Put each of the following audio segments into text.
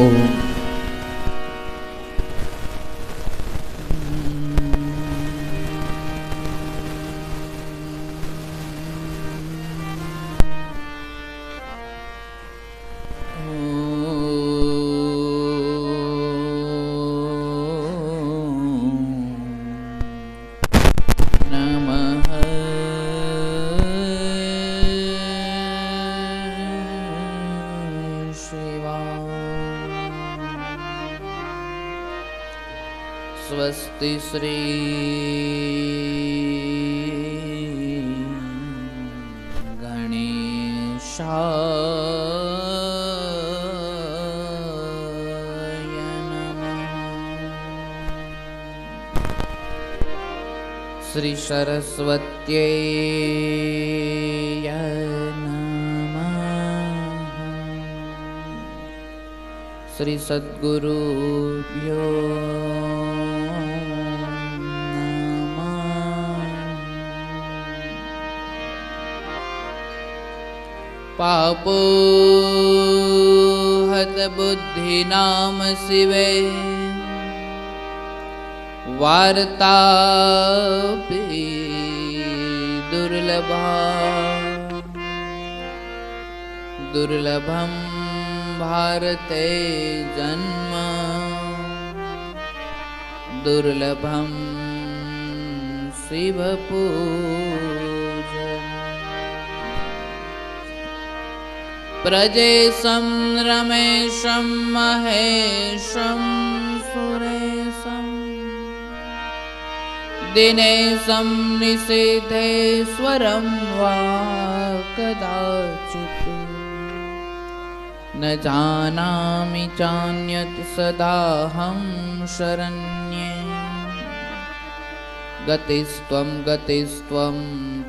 ઓમ स्वस्ति श्री गणेशाय नमः। श्री सरस्वत्यै नमः। श्री सद्गुरुभ्यो पापो हत बुद्धि नाम शिवे वार्तापि दुर्लभा दुर्लभं भारते जन्म दुर्लभं शिवपूजनम् प्रजेशं रमेशं महेशं सुरेशं दिनेशं निषेधेश्वरं वा कदाचित् न जानामि चान्यत् सदाहं शरण्ये गतिस्त्वं गतिस्त्वं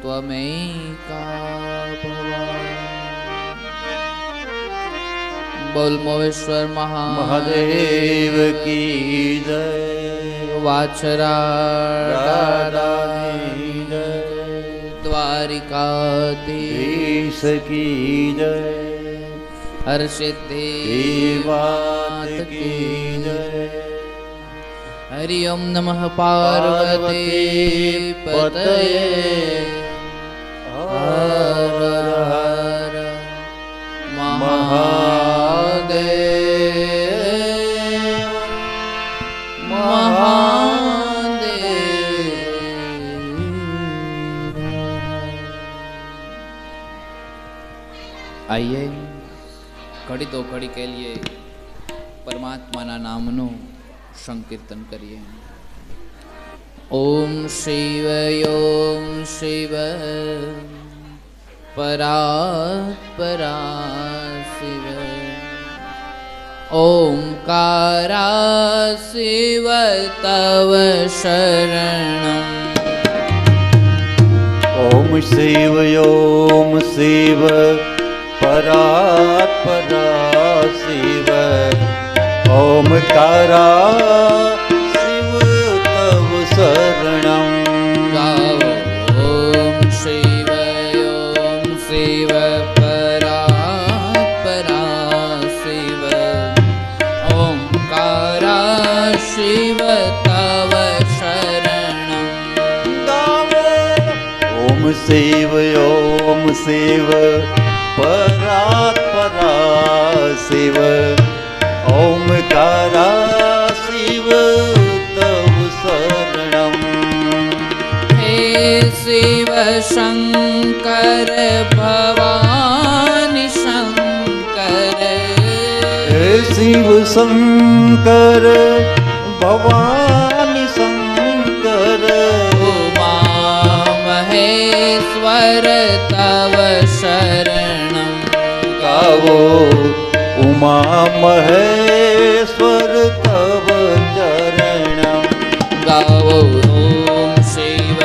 त्वमेका भवान्। बोल मोहेश्वर महादेव की जय। वाछरादानी जय। द्वारिकाधीश की जय। हर सिद्धि देवात की जय। हरि ओम नमः पार्वती पतये हर हर महादेव महादेव। आइए घड़ी तो घड़ी के लिए परमात्मा ना नामનું संकीर्तन करिए। ओम शिव परात्परा शिव ओंकारा शिव तव शरणम्। ओम शिव परात्परा शिव ओंकारा शिव तव शरणम्। ओम शिव परात्परा शिव ओंकारा शिव तव शरणम्। ओम शिव परात्परा शिव ओंकारा शिव तव शरणम्। हे शिव शंकर भवानी शंकर। हे शिव शंकर भवानी शंकर। उमा महेश्वर तव शरणम्। गावो उमा महेश्वर तव चरणम्। गावो ओम शिव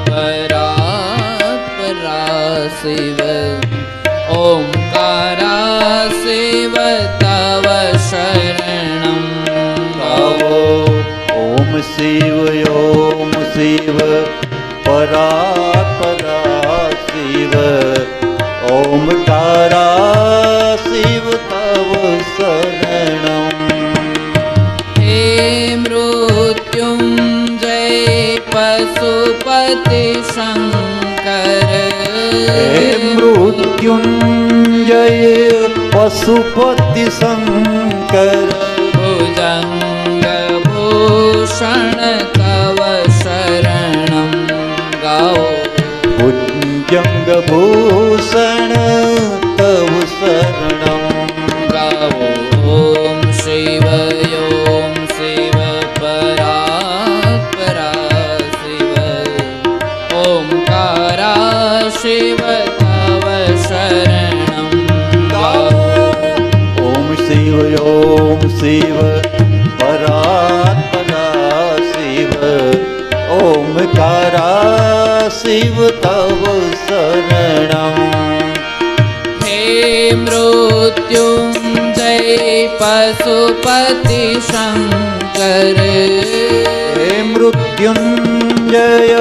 परात्परा शिव ओंकारा शिव तव शरणम्। गावो ओम शिव परात्परा शिव ओंकारा शिव तव पशुपति शंकर भुजङ्गभूषण तव शरणं गाओ भुजङ्गभूषण तव शरणं गाओ ॐ शिव परा शिव ओंकारा शिव तव शरणं गाओ ॐ शिव परात्परा शिव ओंकारा शिव तव शरणं हे मृत्युञ्जय पशुपति शंकर हे मृत्युंजय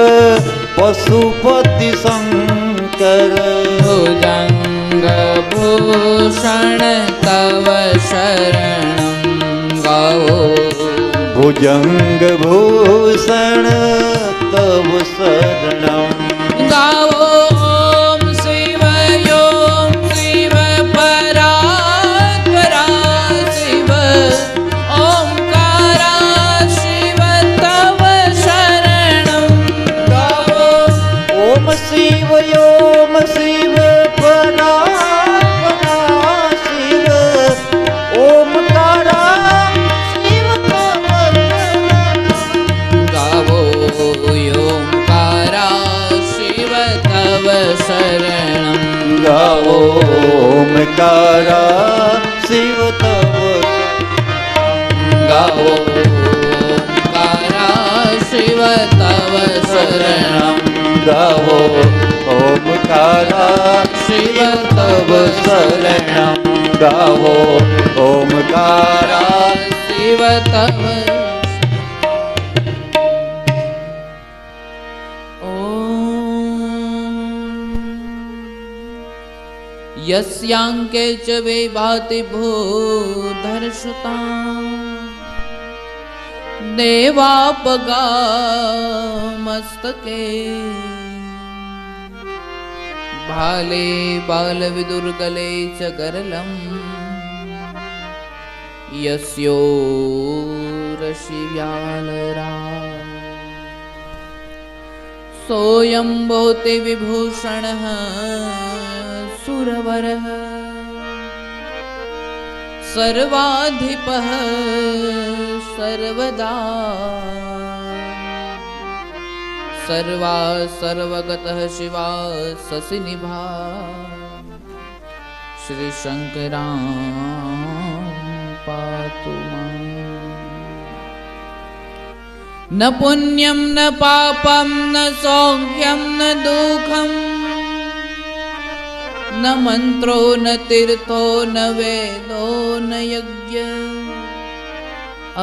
पशुपति शंकर भुजङ्गभूषण तव शरणं गाओ भुजङ्गभूषण तव शरणं गाओ ॐ शिव परात्परा शिव ओंकारा शिव तव शरणं गाओ ॐ शिव परात्परा शिव ओंकारा शिव तव गावो ओंकारा शिव तव शरणं गावो ओंकारा शिव तव गावो ओंकारा शिव तव शरणं गावो ओंकारा शिव तव शरणं गावो ओंकारा शिव तव यस्यांके च वे भाति भूधर्षता देवापगा मस्तके भाले बालविदुर्गले च गरलं यस्यो रशिव्यालरा सोऽयं भवति विभूषणः सुरवरः सर्वाधिपः सर्वदा सर्वगतः शिवा शशिनिभा श्रीशङ्करां पातु माम्। न पुण्यं न पापं न सौख्यं न दुःखं न मंत्रो न तीर्थो न वेदो न यज्ञ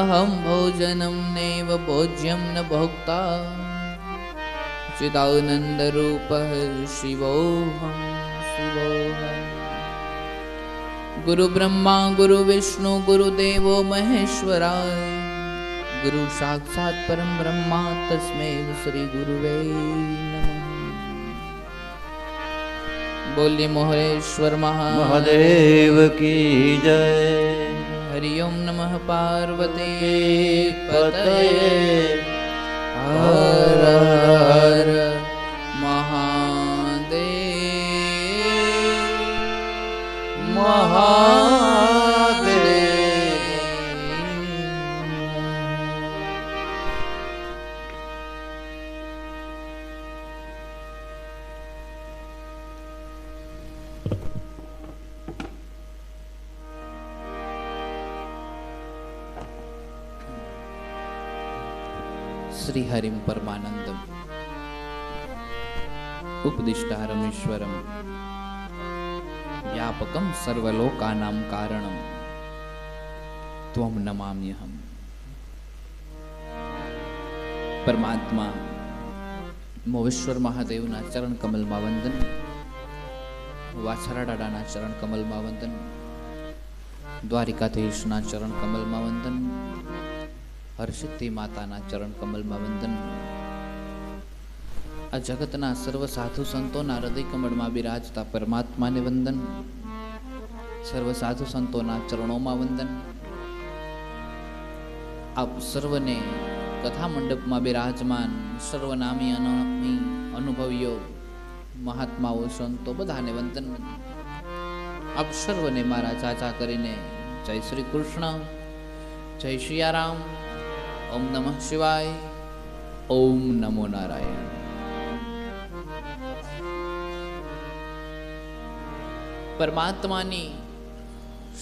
अहं भोजनं नैव भोज्यं न भोक्ता चिदानन्दरूपः शिवोऽहं शिवोऽहम्। गुरुब्रह्मा गुरुविष्णु गुरुदेवो महेश्वरा गुरु साक्षात् परं ब्रह्मा तस्मै श्री गुरुवे नमः। बोलिए मोहरेश्वर महादेव की जय। हरि ओम नमः पार्वती पतये हर हर महादेव श्री हरिम परमानंदम उपदिष्टारमीश्वरम व्यापकम सर्वलोकानां कारणम त्वं नमाम्यहम्। परमात्मा મોવેશ્વર મહાદેવના ચરણ કમલમાં વંદન, વાછરા દાદાના ચરણ કમલમાં વંદન, દ્વારિકાધીશના ચરણ કમલમાં વંદન, હરસિદ્ધિ માતાના ચરણ કમલમાં વંદન, આ જગતના સર્વ સાધુ સંતોના હૃદય કમળમાં બિરાજતા પરમાત્માને વંદન, સર્વ સાધુ સંતોના ચરણોમાં વંદન. આપ સર્વને કથા મંડપમાં બિરાજમાન સર્વનામી અનામી અનુભવીઓ મહાત્માઓ સંતો બધાને વંદન. આપ સર્વને મારા ચાચા કરીને જય શ્રી કૃષ્ણ, જય સિયારામ, ઓમ નમઃ શિવાય, ઓમ નમો નારાયણ. પરમાત્માની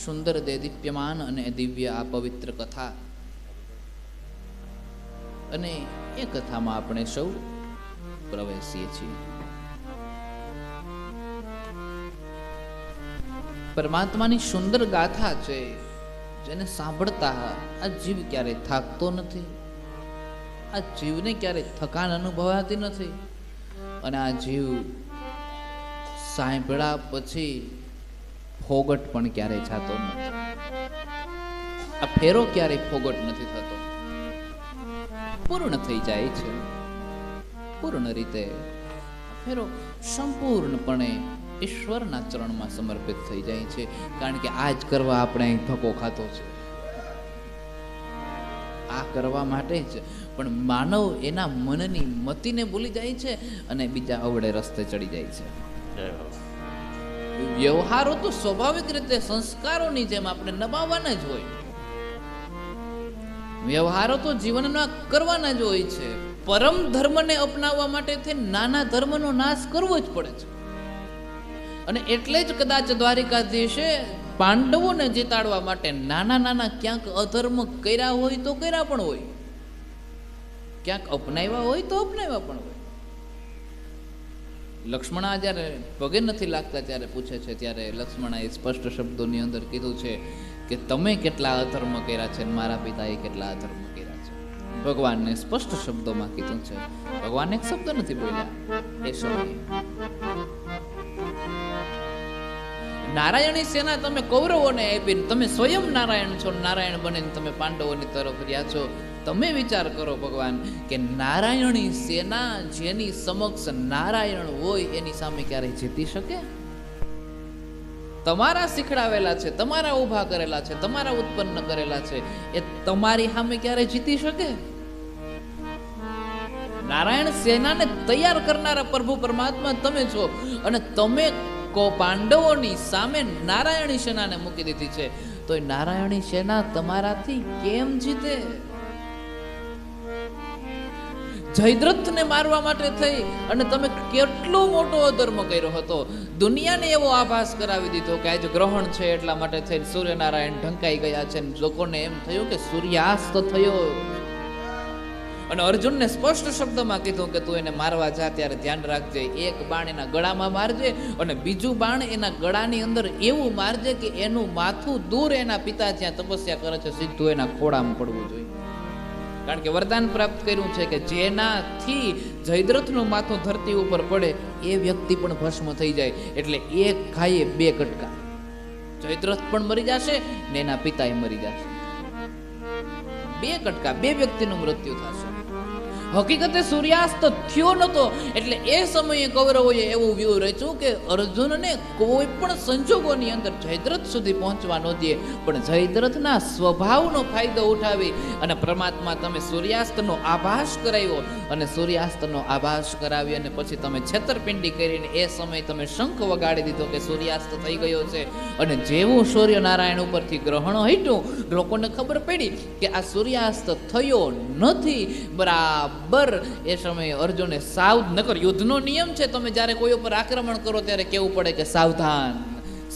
સુંદર દેદીપ્યમાન અને દિવ્ય આ પવિત્ર કથા, અને એ કથામાં આપણે સૌ પ્રવેશીએ છીએ. પરમાત્માની સુંદર ગાથા છે, જેને સાંભળતા આ જીવ ક્યારે થાકતો નથી, આ જીવને ક્યારે થકાન અનુભવાતી નથી, અને આ જીવ સાંભળ્યા પછી ફોગટ પણ ક્યારેય જાતો નથી. આ ફેરો ક્યારેય ફોગટ નથી થતો, પૂર્ણ થઈ જાય છે. પૂર્ણ રીતે ફેરો સંપૂર્ણપણે ઈશ્વરના ચરણમાં સમર્પિત થઈ જાય છે. કારણ કે આ જ કરવા આપણે અહીં ધક્કો ખાતો છે, આ કરવા માટે જ. પણ માનવ એના મનની મતિને ભૂલી જાય છે અને બીજા અવળે રસ્તે ચડી જાય છે. વ્યવહારો તો સ્વાભાવિક રીતે સંસ્કારોની જેમ આપણે નભાવવાના જ હોય. વ્યવહારો તો જીવનના કરવાના જ હોય છે. પરમ ધર્મને અપનાવવા માટે નાના ધર્મનો નાશ કરવો જ પડે છે. અને એટલે જ કદાચ દ્વારિકાધીશે પાંડવોને જીતાડવા માટે નાના નાના ક્યાંક અધર્મ કર્યા હોય તો કર્યા પણ હોય, ક્યાંક અપનાવ્યા હોય તો અપનાવ્યા પણ હોય. લક્ષ્મણા જ્યારે પગે નથી લાગતા ત્યારે પૂછે છે, ત્યારે લક્ષ્મણાએ સ્પષ્ટ શબ્દોની અંદર કીધું છે કે તમે કેટલા અધર્મ કર્યા છે, મારા પિતાએ કેટલા અધર્મ કર્યા છે. ભગવાનને સ્પષ્ટ શબ્દોમાં કીધું છે. ભગવાન એક શબ્દ નથી બોલ્યા એ સમયે. નારાયણી સેના તમે કૌરવોને આપીને તમે સ્વયં નારાયણ છો, નારાયણ બનીને તમે પાંડવોની તરફ રહ્યા છો. તમે વિચાર કરો ભગવાન કે નારાયણી સેના જેની સમક્ષ નારાયણ હોય એની સામે ક્યારેય જીતી શકે? તમારા શીખડાવેલા છે, તમારા ઊભા કરેલા છે, તમારા ઉત્પન્ન કરેલા છે, એ તમારી સામે ક્યારે જીતી શકે? નારાયણ સેનાને તૈયાર કરનારા પ્રભુ પરમાત્મા તમે છો, અને તમે પાંડવોની સામે નારાયણી સેનાને મૂકી દીધી છે. તો એ નારાયણી સેના તમારાથી કેમ જીતે? જયદ્રથને મારવા માટે થઈ અને તમે કેટલો મોટો અધર્મ કર્યો હતો. દુનિયાને એવો આભાસ કરાવી દીધો કે આજે ગ્રહણ છે એટલા માટે થઈને સૂર્યનારાયણ ઢંકાઈ ગયા છે. લોકોને એમ થયું કે સૂર્યાસ્ત થયો. અને અર્જુનને સ્પષ્ટ શબ્દમાં કીધું કે તું એને મારવા જા ત્યારે ધ્યાન રાખજે, એક બાણ એના ગળામાં મારજે અને બીજું બાણ એના ગળાની અંદર એવું મારજે કે એનું માથું દૂર એના પિતા જ્યાં તપસ્યા કરે છે સીધું એના ખોળામાં પડવું જોઈએ. કારણ કે વરદાન પ્રાપ્ત કર્યું છે કે જેનાથી જયદ્રથનું માથું ધરતી ઉપર પડે એ વ્યક્તિ પણ ભસ્મ થઈ જાય. એટલે એક ખાઈએ બે કટકા, જયદ્રથ પણ મરી જશે ને એના પિતાએ મરી જશે. બે કટકા, બે વ્યક્તિનું મૃત્યુ થશે. હકીકતે સૂર્યાસ્ત થયો નતો. એટલે એ સમયે કૌરવોએ એવું વ્યૂહ રચ્યું કે અર્જુનને કોઈ પણ સંજોગોની અંદર જયદ્રથ સુધી પહોંચવા ન દે, પણ જયદ્રથના સ્વભાવનો ફાયદો ઉઠાવી અને પરમાત્મા તમે સૂર્યાસ્તનો આભાસ કરાવ્યો, અને સૂર્યાસ્તનો આભાસ કરાવી અને પછી તમે છેતરપિંડી કરીને એ સમયે તમે શંખ વગાડી દીધો કે સૂર્યાસ્ત થઈ ગયો છે. અને જેવું સૂર્યનારાયણ ઉપરથી ગ્રહણ હટ્યું, લોકોને ખબર પડી કે આ સૂર્યાસ્ત થયો નથી. બરાબર એ સમયે અર્જુને નકર યુદ્ધનો નિયમ છે, તમે જ્યારે કોઈ ઉપર આક્રમણ કરો ત્યારે કેવું પડે કે સાવધાન.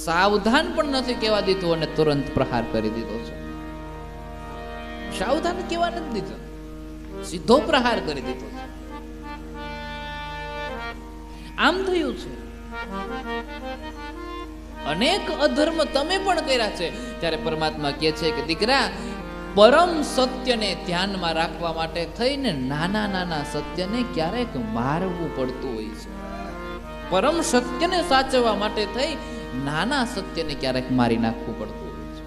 સાવધાન પણ નથી કહેવા દીધું અને તુરંત પ્રહાર કરી દીધો છે. સાવધાન કહેવા નથી દીધું, સીધો પ્રહાર કરી દીધો છે. આમ થયું છે. અનેક અધર્મ તમે પણ કર્યા છે. ત્યારે પરમાત્મા કહે છે કે દીકરા, પરમ સત્યને ધ્યાનમાં રાખવા માટે થઈને નાના નાના સત્યને ક્યારેક મારવું પડતું હોય છે. પરમ સત્યને સાચવવા માટે થઈ નાના સત્યને ક્યારેક મારી નાખવું પડતું હોય છે.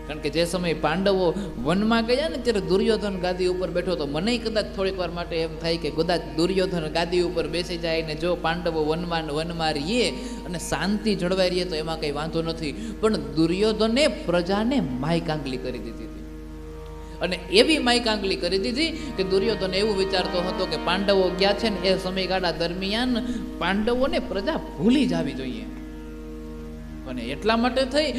કારણ કે જે સમયે પાંડવો વનમાં ગયા ને ત્યારે દુર્યોધન ગાદી ઉપર બેઠો હતો. મને કદાચ થોડીક વાર માટે એમ થાય કે કદાચ દુર્યોધન ગાદી ઉપર બેસી જાય ને જો પાંડવો વનમાં રહીએ અને શાંતિ જળવાઈ રહીએ તો એમાં કંઈ વાંધો નથી. પણ દુર્યોધને પ્રજાને માયકાંગલી કરી દીધી હતી, અને એવી માયકાંગલી કરી દીધી કે દુર્યોધન એવું વિચારતો હતો કે પાંડવો ગયા છે ને એ સમયગાળા દરમિયાન પાંડવોને પ્રજા ભૂલી જવી જોઈએ. અને એટલા માટે થઈ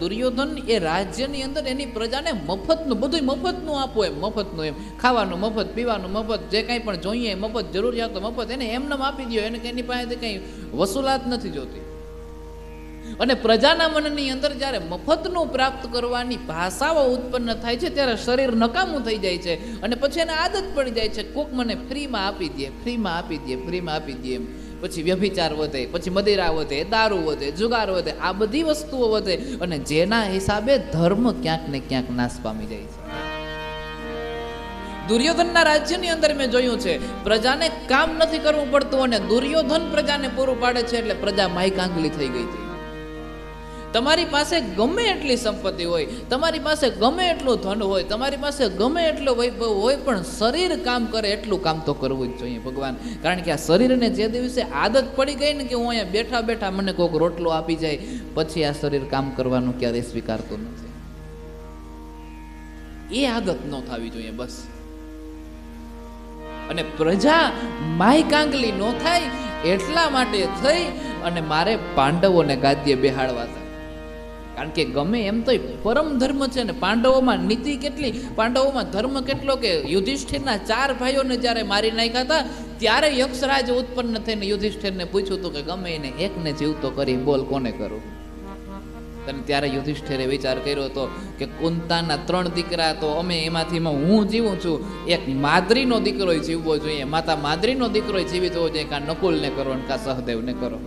દુર્યોધન એ રાજ્યની અંદર એની પ્રજાને મફતનું બધું મફતનું આપો, એમ મફતનું, એમ ખાવાનું મફત, પીવાનું મફત, જે કાંઈ પણ જોઈએ મફત, જરૂરિયાતો મફત, એને એમને આપી દો. એને એની પાસેથી કંઈ વસૂલાત નથી જોતી. અને પ્રજાના મનની અંદર જ્યારે મફતનું પ્રાપ્ત કરવાની ભાષાઓ ઉત્પન્ન થાય છે ત્યારે શરીર નકામું થઈ જાય છે, અને પછી એને આદત પડી જાય છે કોક મને ફ્રીમાં આપી દે, ફ્રીમાં આપી દે, ફ્રીમાં આપી દે. એમ પછી વ્યભિચાર વધે, પછી મદિરા વધે, દારૂ વધે, જુગાર વધે, આ બધી વસ્તુઓ વધે, અને જેના હિસાબે ધર્મ ક્યાંક ને ક્યાંક નાશ પામી જાય છે. દુર્યોધનના રાજ્યની અંદર મેં જોયું છે પ્રજાને કામ નથી કરવું પડતું, અને દુર્યોધન પ્રજાને પૂરું પાડે છે એટલે પ્રજા માયકાંગલી થઈ ગઈ હતી. તમારી પાસે ગમે એટલી સંપત્તિ હોય, તમારી પાસે ગમે એટલું ધન હોય, તમારી પાસે ગમે એટલો વૈભવ હોય, પણ શરીર કામ કરે એટલું કામ તો કરવું જ જોઈએ ભગવાન. કારણ કે આ શરીરને જે દિવસે આદત પડી ગઈ ને કે હું અહીંયા બેઠા બેઠા મને કોઈક રોટલો આપી જાય, પછી આ શરીર કામ કરવાનું ક્યારેય સ્વીકારતું નથી. એ આદત ન થવી જોઈએ બસ. અને પ્રજા માયકાંગલી ન થાય એટલા માટે થઈ અને મારે પાંડવોને ગાદીએ બેહાડવા હતા. કારણ કે ગમે એમ તો પરમ ધર્મ છે ને, પાંડવોમાં નીતિ કેટલી, પાંડવોમાં ધર્મ કેટલો કે યુધિષ્ઠિરના 4 ભાઈઓને જ્યારે મારી નાખ્યા હતા ત્યારે યક્ષરાજ ઉત્પન્ન થઈને યુધિષ્ઠિરને પૂછ્યું હતું કે ગમે એને એકને જીવતો કરી બોલ કોને કરું. અને ત્યારે યુધિષ્ઠિરે વિચાર કર્યો હતો કે કુંતાના 3 દીકરા તો અમે એમાંથી હું જીવું છું, એક માદ્રીનો દીકરો જીવવો જોઈએ, માતા માદ્રીનો દીકરો જીવિત હોવો જોઈએ, કાં નકુલને કરો અને કાં સહદેવને કરો.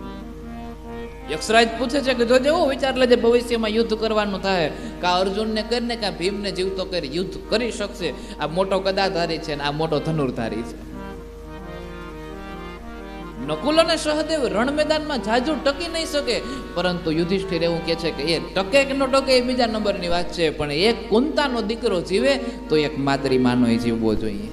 યક્ષરાજ પૂછે છે કે જોજે એવો વિચાર લેજે ભવિષ્યમાં યુદ્ધ કરવાનું થાય, કાં અર્જુનને કરીને કાં ભીમને જીવતો કરી યુદ્ધ કરી શકશે. આ મોટો ગદાધારી છે ને આ મોટો ધનુર્ધારી છે. નકુલ અને સહદેવ રણ મેદાનમાં જાજુ ટકી નહીં શકે, પરંતુ યુધિષ્ઠિર એવું કહે છે કે એ ટકે કે ન ટકે એ બીજા નંબરની વાત છે, પણ એક કુંતાનો દીકરો જીવે તો એક માદરી માનો એ જીવવો જોઈએ.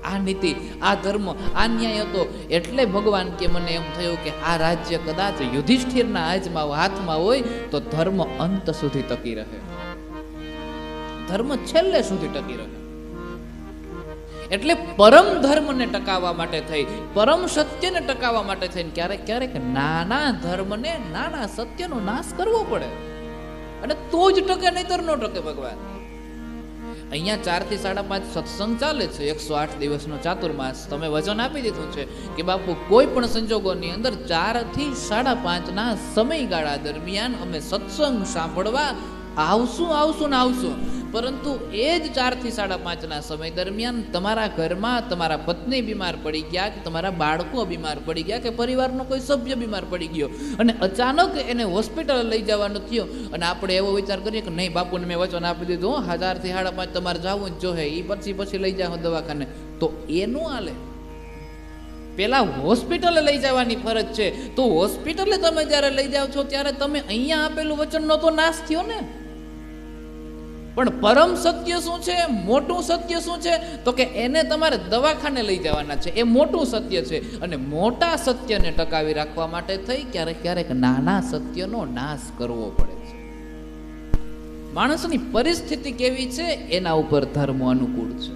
આ નીતિ, આ ધર્મ, આ ન્યાય હતો. એટલે ભગવાન કે મને એમ થયું કે આ રાજ્ય કદાચ યુધિષ્ઠિરના હાથમાં હોય તો ધર્મ અંત સુધી ટકી રહે, ધર્મ છેલ્લે સુધી ટકી રહે. એટલે પરમ ધર્મને ટકાવવા માટે થઈ, પરમ સત્યને ટકાવવા માટે થઈને ક્યારેક ક્યારેક નાના ધર્મને, નાના સત્યનો નાશ કરવો પડે, અને તો જ ટકે, નહીતર ન ટકે ભગવાન. અહીંયા 4 થી 5.5 સત્સંગ ચાલે છે, 108 દિવસનો ચાતુર્માસ. તમે વચન આપી દીધું છે કે બાપુ કોઈ પણ સંજોગોની અંદર 4 થી 5.5 ના સમયગાળા દરમિયાન અમે સત્સંગ સાંભળવા આવશું ને આવશું. પરંતુ એ જ 4 થી 5.5 ના સમય દરમિયાન તમારા ઘરમાં તમારા પત્ની બીમાર પડી ગયા, કે તમારા બાળકો બીમાર પડી ગયા, કે પરિવારનો કોઈ સભ્ય બીમાર પડી ગયો, અને અચાનક એને હોસ્પિટલ લઈ જવાનું થયું, અને આપણે એવો વિચાર કરીએ કે નહીં બાપુને મેં વચન આપી દીધું 4 થી 5.5 તમારે જવું જ જોઈએ, એ પછી લઈ જાઓ દવાખાને, તો એનું હાલે. પેલા હોસ્પિટલે લઈ જવાની ફરજ છે, તો હોસ્પિટલે તમે જ્યારે લઈ જાઓ છો ત્યારે તમે અહીંયા આપેલું વચનનો તો નાશ થયો ને. પણ પરમ સત્ય શું છે, મોટું સત્ય શું છે, તો કે એને તમારે દવાખાને લઈ જવાના છે. એ મોટું સત્ય છે, અને મોટા સત્યને ટકાવી રાખવા માટે થઈ ક્યારેક ક્યારેક નાના સત્યનો નાશ કરવો પડે છે. માણસની પરિસ્થિતિ કેવી છે એના ઉપર ધર્મ અનુકૂળ છે.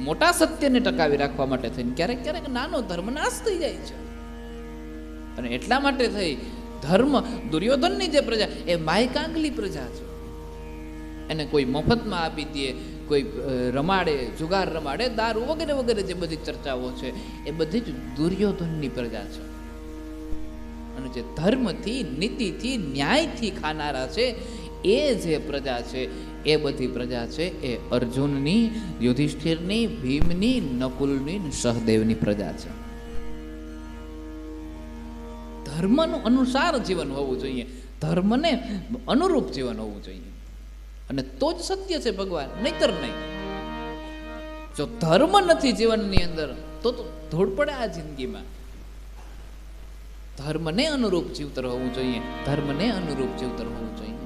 મોટા સત્યને ટકાવી રાખવા માટે થઈને ક્યારેક ક્યારેક નાનો ધર્મ નાશ થઈ જાય છે. અને એટલા માટે થઈ ધર્મ, દુર્યોધનની જે પ્રજા એ માયકાંગલી પ્રજા છે. એને કોઈ મફતમાં આપી દે, કોઈ રમાડે, જુગાર રમાડે, દારૂ વગેરે વગેરે જે બધી ચર્ચાઓ છે એ બધી જ દુર્યોધનની પ્રજા છે. અને જે ધર્મથી, નીતિથી, ન્યાયથી ખાનારા છે એ જે પ્રજા છે એ બધી પ્રજા છે એ અર્જુનની, યુધિષ્ઠિરની, ભીમની, નકુલની, સહદેવની પ્રજા છે. ધર્મનું અનુસાર જીવન હોવું જોઈએ, ધર્મને અનુરૂપ જીવન હોવું જોઈએ, અને તો જ સત્ય છે ભગવાન, નહીતર નહીં. જો ધર્મ નથી જીવનની અંદર તો ધૂળ પડે આ જિંદગીમાં. ધર્મને અનુરૂપ જીવતર હોવું જોઈએ, ધર્મને અનુરૂપ જીવતર હોવું જોઈએ.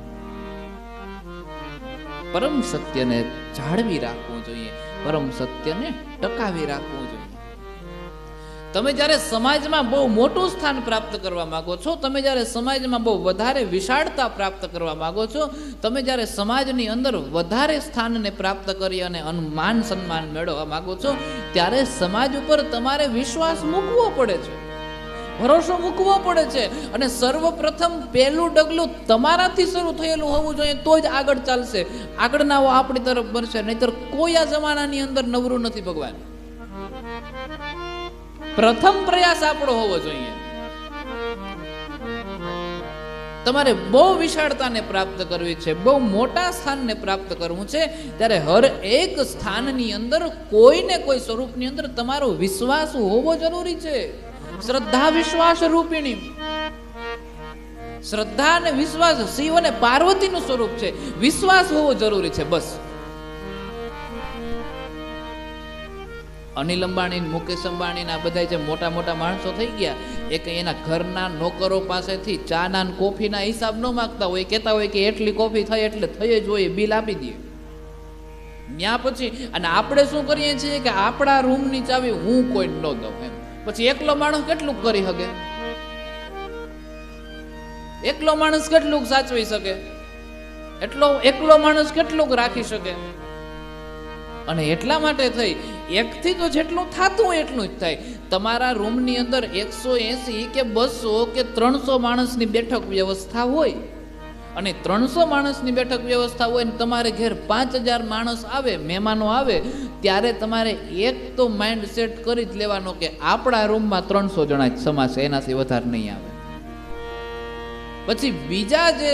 પરમ સત્યને જાળવી રાખવું જોઈએ, પરમ સત્યને ટકાવી રાખવું જોઈએ. તમે જ્યારે સમાજમાં બહુ મોટું સ્થાન પ્રાપ્ત કરવા માંગો છો, તમે જ્યારે સમાજમાં બહુ વધારે વિશાળતા પ્રાપ્ત કરવા માંગો છો, તમે જ્યારે સમાજની અંદર વધારે સ્થાનને પ્રાપ્ત કરી અને માન સન્માન મેળવવા માંગો છો, ત્યારે સમાજ ઉપર તમારે વિશ્વાસ મૂકવો પડે છે, ભરોસો મૂકવો પડે છે. અને સર્વપ્રથમ પહેલું ડગલું તમારાથી શરૂ થયેલું હોવું જોઈએ, તો જ આગળ ચાલશે. આગળનાઓ આપણી તરફ બનશે, નહીતર કોઈ આ જમાનાની અંદર નવરું નથી ભગવાન. પ્રથમ પ્રયાસ આપણો હોવો જોઈએ. તમારે બહુ વિશાળતાને પ્રાપ્ત કરવી છે, બહુ મોટા સ્થાનને પ્રાપ્ત કરવું છે, ત્યારે હર એક સ્થાનની અંદર કોઈને કોઈ સ્વરૂપની અંદર તમારો વિશ્વાસ હોવો જરૂરી છે. શ્રદ્ધા વિશ્વાસ રૂપિણી. શ્રદ્ધા અને વિશ્વાસ શિવ અને પાર્વતીનું સ્વરૂપ છે. વિશ્વાસ હોવો જરૂરી છે, બસ. અનિલ અંબાણી, મુકેશ અંબાણી ના બધા જે મોટા મોટા માણસો થઈ ગયા, એક એના ઘરના નોકરો પાસેથી ચાના કોફીના હિસાબ ન માંગતા હોય, કહેતા હોય કે એટલી કોફી થાય એટલે થઈ જ હોય, બિલ આપી દે. ત્યાં પછી અને આપણે શું કરીએ છીએ કે આપણા રૂમની ચાવી હું કોઈ ન દઉં એમ. પછી એકલો માણસ કેટલું કરી શકે? એકલો માણસ કેટલું સાચવી શકે? એકલો માણસ કેટલું રાખી શકે? અને એટલા માટે થઈ એકથી તો જેટલું થતું હોય એટલું જ થાય. તમારા રૂમની અંદર 180 કે 200 કે 300 માણસની બેઠક વ્યવસ્થા હોય, અને 300 માણસની બેઠક વ્યવસ્થા હોય, ને તમારે ઘેર 5000 માણસ આવે, મહેમાનો આવે, ત્યારે તમારે એક તો માઇન્ડ સેટ કરી જ લેવાનો કે આપણા રૂમમાં 300 જણા જ સમાશે, એનાથી વધારે નહીં આવે. પછી બીજા જે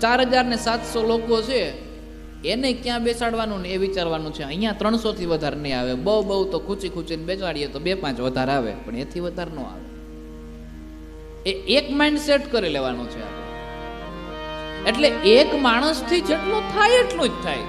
4700 લોકો છે એને ક્યાં બેસાડવાનું ને એ વિચારવાનું છે. અહીંયા 300 થી વધારે નહીં આવે, બહુ તો ખૂચીને બેસાડીએ તો 2-5 વધારે આવે, પણ એથી વધારે ન આવે. એ એક માઇન્ડ સેટ કરી લેવાનું છે આપણે. એટલે એક માણસથી જેટલું થાય એટલું જ થાય,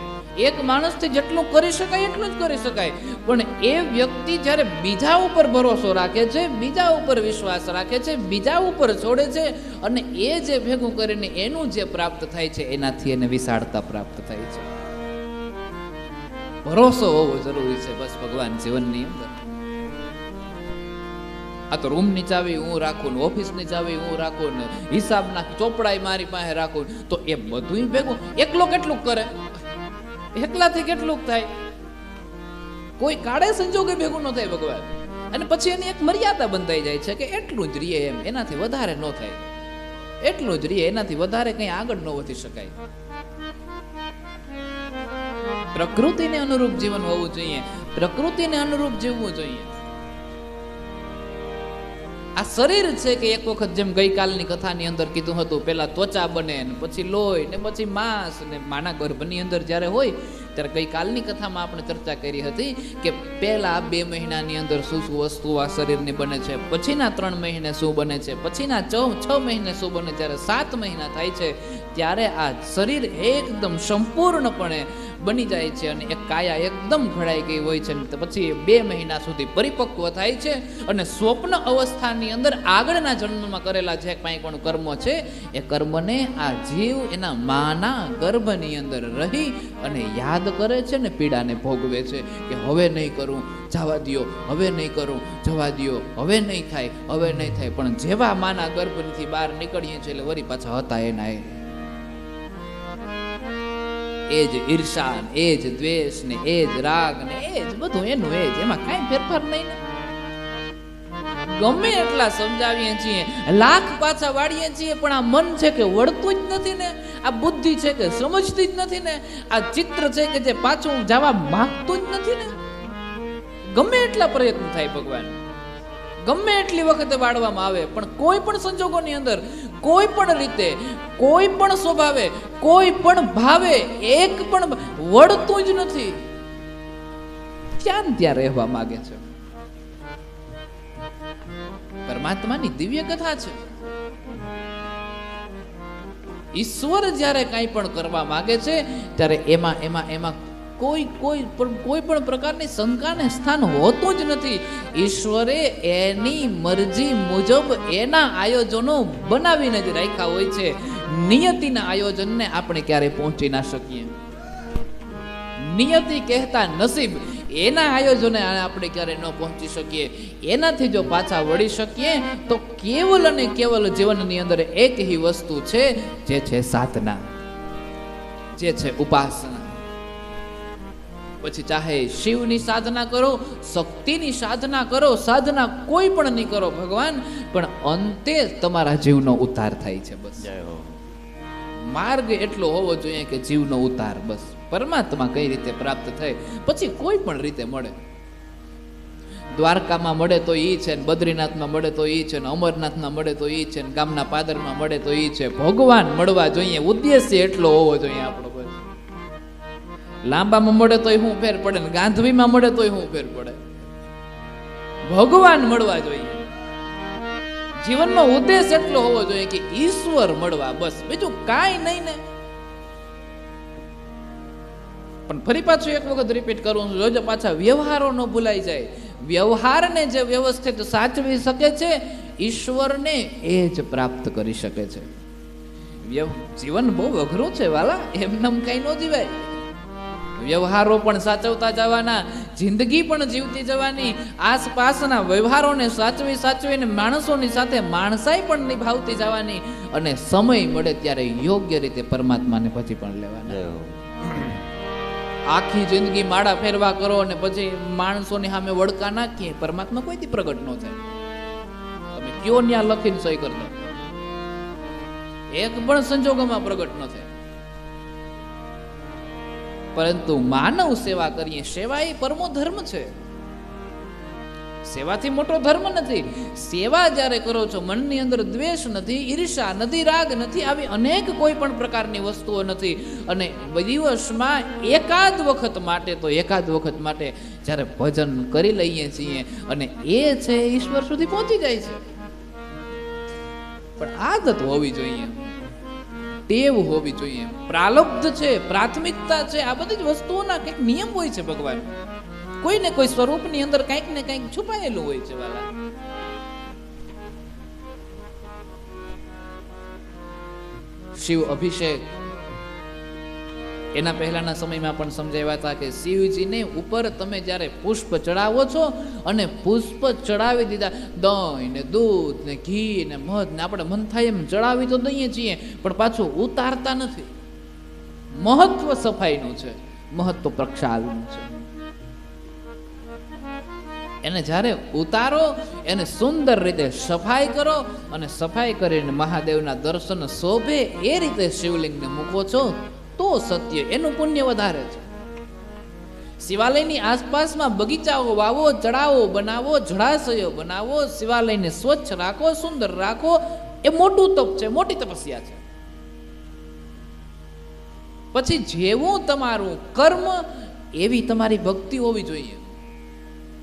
એક માણસથી જેટલું કરી શકાય એટલું જ કરી શકાય. પણ એ વ્યક્તિ જ્યારે બીજા ઉપર ભરોસો રાખે છે, બીજા ઉપર વિશ્વાસ રાખે છે, બીજા ઉપર છોડે છે, અને એ જે ભેગું કરીને એનું જે પ્રાપ્ત થાય છે, એનાથી એને વિશાળતા પ્રાપ્ત થાય છે. ભરોસો હોવો જરૂરી છે, બસ ભગવાન જીવનની અંદર. આ તો રૂમની ચાવી હું રાખું, ઓફિસની ચાવી હું રાખું, ને હિસાબના ચોપડાઈ મારી પાસે રાખું, તો એ બધું ભેગું એકલો કેટલું કરે? એકલાથી કેટલું થાય? કોઈ કાળે સંજોગે ભેગું ન થાય ભગવાન. અને પછી એની એક મર્યાદા બંધાઈ જાય છે કે એટલું જ રીએ, એમ એનાથી વધારે ન થાય, એટલું જ રીએ, એનાથી વધારે કંઈ આગળ ન વધી શકાય. પ્રકૃતિને અનુરૂપ જીવન હોવું જોઈએ, પ્રકૃતિને અનુરૂપ જીવવું જોઈએ. આ શરીર છે કે એક વખત જેમ ગઈકાલની કથાની અંદર કીધું હતું, પેલા ત્વચા બને, ને પછી લોહી, ને પછી માંસ, ને માના ગર્ભની અંદર જ્યારે હોય ત્યારે ગઈકાલની કથામાં આપણે ચર્ચા કરી હતી કે પહેલા 2 મહિનાની અંદર શું વસ્તુ આ શરીરની બને છે, પછીના 3 મહિને શું બને છે, પછીના 6 મહિને શું બને, જ્યારે 7 મહિના થાય છે ત્યારે આ શરીર એકદમ સંપૂર્ણપણે બની જાય છે, અને એક કાયા એકદમ ઘડાઈ ગઈ હોય છે. પછી 2 મહિના સુધી પરિપક્વ થાય છે, અને સ્વપ્ન અવસ્થાની અંદર આગળના જન્મમાં કરેલા જે કાંઈ પણ કર્મો છે એ કર્મને આ જીવ એના માના ગર્ભની અંદર રહી અને યાદ કરે છે, ને પીડાને ભોગવે છે કે હવે નહીં કરું, જવા દ્યો, હવે નહીં કરું, જવા દ્યો, હવે નહીં થાય, હવે નહીં થાય. પણ જેવા માના ગર્ભથી બહાર નીકળીએ છીએ એટલે વળી પાછા હતા એના એ જ ઈર્ષા, એ જ દ્વેષ, ને એ જ રાગ, ને એ જ બધું એનું એ જ, એમાં કાંઈ ફેરફાર નહીં ને. ગમે એટલા સમજાવીએ છીએ, લાખ પાછા વાળીએ છીએ, પણ આ મન છે કે વળતું જ નથી ને, આ બુદ્ધિ છે કે સમજતી જ નથી ને, આ ચિત્ર છે કે જે પાછું જવા માંગતું જ નથી ને. ગમે એટલા પ્રયત્ન થાય ભગવાન, ગમે એટલી વખતે વાળવામાં આવે, પણ કોઈ પણ સંજોગોની અંદર, કોઈ પણ રીતે, કોઈ પણ સ્વભાવે, કોઈ પણ ભાવે એક પણ વળતું જ નથી. ત્યાં રહેવા માંગે છે. પરમાત્માની દિવ્ય કથા છે. ઈશ્વર જ્યારે કાંઈ પણ કરવા માંગે છે ત્યારે એમાં કોઈ પણ પ્રકારની શંકાને સ્થાન હોતું જ નથી. ઈશ્વરે એની મરજી મુજબ એના આયોજનો બનાવીને જ રાખ્યા હોય છે. નિયતિના આયોજનને આપણે ક્યારેય પહોંચી ના શકીએ. નિયતિ કહેતા નસીબ, એના આયોજને આપણે ક્યારે ન પહોંચી શકીએ. એનાથી જો પાછા વળી શકીએ તો કેવલ અને કેવલ જીવનની અંદર એક ही વસ્તુ છે, જે છે સાધના, જે છે ઉપાસના. પછી ચાહે શિવની સાધના કરો, શક્તિની સાધના કરો, સાધના કોઈ પણ નહીં કરો ભગવાન, પણ અંતે તમારા જીવનો ઉદ્ધાર થાય છે. બસ જય હો. માર્ગ એટલો હોવો જોઈએ કે જીવનો ઉદ્ધાર, બસ પરમાત્મા કઈ રીતે પ્રાપ્ત થાય, પછી કોઈ પણ રીતે મળે. દ્વારકામાં મળે તો ઈ છે, ને બદ્રીનાથમાં મળે તો ઈ છે, ને અમરનાથમાં મળે તો ઈ છે, ને ગામના પાદરમાં મળે તો ઈ છે. ભગવાન મળવા જોઈએ, ઉદ્દેશ્ય એટલો હોવો જોઈએ આપણો. બસ લાંબામાં મળે તોય શું ફેર પડે, ને ગાંધીમાં મળે તોય શું ફેર પડે, ભગવાન મળવા જોઈએ. જીવનનો ઉદ્દેશ એટલો હોવો જોઈએ કે ઈશ્વર મળવા, બસ બીજું કાંઈ નહીં ને. પણ ફરી પાછું એક વખત રિપીટ કરું છું, જોજો પાછા વ્યવહારો ન ભૂલાઈ જાય. વ્યવહારને જે વ્યવસ્થિત સાચવી શકે છે, ઈશ્વરને એ જ પ્રાપ્ત કરી શકે છે. જીવન બહુ અઘરું છે વાલા, એમનેમ કઈ ન જીવાય. વ્યવહારો પણ સાચવતા જવાના, જિંદગી પણ જીવતી જવાની, આસપાસના વ્યવહારોને સાચવીને માણસોની સાથે માણસાઈ પણ નિભાવતી જવાની, અને સમય મળે ત્યારે યોગ્ય રીતે પરમાત્માને પછી પણ લેવાના. જય હો. આખી જિંદગી માળા ફેરવા કરો અને પછી માણસોની સામે વડકા નાખીએ, પરમાત્મા કોઈથી પ્રગટ ન થાય. તમે કયો ન્યા લખીને સહી કરતો, એક પણ સંજોગોમાં પ્રગટ ન થાય. પરંતુ માનવ સેવા કરીએ, સેવા એ પરમો ધર્મ છે. સેવાથી મોટો ધર્મ નથી. સેવા જ્યારે કરો છો, મનની અંદર દ્વેષ નથી, ઈર્ષા નથી, રાગ નથી, આવી અનેક કોઈ પણ પ્રકારની વસ્તુઓ નથી. અને દિવસમાં એકાદ વખત માટે જ્યારે ભજન કરી લઈએ છીએ, અને એ છે ઈશ્વર સુધી પહોંચી જાય છે. પણ આદત હોવી જોઈએ, ટેવ હોવી જોઈએ, પ્રારબ્ધ છે, પ્રાથમિકતા છે. આ બધી જ વસ્તુઓના કંઈક નિયમ હોય છે. ભગવાન કોઈ ને કોઈ સ્વરૂપની અંદર કંઈક ને કંઈક છુપાયેલું હોય છે વાલા. શિવ અભિષેક એના પહેલાના સમયમાં પણ સમજાવ્યા હતા કે શિવજીને ઉપર તમે જ્યારે પુષ્પ ચડાવો છો, અને પુષ્પ ચડાવી દીધા, દહીં ને દૂધ ને ઘી ને મધ ને આપણે મન થાય એમ ચડાવી તો દઈએ છીએ, પણ પાછું ઉતારતા નથી. મહત્વ સફાઈનું છે, મહત્વ પ્રક્ષાલનું છે. એને જ્યારે ઉતારો, એને સુંદર રીતે સફાઈ કરો, અને સફાઈ કરીને મહાદેવના દર્શન શોભે એ રીતે શિવલિંગને મૂકો છો તો સત્ય, એનું પુણ્ય વધારે છે. શિવાલયની આસપાસમાં બગીચાઓ વાવો, ચડાવો બનાવો, જળાશયો બનાવો, શિવાલયને સ્વચ્છ રાખો, સુંદર રાખો, એ મોટું તપ છે, મોટી તપસ્યા છે. પછી જેવું તમારું કર્મ એવી તમારી ભક્તિ હોવી જોઈએ.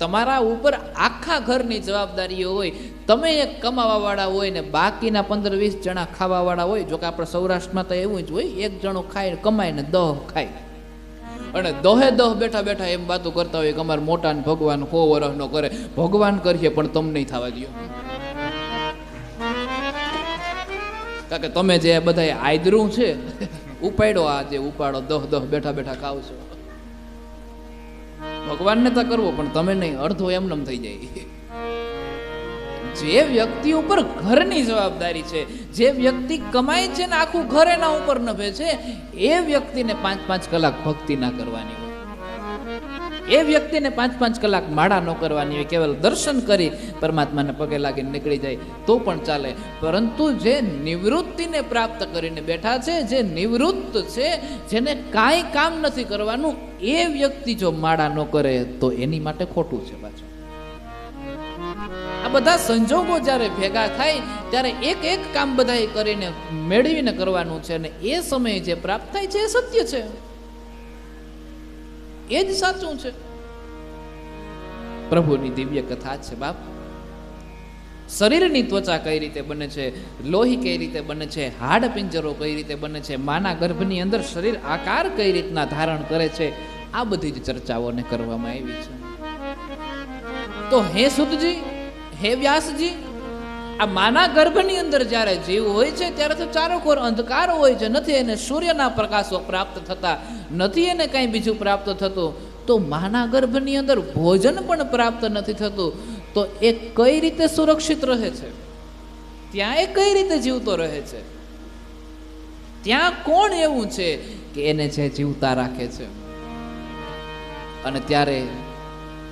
તમારા ઉપર આખા ઘરની જવાબદારીઓ હોય. તમે એક કમાવા વાળા હોય ને બાકીના 15-20 જણા ખાવા વાળા હોય. જોકે આપણે સૌરાષ્ટ્રમાં તો એવું જ હોય, એક જણો ખાય કમાય ને 10 ખાય, અને 10 બેઠા બેઠા એમ વાતો કરતા હોય કે અમારે મોટા ને ભગવાન 100 વર્ષ નો કરે. ભગવાન કરીએ પણ તમને નહીં થવા દો, કારણ કે તમે જે બધા આદરું છે ઉપાડો, આ જે ઉપાડો 10 બેઠા બેઠા ખાવ છો. ભગવાનને તો કરવો પણ તમે નહીં, અડધો એમનેમ થઈ જાય. જે વ્યક્તિ ઉપર ઘરની જવાબદારી છે, જે વ્યક્તિ કમાય છે ને આખું ઘર એના ઉપર નભે છે, એ વ્યક્તિને 5-5 કલાક ભક્તિ ના કરવાની હોય, એ વ્યક્તિને 5-5 કલાક માળા ન કરવાની હોય. કેવલ દર્શન કરી પરમાત્માને પગે લાગીને નીકળી જાય તો પણ ચાલે. પરંતુ જે નિવૃત્તિને પ્રાપ્ત કરીને બેઠા છે, જે નિવૃત્ત છે, જેને કાંઈ કામ નથી કરવાનું, એ વ્યક્તિ જો માળા ન કરે તો એની માટે ખોટું છે. પાછું આ બધા સંજોગો જ્યારે ભેગા થાય ત્યારે એક એક કામ બધાએ કરીને મેળવીને કરવાનું છે, અને એ સમયે જે પ્રાપ્ત થાય છે એ સત્ય છે, એ જ સાચું છે. પ્રભુની દિવ્ય કથા છે બાપ. શરીરની ત્વચા કઈ રીતે બને છે, લોહી કઈ રીતે બને છે, હાડ પિંજરો કઈ રીતે બને છે, માના ગર્ભની અંદર શરીર આકાર કઈ રીતના ધારણ કરે છે, આ બધી જ ચર્ચાઓને કરવામાં આવી છે. તો હે સુતજી, હે વ્યાસજી, આ માના ગર્ભની અંદર જ્યારે જીવ હોય છે ત્યારે તો ચારોકોર અંધકાર હોય છે, નથી એને સૂર્યના પ્રકાશો પ્રાપ્ત થતા, નથી એને કંઈ બીજું પ્રાપ્ત થતું. તો માના ગર્ભની અંદર ભોજન પણ પ્રાપ્ત નથી થતું, તો એ કઈ રીતે સુરક્ષિત રહે છે? ત્યાં એ કઈ રીતે જીવતો રહે છે? ત્યાં કોણ એવું છે કે એને જે જીવતા રાખે છે? અને ત્યારે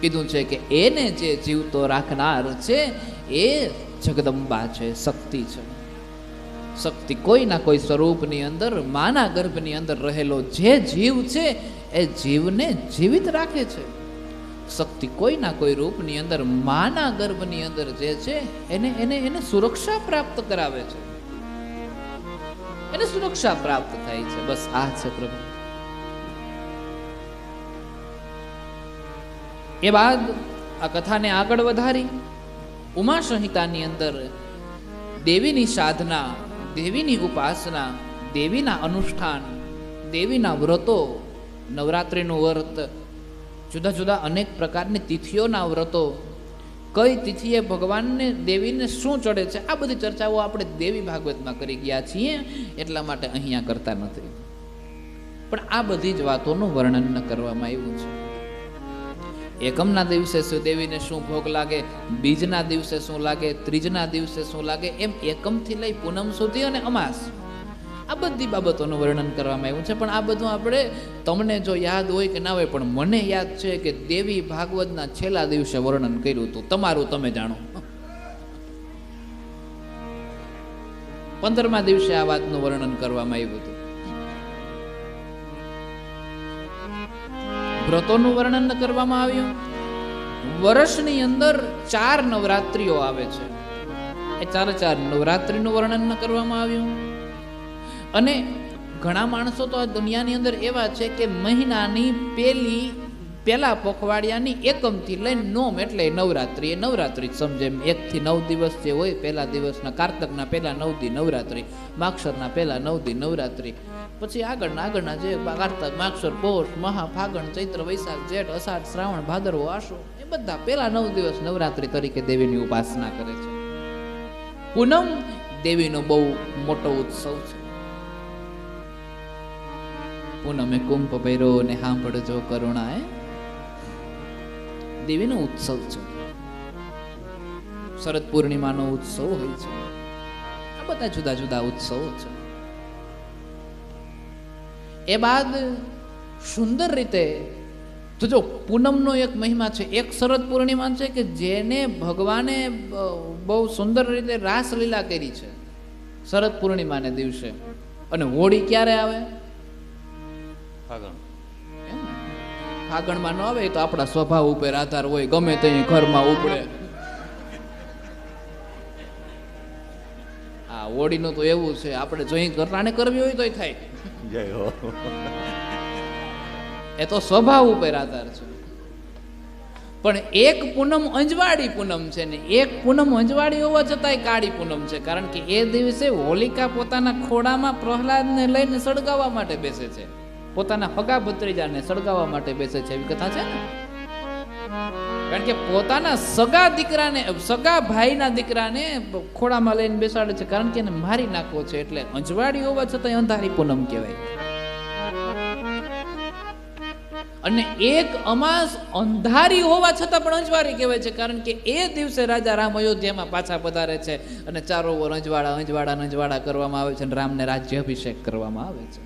કીધું છે કે એને જે જીવતો રાખનાર છે એ જગદંબા છે, શક્તિ છે. શક્તિ કોઈના કોઈ સ્વરૂપની અંદર, માના ગર્ભની અંદર રહેલો જે જીવ છે એ જીવને જીવિત રાખે છે. શક્તિ કોઈના કોઈ રૂપની અંદર, માના ગર્ભની અંદર જે છે એને એને એને સુરક્ષા પ્રાપ્ત કરાવે છે, એને સુરક્ષા પ્રાપ્ત થાય છે. બસ આ છે પ્રભુ. એ બાદ આ કથાને આગળ વધારી ઉમા સંહિતાની અંદર દેવીની સાધના, દેવીની ઉપાસના, દેવીના અનુષ્ઠાન, દેવીના વ્રતો, નવરાત્રિનું વ્રત, જુદા જુદા અનેક પ્રકારની તિથિઓના વ્રતો, કઈ તિથિએ ભગવાનને દેવીને શું ચડે છે, આ બધી ચર્ચાઓ આપણે દેવી ભાગવતમાં કરી ગયા છીએ, એટલા માટે અહીંયા કરતા નથી. પણ આ બધી જ વાતોનું વર્ણન કરવામાં આવ્યું છે. એકમના દિવસે દેવીને શું ભોગ લાગે, બીજના દિવસે શું લાગે, ત્રીજના દિવસે શું લાગે, એમ એકમથી લઈ પૂનમ સુધી અને અમાસ, આ બધી બાબતોનું વર્ણન કરવામાં આવ્યું છે. પણ આ બધું આપણે, તમને જો યાદ હોય કે ના હોય, પણ મને યાદ છે કે દેવી ભાગવતના છેલ્લા દિવસે વર્ણન કર્યું હતું. તમારું તમે જાણો. 15મા દિવસે આ વાતનું વર્ણન કરવામાં આવ્યું હતું. વ્રતોનું વર્ણન કરવામાં આવ્યું. વર્ષની અંદર 4 નવરાત્રિઓ આવે છે, એ 4 નવરાત્રિનું વર્ણન કરવામાં આવ્યું. અને ઘણા માણસો તો આ દુનિયાની અંદર એવા છે કે મહિનાની પહેલા પખવાડિયાની એકમથી લઈને નોમ એટલે નવરાત્રિ, એ નવરાત્રિ જ સમજે. 1 થી 9 દિવસ જે હોય, પહેલા દિવસના કારતકના પહેલા 9 દી નવરાત્રિ, માગશરના પહેલા 9 દી નવરાત્રિ, પછી આગળના જે કારતક, માગશર, પોષ, મહા, ફાગણ, ચૈત્ર, વૈશાખ, જેઠ, અષાઢ, શ્રાવણ, ભાદરવો, આસો, એ બધા પહેલા 9 દિવસ નવરાત્રિ તરીકે દેવીની ઉપાસના કરે છે. પૂનમ દેવીનો બહુ મોટો ઉત્સવ છે. પૂનમે કુંભ ભૈરો ને સાંભળજો કરુણાએ, દેવીનો ઉત્સવ છે. શરદ પૂર્ણિમાનો ઉત્સવ હોય છે. આ બધા જુદા જુદા ઉત્સવો છે. એ બાદ સુંદર રીતે તો જો પૂનમનો એક મહિમા છે, એક શરદ પૂર્ણિમા છે કે જેને ભગવાને બહુ સુંદર રીતે રાસલીલા કરી છે શરદ પૂર્ણિમાને દિવસે. અને હોળી ક્યારે આવે? ફાગણમાં ન આવે તો આપણા સ્વભાવ ઉપર આધાર હોય, ગમે તે ઘરમાં ઉપડે. આ હોળીનું તો એવું છે, આપણે જોઈ ઘરનાને કરવી હોય તોય થાય. જય હો. એ તો સ્વભાવ ઉપર આધાર છે. પણ એક પૂનમ અંજવાળી પૂનમ છે ને એક પૂનમ અંજવાળી હોવા છતાંય કાળી પૂનમ છે. કારણ કે એ દિવસે હોલિકા પોતાના ખોળામાં પ્રહલાદને લઈને સળગાવવા માટે બેસે છે, પોતાના હગા ભત્રીજાને સળગાવવા માટે બેસે છે, એવી કથા છે ને. કારણ કે પોતાના સગા દીકરાને, સગા ભાઈના દીકરાને ખોળામાં લઈને બેસાડે છે, કારણ કે એને મારી નાખવો છે. એટલે અંજવાળી હોવા છતાં અંધારી પૂનમ કહેવાય. અને એક અમાસ અંધારી હોવા છતાં પણ અંજવાળી કહેવાય છે, કારણ કે એ દિવસે રાજા રામ અયોધ્યામાં પાછા પધારે છે અને ચારો ઓર અંજવાળા કરવામાં આવે છે અને રામને રાજ્ય અભિષેક કરવામાં આવે છે.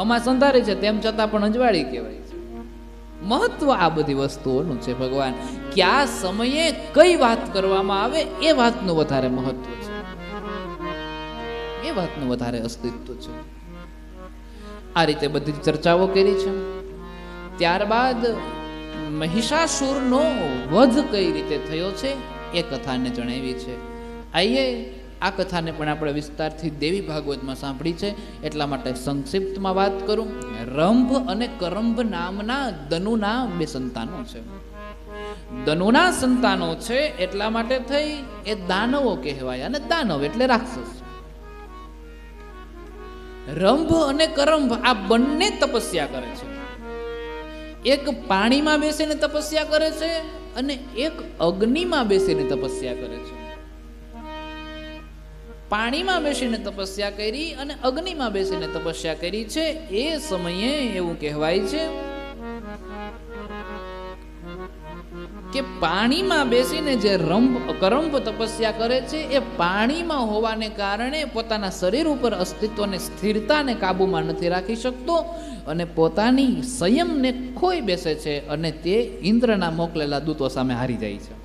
અમાસ અંધારી છે તેમ છતાં પણ અંજવાળી કહેવાય છે. મહત્વ આ બધી વસ્તુઓનું છે. ભગવાન કયા સમયે કઈ વાત કરવામાં આવે એ વાતનું વધારે મહત્વ છે, એ વાતનું વધારે અસ્તિત્વ છે. આ રીતે બધી ચર્ચાઓ કરી છે. ત્યારબાદ મહિષાસુરનો વધ કઈ રીતે થયો છે એ કથાને જણાવી છે. આઈએ આ કથાને પણ આપણે વિસ્તારથી દેવી ભાગવતમાં સાંભળી છે, એટલા માટે સંક્ષિપ્તમાં વાત કરું. રંભ અને કરંભ નામના દનુના 2 સંતાનો છે. દનુના સંતાનો છે એટલા માટે થઈ એ દાનવો કહેવાય, અને દાનવ એટલે રાક્ષસ. રંભ અને કરંભ આ બંને તપસ્યા કરે છે. એક પાણીમાં બેસીને તપસ્યા કરે છે અને એક અગ્નિમાં બેસીને તપસ્યા કરે છે. પાણીમાં બેસીને તપસ્યા કરી અને અગ્નિમાં બેસીને તપસ્યા કરી છે. એ સમયે એવું કહેવાય છે કે પાણીમાં બેસીને જે કરંભ તપસ્યા કરે છે એ પાણીમાં હોવાને કારણે પોતાના શરીર ઉપર અસ્તિત્વને સ્થિરતાને કાબૂમાં નથી રાખી શકતો અને પોતાની સંયમને ખોઈ બેસે છે અને તે ઇન્દ્રના મોકલેલા દૂતો સામે હારી જાય છે.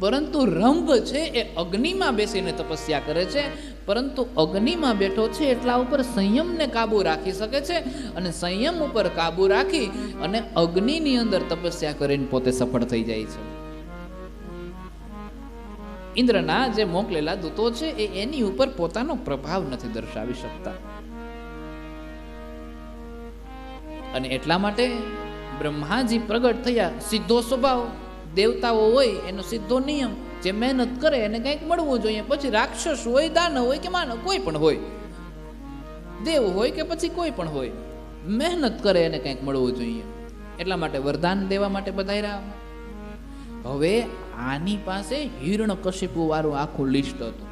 પરંતુ રંભ છે એ અગ્નિમાં બેસીને તપસ્યા કરે છે, પરંતુ અગ્નિમાં બેઠો છે એટલા ઉપર સંયમને કાબુ રાખી શકે છે અને સંયમ ઉપર કાબુ રાખી અને અગ્નિની અંદર તપસ્યા કરીને પોતે સફળ થઈ જાય છે. ઇન્દ્રના જે મોકલેલા દૂતો છે એ એની ઉપર પોતાનો પ્રભાવ નથી દર્શાવી શકતા અને એટલા માટે બ્રહ્માજી પ્રગટ થયા. સીધો સ્વભાવ, દેવતાઓ હોય એનો સીધો નિયમ, જે મહેનત કરે એને કંઈક મળવું જોઈએ. પછી રાક્ષસ હોય, દાનવ હોય કે માનવ કોઈ પણ હોય, દેવ હોય કે પછી કોઈ પણ હોય, મહેનત કરે એને કંઈક મળવું જોઈએ. એટલા માટે વરદાન દેવા માટે બધાયરા. હવે આની પાસે હિરણ્યકશિપુ વાળું આખું લિસ્ટ હતું.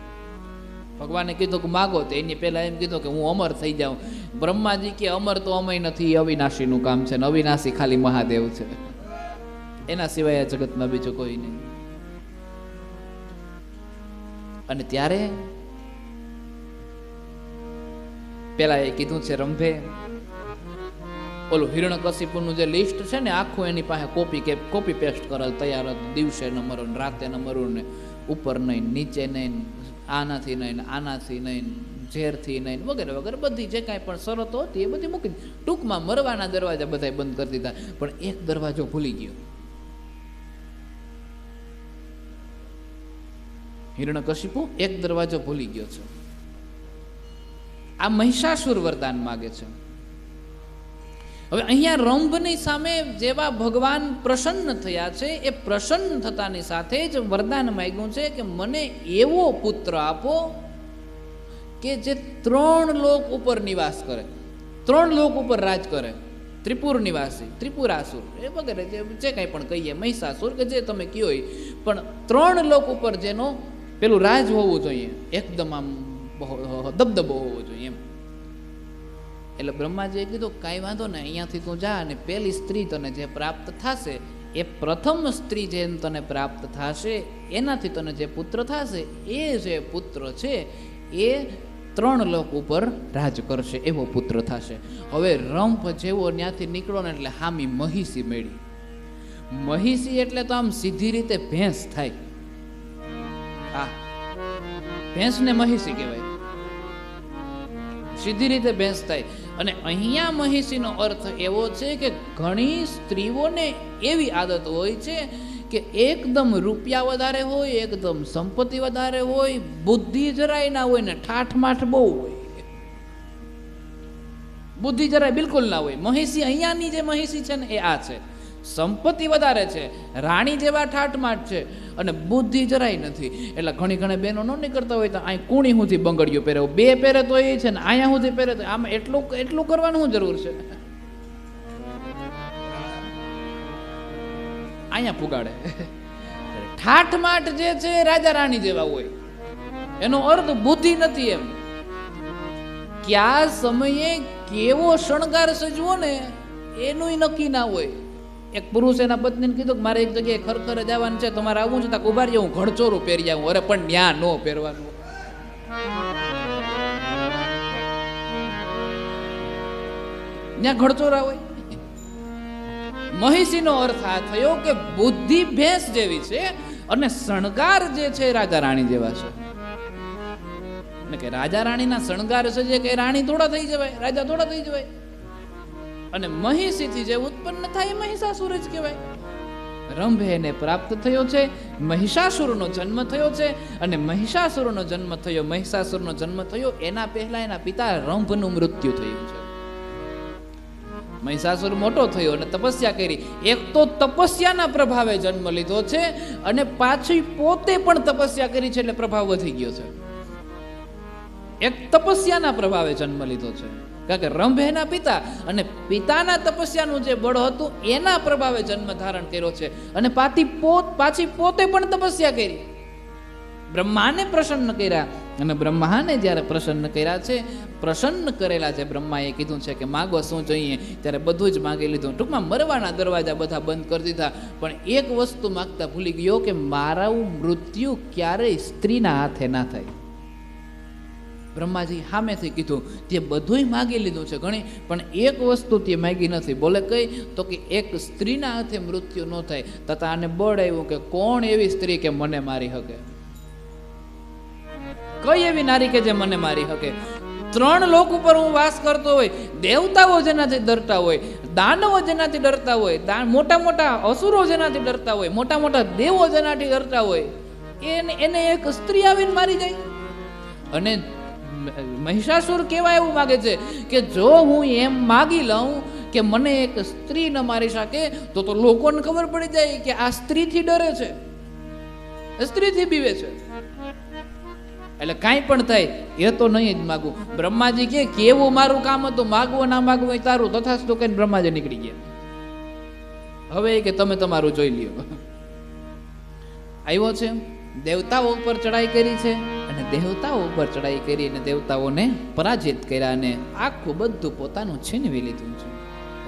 ભગવાને કીધું કે માગો, તો એની પહેલા એમ કીધું કે હું અમર થઈ જાઉં. બ્રહ્માજી કે અમર તો અમય નથી, અવિનાશીનું કામ છે ને અવિનાશી ખાલી મહાદેવ છે, એના સિવાય આ જગતમાં બીજું કોઈ નહીં. અને ત્યારે પેલા એ કીધું છે રંભે, ઓલું હિરણ્યકશિપુનું જે લિસ્ટ છે ને આખું એની પાસે કોપી પેસ્ટ કરેલ તૈયાર હતું. દિવસે ન મરું, રાતે ન મરું, ને ઉપર નહીં, નીચે નહીં, આનાથી નહીં, આનાથી નહીં, ઝેરથી નહીં, વગેરે વગેરે બધી જે કાંઈ પણ શરતો હતી એ બધી મૂકી. ટૂંકમાં મરવાના દરવાજા બધા બંધ કરી દીધા, પણ એક દરવાજો ભૂલી ગયો. હિરણ્યકશિપુ એક દરવાજો ભૂલી ગયો છે. આ મહિષાસુર વરદાન માગે છે. હવે અહીંયા રંભની સામે જેવા ભગવાન પ્રસન્ન થયા છે, એ પ્રસન્ન થતાની સાથે જ વરદાન માંગ્યું છે કે મને એવો પુત્ર આપો કે જે 3 લોક ઉપર નિવાસ કરે, 3 લોક ઉપર રાજ કરે. ત્રિપુર નિવાસી, ત્રિપુરાસુર એ વગેરે જે કાંઈ પણ કહીએ, મહિષાસુર કે જે તમે કહો, પણ 3 લોક ઉપર જેનો પેલું રાજ હોવું જોઈએ, એકદમ આમ દબદબો હોવો જોઈએ એમ. એટલે બ્રહ્માજીએ કીધું કાંઈ વાંધો ને, અહીંયાથી તું જા અને પેલી સ્ત્રી તને જે પ્રાપ્ત થશે એ પ્રથમ સ્ત્રી જેમ તને પ્રાપ્ત થશે એનાથી તને જે પુત્ર થશે એ જે પુત્ર છે એ 3 લોક ઉપર રાજ કરશે, એવો પુત્ર થશે. હવે રંભ જેવો ત્યાંથી નીકળો ને એટલે હામી મહિષી મેળી. મહિષી એટલે તો આમ સીધી રીતે ભેંસ થાય. હા, ભેંસને મહિષી કહેવાય, સીધી રીતે ભેંસ થાય. અને અહીંયા મહિષીનો અર્થ એવો છે કે ઘણી સ્ત્રીઓને એવી આદત હોય છે કે એકદમ રૂપિયા વધારે હોય, એકદમ સંપત્તિ વધારે હોય, બુદ્ધિ જરાય ના હોય ને ઠાઠમાઠ બહુ હોય. બુદ્ધિ જરાય બિલકુલ ના હોય. મહિષી અહીંયાની જે મહિષી છે ને એ આ છે. સંપત્તિ વધારે છે, રાણી જેવા ઠાઠમાઠ છે અને બુદ્ધિ જરાય નથી. એટલે ઘણી બહેનો ન નીકળતા હોય તો અહીં કુણી સુધી બંગડીઓ પહેરે, 2 પહેરે તો એ છે ને અહીંયા સુધી પહેરે તો આમાં એટલું કરવાનું શું જરૂર છે? અહીંયા પુગાડે. ઠાઠમાઠ જે છે રાજા રાણી જેવા હોય, એનો અર્થ બુદ્ધિ નથી એમ. કયા સમયે કેવો શણગાર સજવો ને એનું નક્કી ના હોય. એક પુરુષ એના પત્નીને કીધું કે મારે એક જગ્યાએ ખરખરે જવાનું છે, તમારે આવવું છે? તો ઉભા રહી હું ઘડચોરું પહેરી આવું. અરે પણ ન્યા નો પહેરવાનું. ન્યા ઘડચોરા હોય. મહિષીનો અર્થ આ થયો કે બુદ્ધિ ભેંસ જેવી છે અને શણગાર જે છે રાજા રાણી જેવા છે. ને કે રાજા રાણીના શણગાર છે કે રાણી થોડા થઈ જવાય, રાજા થોડા થઈ જવાય. અને મહિષીથી જે ઉત્પન્ન થાય એ મહિષાસુર જ કહેવાય. રંભ એને પ્રાપ્ત થયો છે, મહિષાસુરનો જન્મ થયો છે. અને મહિષાસુરનો જન્મ થયો એના પહેલા એના પિતા રંભનું મૃત્યુ થયું છે. મહિષાસુર મોટો થયો અને તપસ્યા કરી. એક તો તપસ્યાના પ્રભાવે જન્મ લીધો છે અને પાછી પોતે પણ તપસ્યા કરી છે એટલે પ્રભાવ વધી ગયો છે. એક તપસ્યાના પ્રભાવે જન્મ લીધો છે કારણ કે રંભ એના પિતા, અને પિતાના તપસ્યાનું જે બળ હતું એના પ્રભાવે જન્મ ધારણ કર્યો છે. અને પાછી પોતે પણ તપસ્યા કરી, બ્રહ્માને પ્રસન્ન કર્યા. અને બ્રહ્માને જ્યારે પ્રસન્ન કર્યા છે, પ્રસન્ન કરેલા છે, બ્રહ્માએ કીધું છે કે માગો શું જોઈએ, ત્યારે બધું જ માગી લીધું. ટૂંકમાં મરવાના દરવાજા બધા બંધ કરી દીધા, પણ એક વસ્તુ માગતા ભૂલી ગયો કે મારું મૃત્યુ ક્યારેય સ્ત્રીના હાથે ના થાય. બ્રહ્માજી સામેથી કીધું, તે બધુંય માગી લીધું છે ઘણી, પણ એક વસ્તુ તે માગી નથી. બોલે કઈ? તો કે એક સ્ત્રીના હાથે મૃત્યુ ન થાય. તથા આને બળ આવ્યું કે કોણ એવી સ્ત્રી કે મને મારી શકે, કઈ એવી નારી કે જે મને મારી શકે. 3 લોક ઉપર હું વાસ કરતો હોય, દેવતાઓ જેનાથી ડરતા હોય, દાનવો જેનાથી ડરતા હોય, મોટા મોટા અસુરો જેનાથી ડરતા હોય, મોટા મોટા દેવો જેનાથી ડરતા હોય, એને એક સ્ત્રી આવીને મારી જાય. અને મહિષાસુર કેવા એવું માગે છે કે જો હું એમ માગી લઉં કે મને એક સ્ત્રી ન મારી શકે, તો લોકોને ખબર પડી જાય કે આ સ્ત્રીથી ડરે છે, સ્ત્રીથી બીવે છે, એટલે કાંઈ પણ થાય એ તો નહીં જ માગું. બ્રહ્માજી કે કેવું મારું કામ હતું, માગવું ના માગવું એ તારું, તથાસ્તુ કહીને બ્રહ્માજી નીકળી ગયા. હવે કે તમે તમારું જોઈ લ્યો. આવ્યો છે, દેવતાઓ ઉપર ચડાઈ કરી છે, અને દેવતાઓ ઉપર ચડાઈ કરી અને દેવતાઓને પરાજિત કર્યા, અને આખું બધું પોતાનું છીનવી લીધું છે.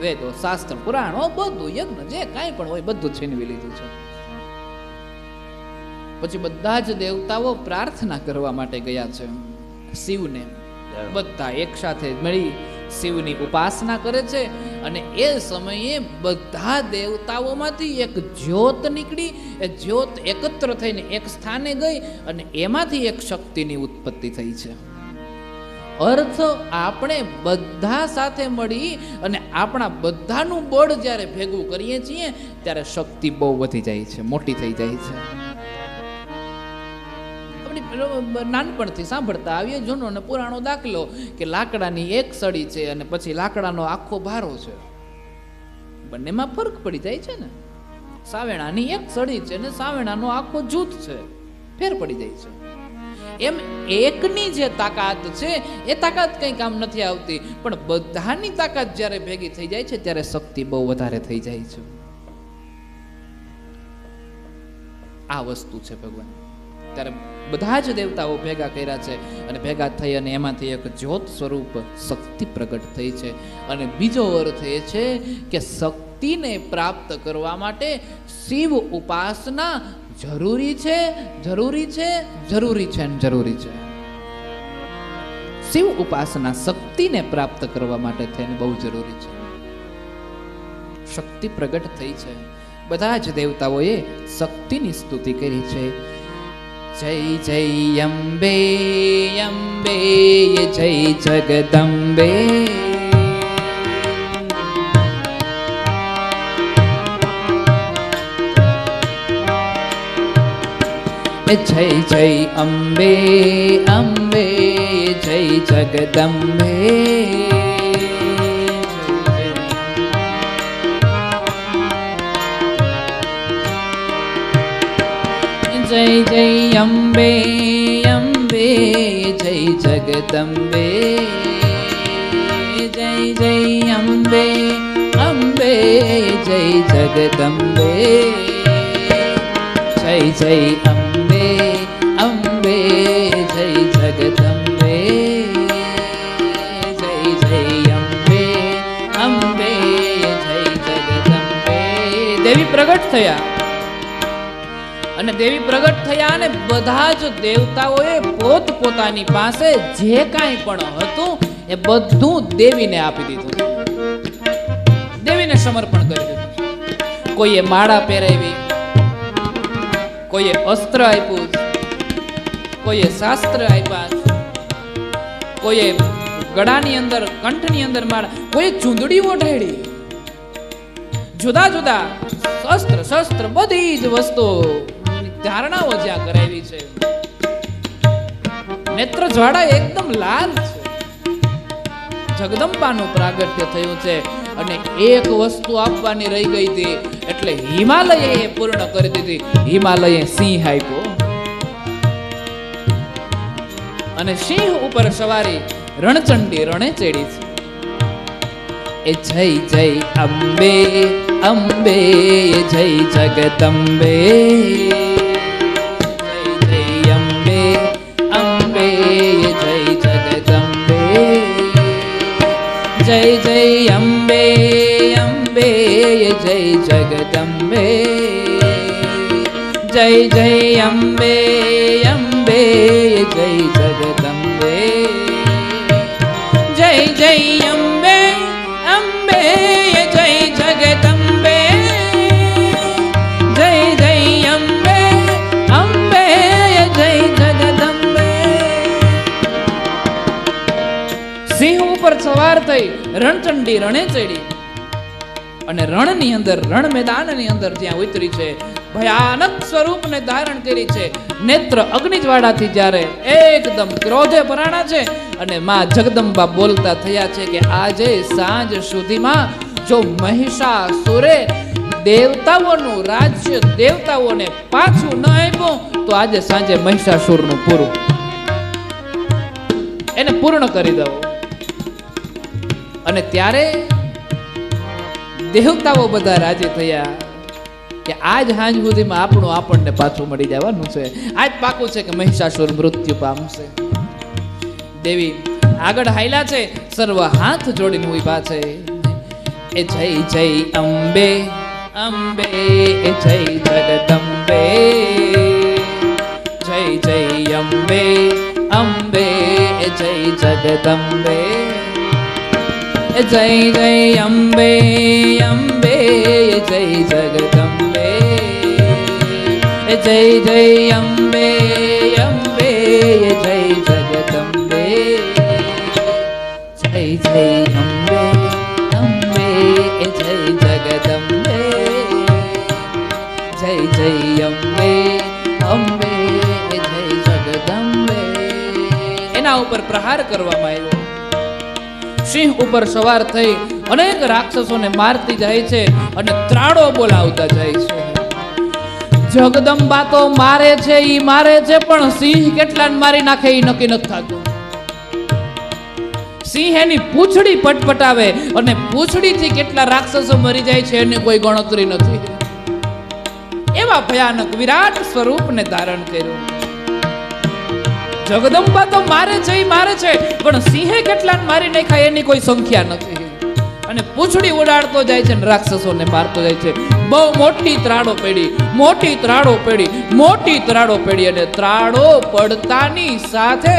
વેદો, શાસ્ત્ર, પુરાણો, બધું યજ્ઞ જે કાંઈ પણ હોય બધું છીનવી લીધું છે. પછી બધા જ દેવતાઓ પ્રાર્થના કરવા માટે ગયા છે શિવને. બધા એક સાથે મળી શિવની ઉપાસના કરે છે. અને એ સમયે બધા દેવતાઓમાંથી એક જ્યોત નીકળી, એ જ્યોત એકત્ર થઈને એક સ્થાને ગઈ, અને એમાંથી એક શક્તિની ઉત્પત્તિ થઈ છે. અર્થ આપણે બધા સાથે મળી અને આપણા બધાનું બળ જ્યારે ભેગું કરીએ છીએ ત્યારે શક્તિ બહુ વધી જાય છે, મોટી થઈ જાય છે. નાનપણથી સાંભળતા આવીએ જૂનો અને પુરાણો દાખલો કે લાકડાની એક સળી છે અને પછી લાકડાનો આખો ભારો છે, બંનેમાં ફરક પડી જાય છે ને. સાવેણાની એક સળી છે ને સાવેણાનો આખો જૂથ છે, ફેર પડી જાય છે. એમ એકની જે તાકાત છે એ તાકાત કંઈ કામ નથી આવતી, પણ બધાની તાકાત જ્યારે ભેગી થઈ જાય છે ત્યારે શક્તિ બહુ વધારે થઈ જાય છે. આ વસ્તુ છે ભગવાન. ત્યારે બધા જ દેવતાઓ ભેગા કર્યા છે, અને ભેગા થઈ અને એમાંથી એક જ્યોત સ્વરૂપ શક્તિ પ્રગટ થઈ છે. અને બીજો અર્થ એ છે કે શક્તિને પ્રાપ્ત કરવા માટે શિવ ઉપાસના જરૂરી છે, જરૂરી છે, જરૂરી છે, જરૂરી છે. શિવ ઉપાસના શક્તિને પ્રાપ્ત કરવા માટે થઈને બહુ જરૂરી છે. શક્તિ પ્રગટ થઈ છે. બધા જ દેવતાઓએ શક્તિની સ્તુતિ કરી છે. જય જય અંબે અંબે, જય જગદંબે. જય જય અંબે અંબે, જય જગદંબે. જય જય અંબે અંબે, જય જગદંબે. જય જય અંબે અંબે, જય જગદંબે. જય જય અંબે અંબે, જય જગદંબે. જય જય અંબે અંબે, જય જગદંબે. દેવી પ્રગટ થયા, અને દેવી પ્રગટ થયા, અને બધા જ દેવતાઓએ પોતપોતાની પાસે જે કાંઈ પણ હતું એ બધું દેવીને આપી દીધું, દેવીને સમર્પણ કરી દીધું. કોઈએ માળા પહેરાવી, કોઈએ અસ્ત્ર આપ્યું, કોઈએ શાસ્ત્ર આપ્યા, કોઈએ ગળાની અંદર કંઠની અંદર માળા, કોઈએ ચૂંદડી ઓઢાડી. જુદા જુદા શસ્ત્ર બધી જ વસ્તુઓ ધારણાઓ જ્યાં કરાવી છે. નેત્ર જ્વાળા એકદમ લાલ છે. જગદંબાનું પ્રાગટ્ય થયું છે. અને એક વસ્તુ આપવાની રહી ગઈ હતી, એટલે હિમાલયે પૂર્ણ કરી દીધી. હિમાલયે સિંહ આપ્યો, અને સિંહ ઉપર સવારી રણચંડી રણે ચડી છે. એ જય જય અંબે અંબે જય જગદંબે જય જય અંબે અંબે જય જગદંબે જય જય અંબે અંબે જય જગદંબે જય જય અંબે અંબે જય જગદંબે જય જય અંબે અંબે જય જગદંબે જય જય અંબે અંબે જય જગદંબે. સિંહ ઉપર સવાર થઈ રણચંડી રણે ચડી અને રણની અંદર રણ મેદાનની અંદર જ્યાં ઉતરી છે, ભયાનક સ્વરૂપને ધારણ કરી છે. નેત્ર અગ્નિજવાળાથી જ્યારે એકદમ ક્રોધે ભરાણા છે અને માં જગદંબા બોલતા થયા છે કે આજે સાંજ સુધીમાં જો મહિષાસુરે દેવતાઓનું રાજ્ય દેવતાઓને પાછું ન આપ્યું તો આજે સાંજે મહિષાસુરનું પૂરું, એને પૂર્ણ કરી દઉં. અને ત્યારે દેવતાઓ બધા રાજી થયા કે આજ સાંજ સુધીમાં આપણને પાછું મળી જવાનું છે. આજ પાકું છે કે મહિષાસુર મૃત્યુ પામશે. દેવી આગળ હાયલા છે, સર્વ હાથ જોડીને ઊભા છે. એ જય જય અંબે અંબે એ જય જગદંબે જય જય અંબે અંબે એ જય જગદંબે જય જય અંબે અંબે જય જગદંબે જય જય અંબે અંબે જય જગદંબે જય જય અંબે અંબે જય જગદંબે જય જય અંબે અંબે જય જગદંબે. એના ઉપર પ્રહાર કરવામાં આવ્યો. સિંહ ઉપર સવાર થઈ અનેક રાક્ષસોને મારતી જાય છે અને ત્રાડો બોલાવતા જાય છે. જગદંબા તો મારે છે, ઈ મારે છે, પણ સિંહ કેટલાને મારી નાખે ઈ નક્કી નથી થતું. સિંહ એની પૂંછડી પટપટાવે અને પૂંછડીથી કેટલા રાક્ષસો મરી જાય છે એની કોઈ ગણતરી નથી. એવા ભયાનક વિરાટ સ્વરૂપને ધારણ કર્યું. જગદંબા તો મારે છે, ઈ મારે છે, પણ સિંહે કેટલાને મારી નાખ્યા એની કોઈ સંખ્યા નથી. અને પૂંછડી ઉડાડતો જાય છે અને રાક્ષસોને મારતો જાય છે. બહુ મોટી ત્રાડો પડી, મોટી ત્રાડો પડી, મોટી ત્રાડો પડી અને ત્રાડો પડતાની સાથે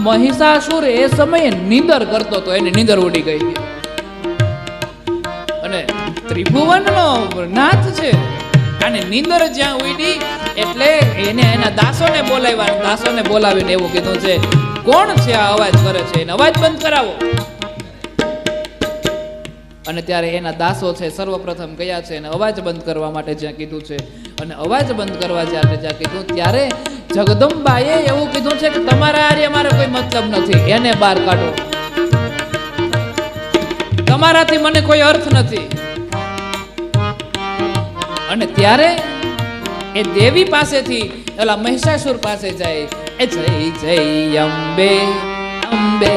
મહિષાસુર એ સમયે નીંદર કરતો હતો, એની નીંદર ઉડી ગઈ. અને ત્રિભુવનનો નાથ છે, અને નીંદર જ્યાં ઉડી એટલે એને એના દાસોને બોલાવ્યા. દાસોને બોલાવીને એવું કીધું છે, કોણ છે આ અવાજ કરે છે, એને અવાજ બંધ કરાવો. અને ત્યારે એના દાસો છે સર્વપ્રથમ ગયા છે અને અવાજ બંધ કરવા માટે જ્યાં કીધું છે, અને અવાજ બંધ કરવા જ્યાં કીધું ત્યારે જગદંબાએ એવું કીધું છે કે તમારા આર્ય મારે કોઈ મતલબ નથી, એને બહાર કાઢો, તમારાથી મને કોઈ અર્થ નથી. અને ત્યારે એ દેવી પાસેથી ઓલા મહિષાસુર પાસે જાય. એ જય જય અંબે અંબે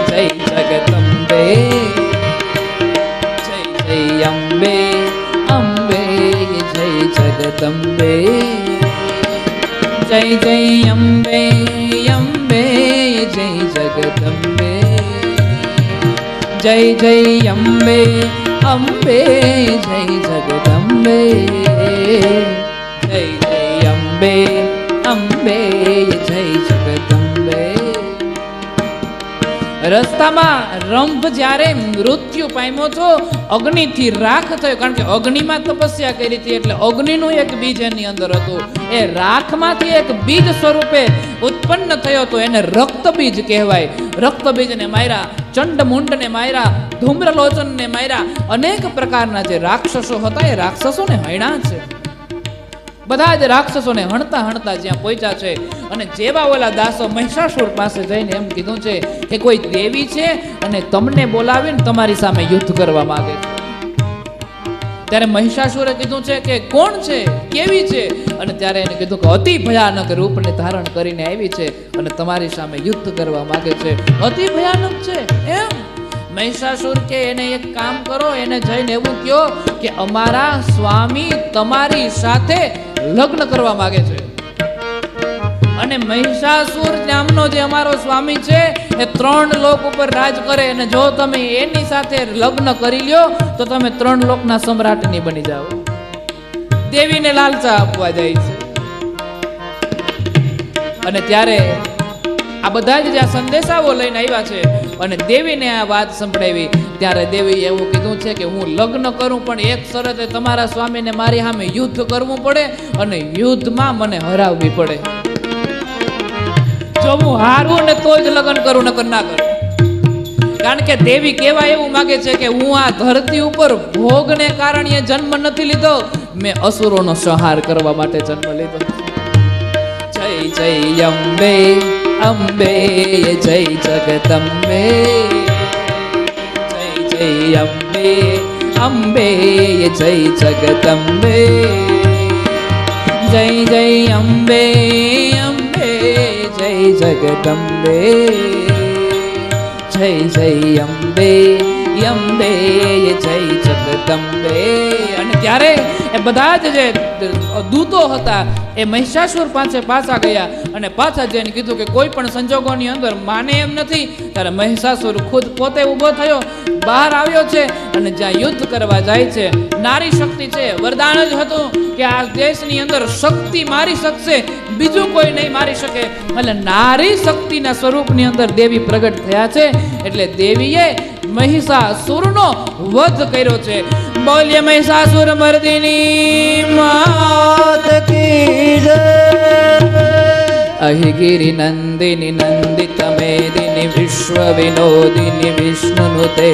જય જગદંબે જય અંબે અંબે જય જગદંબે જય જય અંબે અંબે જય જગદંબે જય જય અંબે અંબે જય જગદંબે જય જય અંબે અંબે જય જગદંબે. રસ્તામાં રંભ જ્યારે મૃત્યુ પામ્યો તો અગ્નિથી રાખ થયો, કારણ કે અગ્નિમાં તપસ્યા કરી હતી એટલે અગ્નિનું એક બીજ એની અંદર હતું. એ રાખમાંથી એક બીજ સ્વરૂપે ઉત્પન્ન થયો તો એને રક્તબીજ કહેવાય. રક્તબીજને માર્યા, ચંડમુંડને માર્યા, ધૂમ્રલોચનને માર્યા, અનેક પ્રકારના જે રાક્ષસો હતા એ રાક્ષસોને હણ્યા છે. બધા જ રાક્ષસોને હણતા હણતા જ્યાં પહોંચ્યા છે. અને જેવા ઓલા દાસો મહિષાસુર પાસે જઈને એમ કીધું છે કે કોઈ દેવી છે અને તમને બોલાવીને તમારી સામે યુદ્ધ કરવા માંગે છે. ત્યારે મહિષાસુરે કીધું છે કે કોણ છે, કેવી છે? અને ત્યારે એને કીધું કે અતિ ભયાનક રૂપને ધારણ કરીને આવી છે અને તમારી સામે યુદ્ધ કરવા માંગે છે. અતિ ભયાનક છે એમ? મહિષાસુર કે એને એક કામ કરો, એને જઈને એવું કહો કે અમારા સ્વામી તમારી સાથે લગ્ન કરવા માંગે છે. અને મહિષાસુર નામનો જે અમારો સ્વામી છે એ 3 લોક ઉપર રાજ કરે, અને જો તમે એની સાથે લગ્ન કરી લ્યો તો તમે 3 લોકના સમ્રાટની બની જાઓ. દેવીને લાલચા આપવા જાય છે. અને ત્યારે આ બધા જ જ્યાં સંદેશાઓ લઈને આવ્યા છે અને દેવીને આ વાત સંભળાવી, ત્યારે દેવીએ એવું કીધું છે કે હું લગ્ન કરું, પણ એક શરતે તમારા સ્વામીને મારી સામે યુદ્ધ કરવું પડે અને યુદ્ધમાં મને હરાવવી પડે. જો હું હારું ને તો જ લગ્ન કરું, નકર ના કરું. કારણ કે દેવી કેવા એવું માંગે છે કે હું આ ધરતી ઉપર ભોગને કારણે જન્મ નથી લીધો, મેં અસુરોનો સંહાર કરવા માટે જન્મ લીધો. જય જય અંબે અંબે જય જગદંબે, જય જય અંબે અંબે જય જગદંબે, જય જય અંબે અંબે જય જગદંબે, જય જય અંબે અંબે જય જગદંબે. અને ત્યારે એ બધા જ જે દૂતો હતા એ મહિષાસુર પાસે પાછા ગયા અને પાછા જઈને કીધું કે કોઈ પણ સંજોગોની અંદર માને એમ નથી. ત્યારે મહિષાસુર ખુદ પોતે ઊભો થયો, બહાર આવ્યો છે અને જ્યાં યુદ્ધ કરવા જાય છે, નારી શક્તિ છે, વરદાન જ હતું કે આ દેશની અંદર શક્તિ મારી શકશે, બીજું કોઈ નહીં મારી શકે. એટલે નારી શક્તિના સ્વરૂપની અંદર દેવી પ્રગટ થયા છે. એટલે દેવીએ મહિષાસુરનો વધ કર્યો છે. બોલ્ય મહિષાસુર મર્દિની માત કી જય. અહિગિરી નંદિની નંદિત મેદિની વિશ્વ વિનોદિની વિષ્ણુનુતે,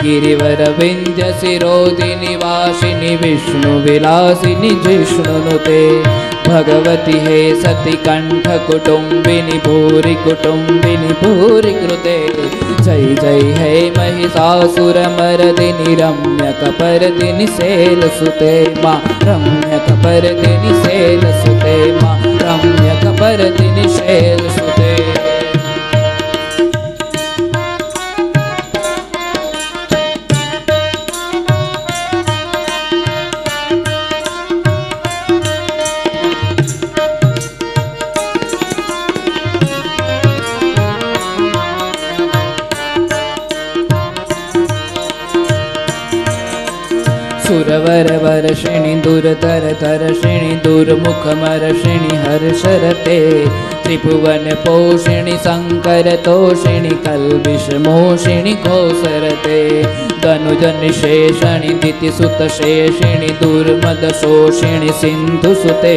ગિરિવર વિંધ્ય શિરોદિની વાસિની વિષ્ણુ વિલાસિની જિષ્ણુનુતે, ભગવતી હે સતી કંઠ કુટુંબિની ભૂરી કુટુંબિની ભૂરી કૃતે, જય જય હે મહિષાસુર મર્દિની રમ્ય કપર્દિની શૈલ સુતે મા, રમ્ય કપર્દિની શૈલ સુતે મા, રમ્ય કપર્દિની શૈલ સુતે. સુરવર વર્ષિણી દુરતર તરષિણી દુર્મુખ મર્ષિણી હર્ષરતે, ત્રિભુવન પોષિણી શંકર તોષિણી કલ્વિષ મોષિણી ઘોષરતે, ધનુજ નિશેષિણી દિતિસુત શેષિણી દુર્મદ શોષિણી સિંધુ સુતે,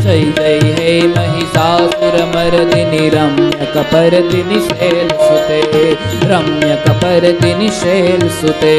જય જય હે મહિષાસુર મર્દિની રમ્ય કપર્દિની શૈલ સુતે, રમ્ય કપર્દિની શૈલ સુતે.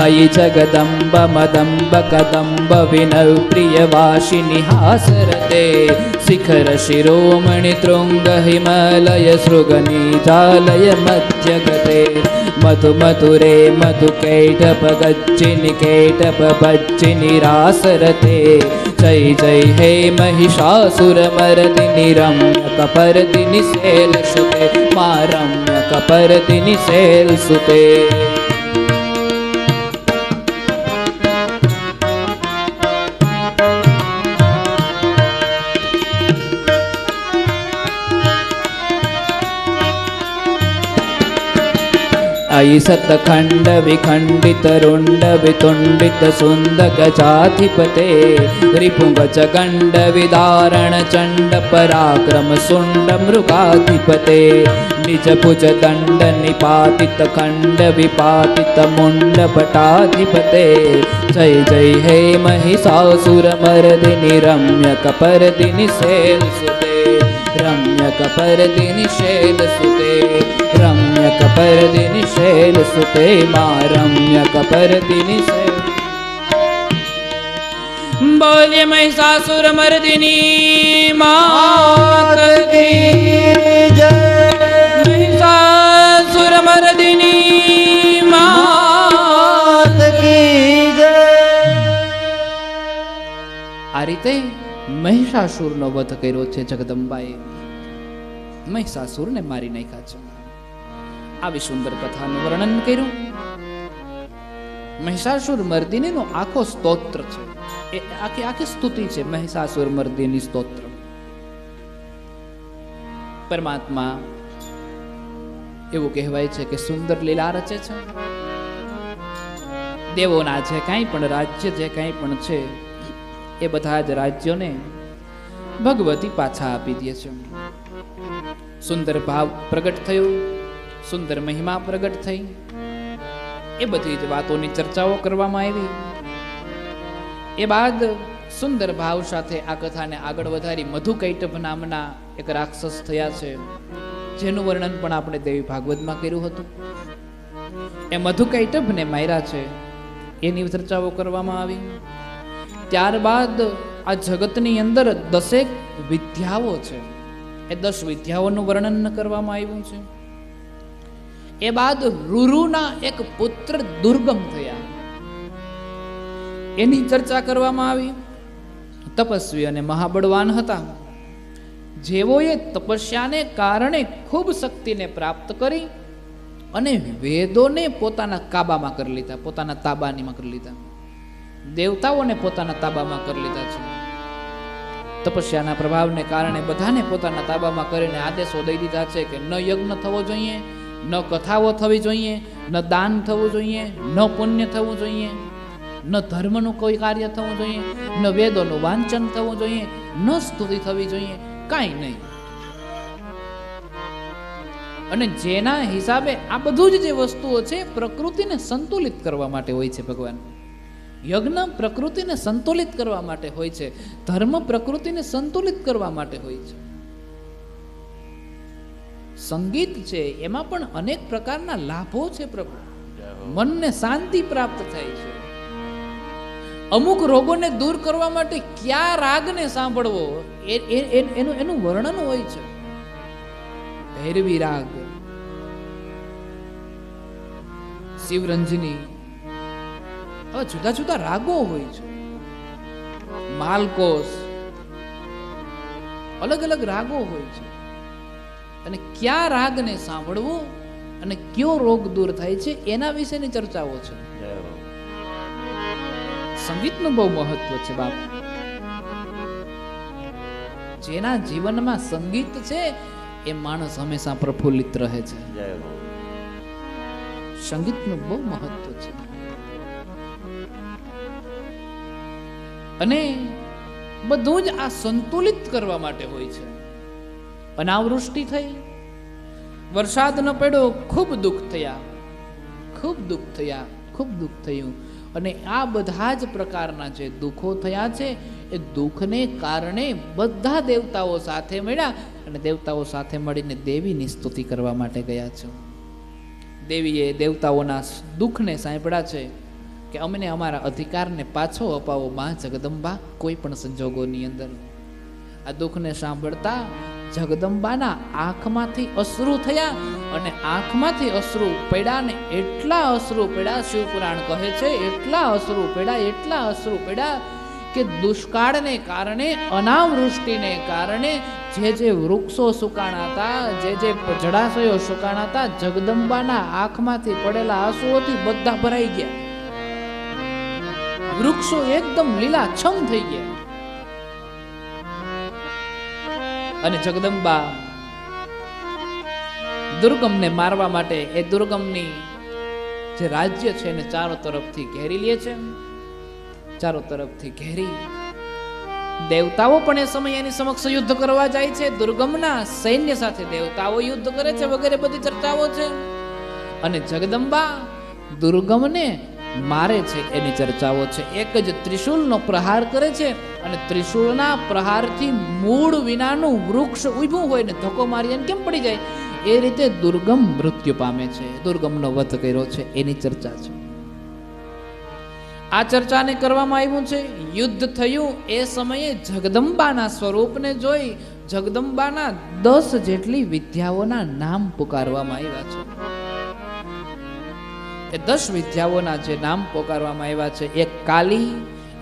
अयि जगदम्ब मदम्ब कदम्ब विनल प्रिय वासिनी हासरते, शिखर शिरोमणि तृंग हिमालय सृगनी जालय मध्यगते, मधु मधुरे मधु कैटप गज्जिनि कैटप भज्जिनि रासरते, जय जय हे महिषासुर मर्दिनि रम्य कपर्दिनि शैल सुते मा, रम्य कपर्दिनि शैल सुते. अयि सतखंड विखंडित रुंड वितुंडित सुंदक जाधिपते, रिपुंगच गंड विदारण चंड पराक्रम सुंड मृगाधिपते, निज भुज दंड निपातित खंड विपातित मुंड पटाधिपते, जय जय हे महिषासुर मर्दिनि रम्य कपर्दिनि शैल सुते, रम्य कपर्दिनि शैल सुते, रम्य कपर्दिनि शैल सुते मा, रम्य कपर्दिनि शैल. बोलिए महिषासुर मर्दिनी मात મહિષાસુરનો વધ કર્યો છે જગદંબાએ. મહિષાસુરને મારી નાખ્યા છે. આવી સુંદર કથાનું વર્ણન કર્યું. મહિષાસુર મર્દિનીનો આખો સ્તોત્ર છે, એ આખી સ્તુતિ છે મહિષાસુર મર્દિની સ્તોત્ર. પરમાત્મા એવું કહેવાય છે કે સુંદર લીલા રચે છે. દેવોના જે કાંઈ પણ રાજ્ય જે કાંઈ પણ છે એ બધા જ રાજ્યોને ભગવતી પાછા આપી દે છે. સુંદર ભાવ પ્રગટ થયો, સુંદર મહિમા પ્રગટ થઈ, એ બધી જ વાતોની ચર્ચાઓ કરવામાં આવી. એ બાદ સુંદર ભાવ સાથે આ કથાને આગળ વધારી મધુકૈટભ નામના એક રાક્ષસ થયા છે, જેનું વર્ણન પણ આપણે દેવી ભાગવતમાં કર્યું હતું. એ મધુકૈટભને માર્યા છે, એની ચર્ચાઓ કરવામાં આવી. ત્યારબાદ આ જગતની અંદર 10 વિદ્યાઓ છે, એ 10 વિદ્યાઓનું વર્ણન કરવામાં આવ્યું છે. એ બાદ રૂરુના એક પુત્ર દુર્ગમ થયા, એની ચર્ચા કરવામાં આવી. તપસ્વી અને મહાબળવાન હતા, જેઓએ તપસ્યાને કારણે ખૂબ શક્તિને પ્રાપ્ત કરી અને વેદોને પોતાના કાબામાં કરી લીધા, પોતાના તાબાનીમાં કરી લીધા, દેવતાઓને પોતાના તાબામાં કરી લીધા છે. તપસ્યાના પ્રભાવને કારણે બધાને પોતાના તાબામાં કરીને આદેશો દઈ દીધા છે કે ન યજ્ઞ થવો જોઈએ, ન કથાઓ થવી જોઈએ, ન દાન થવું જોઈએ, ન પુણ્ય થવું જોઈએ, ન ધર્મનું કોઈ કાર્ય થવું જોઈએ, ન વેદોનું વાંચન થવું જોઈએ, ન સ્તુતિ થવી જોઈએ, કાંઈ નહીં. અને જેના હિસાબે આ બધું જ જે વસ્તુઓ છે પ્રકૃતિને સંતુલિત કરવા માટે હોય છે. ભગવાન યજ્ઞ પ્રકૃતિને સંતુલિત કરવા માટે હોય છે, ધર્મ પ્રકૃતિને સંતુલિત કરવા માટે હોય છે. સંગીત છે એમાં પણ અનેક પ્રકારના લાભો છે. પ્રભુ મનને શાંતિ પ્રાપ્ત થાય છે. અમુક રોગોને દૂર કરવા માટે કયા રાગને સાંભળવો એનું વર્ણન હોય છે. ભૈરવી રાગ, શિવરંજની, હવે જુદા જુદા રાગો હોય છે. માલકોસ, અલગ અલગ રાગો હોય છે. અને કયા રાગને સાંભળવું અને કયો રોગ દૂર થાય છે એના વિશેની ચર્ચાઓ છે. સંગીતનું બહુ મહત્વ છે બાપ. જેના જીવનમાં સંગીત છે એ માણસ હંમેશા પ્રફુલ્લિત રહે છે. સંગીતનું બહુ મહત્વ છે. અને બધું જ આ સંતુલિત કરવા માટે હોય છે. અનાવૃષ્ટિ થઈ, વરસાદ ન પડ્યો, ખૂબ દુઃખ થયા, ખૂબ દુઃખ થયા, ખૂબ દુઃખ થયું. અને આ બધા જ પ્રકારના જે દુઃખો થયા છે એ દુઃખને કારણે બધા દેવતાઓ સાથે મળ્યા અને દેવતાઓ સાથે મળીને દેવીની સ્તુતિ કરવા માટે ગયા છે. દેવીએ દેવતાઓના દુઃખને સાંભળ્યા છે કે અમને અમારા અધિકારને પાછો અપાવો માં જગદંબા, કોઈ પણ સંજોગોની અંદર. આ દુઃખને સાંભળતા જગદંબાના આંખમાંથી અશ્રુ થયા અને આંખમાંથી અશ્રુ પડ્યા ને એટલા અશ્રુ પડ્યા, શિવપુરાણ કહે છે એટલા અશ્રુ પડ્યા, એટલા અશ્રુ પડ્યા કે દુષ્કાળને કારણે, અનાવૃષ્ટિને કારણે જે વૃક્ષો સુકાણા હતા, જે જળાશયો સુકાણા હતા, જગદંબાના આંખમાંથી પડેલા આંસુઓથી બધા ભરાઈ ગયા. વૃક્ષો એકદમ લીલાછમ થઈ ગયા. અને જગદંબા દુર્ગમને મારવા માટે એ દુર્ગમની જે રાજ્ય છે એને ચારો તરફથી ઘેરી લે છે. ચારો તરફથી ઘેરી દેવતાઓ પણ એ સમય એની સમક્ષ યુદ્ધ કરવા જાય છે. દુર્ગમના સૈન્ય સાથે દેવતાઓ યુદ્ધ કરે છે વગેરે બધી ચર્ચાઓ છે. અને જગદંબા દુર્ગમને મારે છે એની ચર્ચાઓ છે. એક જ ત્રિશૂલનો પ્રહાર કરે છે અને ત્રિશૂળના પ્રહારથી મૂળ વિનાનું વૃક્ષ ઊભું હોય ને ધક્કો મારી કેમ પડી જાય એ રીતે દુર્ગમ મૃત્યુ પામે છે. દુર્ગમનો વધ કર્યો છે એની ચર્ચા છે. આ ચર્ચાને કરવામાં આવ્યું છે. યુદ્ધ થયું એ સમયે જગદંબાના સ્વરૂપને જોઈ જગદંબાના 10 જેટલી વિદ્યાઓના નામ પુકારવામાં આવ્યા છે. એ 10 વિદ્યાઓના જે નામ પોકારવામાં આવ્યા છે, એક કાલી,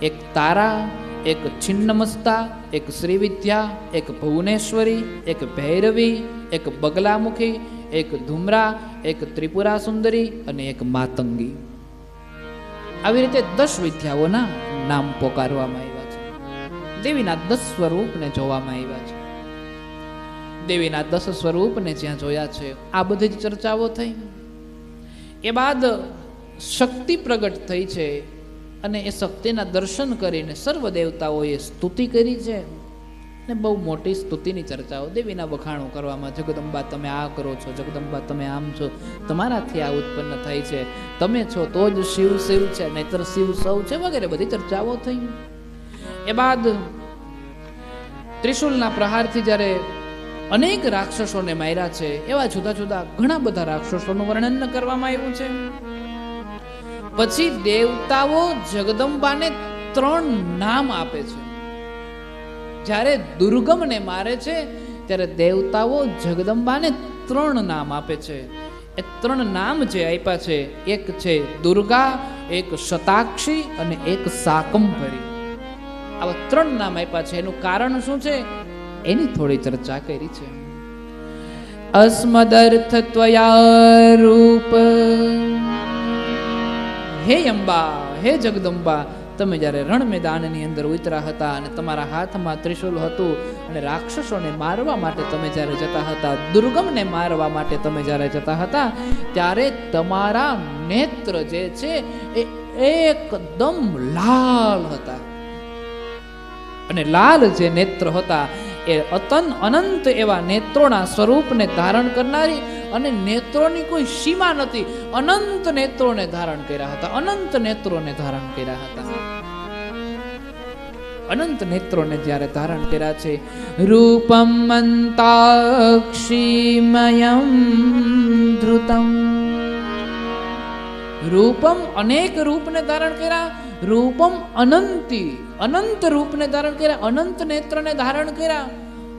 એક તારા, એક છિન્નમસ્તા, એક શ્રીવિદ્યા, એક ભુવનેશ્વરી, એક ભૈરવી, એક બગલામુખી, એક ધુમ્રા, એક ત્રિપુરા સુંદરી અને એક માતંગી. આવી રીતે 10 વિદ્યાઓના નામ પોકારવામાં આવ્યા છે. દેવીના 10 સ્વરૂપને જોવામાં આવ્યા છે. દેવીના 10 સ્વરૂપને જ્યાં જોયા છે, આ બધી જ ચર્ચાઓ થઈ. એ બાદ શક્તિ પ્રગટ થઈ છે અને એ શક્તિના દર્શન કરીને સર્વ દેવતાઓએ સ્તુતિ કરી છે. ને બહુ મોટી સ્તુતિની ચર્ચાઓ, દેવીના વખાણો કરવામાં, જગદંબા તમે આ કરો છો, જગદંબા તમે આમ છો, તમારાથી આ ઉત્પન્ન થાય છે, તમે છો તો જ શિવ શિવ છે, નહીતર શિવ સૌ છે, વગેરે બધી ચર્ચાઓ થઈ. એ બાદ ત્રિશુલના પ્રહારથી જ્યારે અનેક રાક્ષસોને માર્યા છે, એવા જુદા જુદા ઘણા બધા રાક્ષસોનું વર્ણન કરવામાં આવ્યું છે. પછી દેવતાઓ જગદંબાને 3 નામ આપે છે. જ્યારે દુર્ગમને મારે છે ત્યારે દેવતાઓ જગદંબાને 3 નામ આપે છે. એ 3 નામ જે આપ્યા છે, એક છે દુર્ગા, એક શતાક્ષી અને એક શાકંભરી. આવા 3 નામ આપ્યા છે. એનું કારણ શું છે એની થોડી ચર્ચા કરી છે. અસ્મદર્થ ત્વયા રૂપ, હે અંબા, હે જગદંબા, તમે જ્યારે રણ મેદાનની અંદર ઉતરા હતા અને તમારા હાથમાં ત્રિશુલ હતું અને રાક્ષસોને મારવા માટે તમે જ્યારે જતા હતા, દુર્ગમને મારવા માટે તમે જ્યારે જતા હતા, ત્યારે તમારા નેત્ર જે છે એ એકદમ લાલ હતા. અને લાલ જે નેત્ર હતા એ અનંત એવા નેત્રોના સ્વરૂપને ધારણ કરનારી, અને નેત્રોની કોઈ સીમા નથી, અનંત નેત્રોને ધારણ કર્યા હતા. અનંત નેત્રોને ધારણ કર્યા હતા. અનંત નેત્રોને જ્યારે ધારણ કર્યા છે. રૂપમ અંતાક્ષીમયમ ધૃતમ, રૂપમ અનેક રૂપને ધારણ કર્યા, રૂપમ અનંતી અનંત રૂપને ધારણ કર્યા, અનંત નેત્રને ધારણ કર્યા,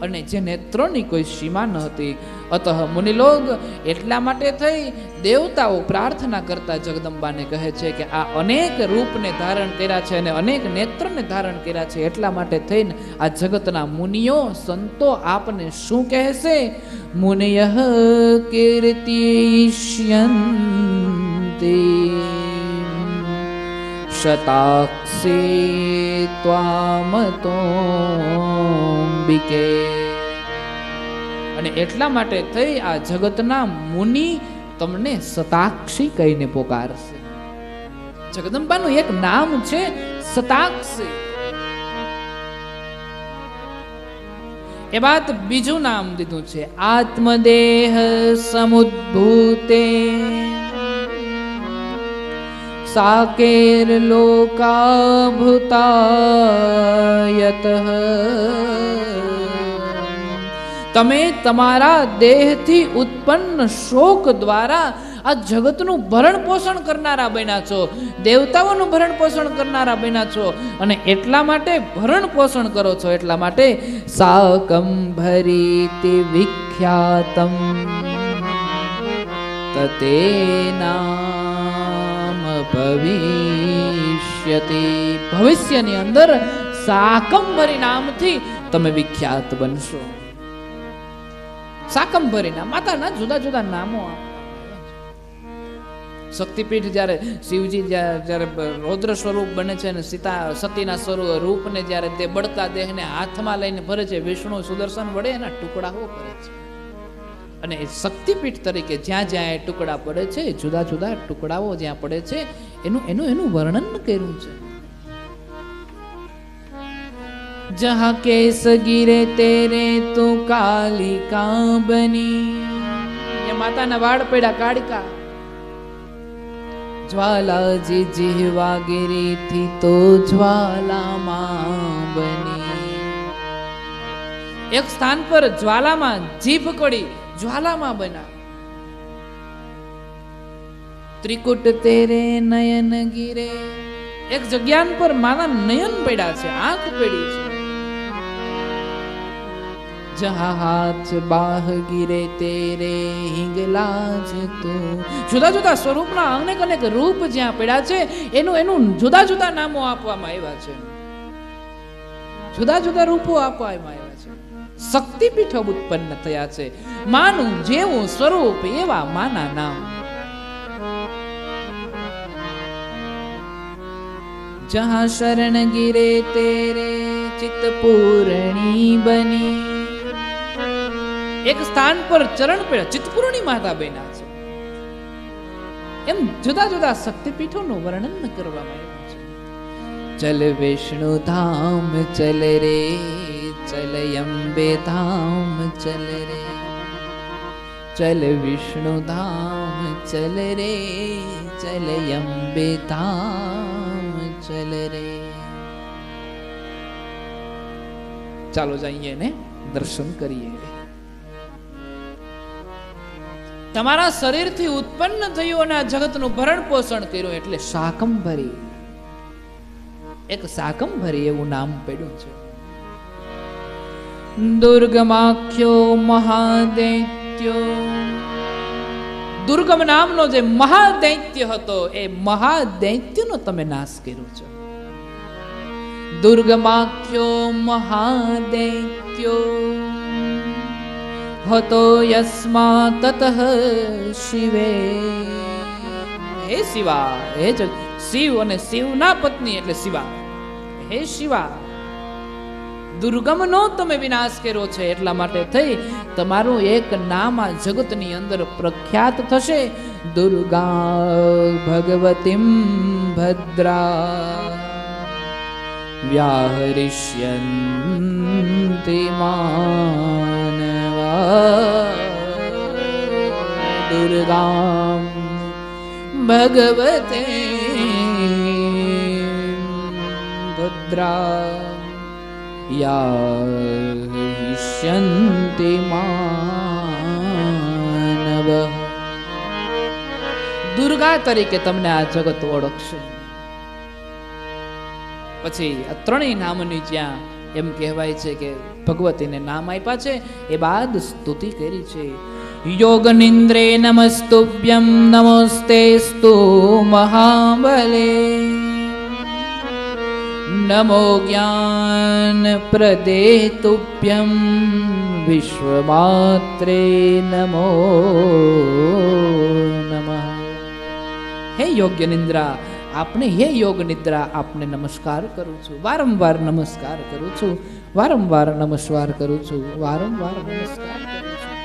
અને જે નેત્રોની કોઈ સીમા ન હતી. અતઃ મુનિલોક, એટલા માટે થઈ દેવતાઓ પ્રાર્થના કરતા જગદંબાને કહે છે કે આ અનેક રૂપને ધારણ કર્યા છે અને અનેક નેત્રને ધારણ કર્યા છે, એટલા માટે થઈને આ જગતના મુનિઓ સંતો આપને શું કહેશે? મુનિયઃ કીર્તિષ્યન્તિ શતાક્ષી ત્વામતોંબિકે. અને એટલા માટે થઈ આ જગતના મુનિ તમને શતાક્ષી કહીને પોકારશે. જગદંબાનું એક નામ છે શતાક્ષી. એ બાદ બીજું નામ દીધું છે આત્મદેહ સમુદ્ભૂતે સાકેર લોકાભૂતાયતઃ. તમે તમારા દેહથી ઉત્પન્ન શોક દ્વારા આ જગતનું ભરણ પોષણ કરનારા બન્યા છો, દેવતાઓનું ભરણ પોષણ કરનારા બન્યા છો, અને એટલા માટે ભરણ પોષણ કરો છો. એટલા માટે શાકંભરીતિ વિખ્યાતમ તતેનામ ભવિષ્યતિ. ભવિષ્યની અંદર શાકંભરી નામથી તમે વિખ્યાત બનશો. શાકંભરી નામ, માતાના જુદા જુદા નામો. શક્તિપીઠ જ્યારે શિવજી જ્યારે રૌદ્ર સ્વરૂપ બને છે અને સતીના રૂપને જ્યારે તે બળતા દેહને હાથમાં લઈને ભરે છે, વિષ્ણુ સુદર્શન વડે એના ટુકડાઓ કરે છે. અને એ શક્તિપીઠ તરીકે જ્યાં જ્યાં એ ટુકડા પડે છે, જુદા જુદા ટુકડાઓ જ્યાં પડે છે, એનું વર્ણન કર્યું છે. જહાં કેસ ગિરે તેરે તો કાલિકા બની. એ માતાના વાળ પડ્યા કાળિકા. જ્વાલાજી જીહવા ગિરી થી તો જ્વાલામાં બની. એક સ્થાન પર જ્વાલામાં જીભ કડી, જ્વાલામાં બના. ત્રિકુટ તેરે નયન ગિરે. એક જગ્યા પર મારા નયન પડ્યા છે, આંખ પડી છે. જહાં હાથ બાહ ગિરે તેરે હિંગલાજ તું. જુદા જુદા સ્વરૂપના અનેક અનેક રૂપ જ્યાં પડ્યા છે, એનું જુદા જુદા નામો આપવામાં આવ્યા છે. જુદા જુદા રૂપો આપવામાં આવ્યા છે. શક્તિપીઠો ઉત્પન્ન થયા છે. માનું જેવું સ્વરૂપ એવા માના નામ. જહાં શરણ ગિરે તેરે ચિત્ત પૂરણી બની. એક સ્થાન પર ચરણ પેળ ચિત્તપૂર્ણી માતા બન્યા છે. એમ જુદા જુદા શક્તિપીઠોનું વર્ણન કરવામાં આવ્યું છે. ચલ વિષ્ણુ ધામ ચલ રે, ચલ અંબે ધામ ચલ રે, ચલ વિષ્ણુ ધામ ચલ રે, ચલ અંબે ધામ ચલ રે. ચાલો જઈએ ને દર્શન કરીએ. તમારા શરીરથી ઉત્પન્ન થયું અને આ જગતનું ભરણ પોષણ કર્યું એટલે શાકંભરી. એક શાકંભરી એવું નામ પડ્યું છે. દુર્ગમાખ્યો મહાદૈત્યો. દુર્ગમ નામનો જે મહાદૈત્ય હતો એ મહાદૈત્યનો તમે નાશ કર્યો છે. દુર્ગમાખ્યો મહાદૈત્યો હતો યસ્મા તતઃ શિવે. હે શિવા, હે શિવ અને શિવના પત્ની એટલે શિવા. હે શિવા, દુર્ગમનો તમે વિનાશ કર્યો છે એટલા માટે થઈ તમારું એક નામ આ જગતની અંદર પ્રખ્યાત થશે. દુર્ગા ભગવતીમ ભદ્રા વ્યાહરિષ્યન્તિ માનવા. દુર્ગા ભગવતે ભદ્રા યાહરિષ્યન્તિ માનવ. દુર્ગા તરીકે તમને આ જગત ઓળખશે. પછી આ ત્રણેય નામની જ્યાં એમ કહેવાય છે કે ભગવતીને નામ આપ્યા છે એ બાદ સ્તુતિ કરી છે. યોગ નિંદ્રે નમસ્તુભ્યમ નમસ્તેસ્તુ મહાબલે. નમો જ્ઞાન પ્રદે તુભ્યમ વિશ્વમાત્રે નમો નમઃ. હે યોગ્ય નિંદ્રા આપને, હે યોગ નિદ્રા આપને નમસ્કાર કરું છું. વારંવાર નમસ્કાર કરું છું, વારંવાર નમસ્કાર કરું છું, વારંવાર નમસ્કાર કરું છું.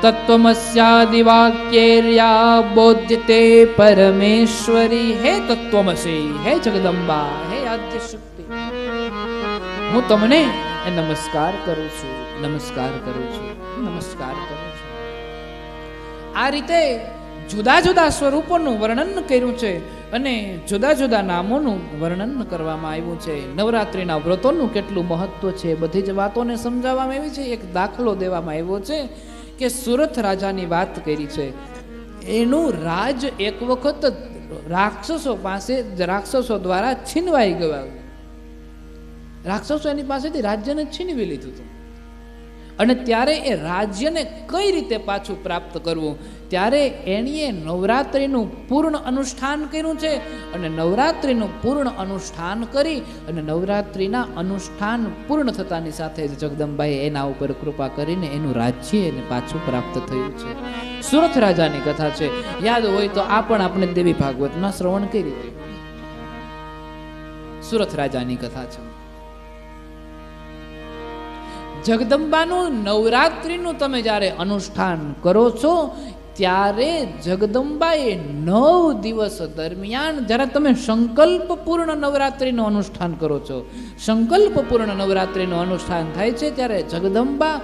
તત્વમસ્યાદિવાક્યેર્યા બોધ્યતે પરમેશ્વરી. હે તત્વમસી, હે જગદંબા, હે આદ્ય શક્તિ, હું તમને નમસ્કાર કરું છું, નમસ્કાર કરું છું, નમસ્કાર કરું છું. આ રીતે જુદા જુદા સ્વરૂપોનું વર્ણન કર્યું છે અને જુદા જુદા નામોનું વર્ણન કરવામાં આવ્યું છે. નવરાત્રિના વ્રતોનું કેટલું મહત્વ છે બધી જ વાતોને સમજાવવામાં આવી છે. એક દાખલો દેવામાં આવ્યો છે કે સુરથ રાજાની વાત કરી છે. એનું રાજ એક વખત રાક્ષસો પાસે, રાક્ષસો દ્વારા છીનવાઈ ગયું. રાક્ષસો એની પાસેથી રાજ્યને છીનવી લીધું હતું અને ત્યારે એ રાજ્યને કઈ રીતે પાછું પ્રાપ્ત કરવું, ત્યારે એણીએ નવરાત્રિનું પૂર્ણ અનુષ્ઠાન કર્યું છે અને નવરાત્રિનું પૂર્ણ અનુષ્ઠાન કરી અને નવરાત્રિના અનુષ્ઠાન પૂર્ણ થતાની સાથે જ જગદંબાએ એના ઉપર કૃપા કરીને એનું રાજ્ય એને પાછું પ્રાપ્ત થયું છે. સુરથ રાજાની કથા છે, યાદ હોય તો આ પણ આપણે દેવી ભાગવતમાં શ્રવણ કરી. સુરથ રાજાની કથા છે. જગદંબાનું નવરાત્રિનું તમે જ્યારે અનુષ્ઠાન કરો છો ત્યારે જગદંબાએ 9 દિવસ દરમિયાન જ્યારે તમે સંકલ્પપૂર્ણ નવરાત્રિનું અનુષ્ઠાન કરો છો, સંકલ્પપૂર્ણ નવરાત્રિનું અનુષ્ઠાન થાય છે ત્યારે જગદંબા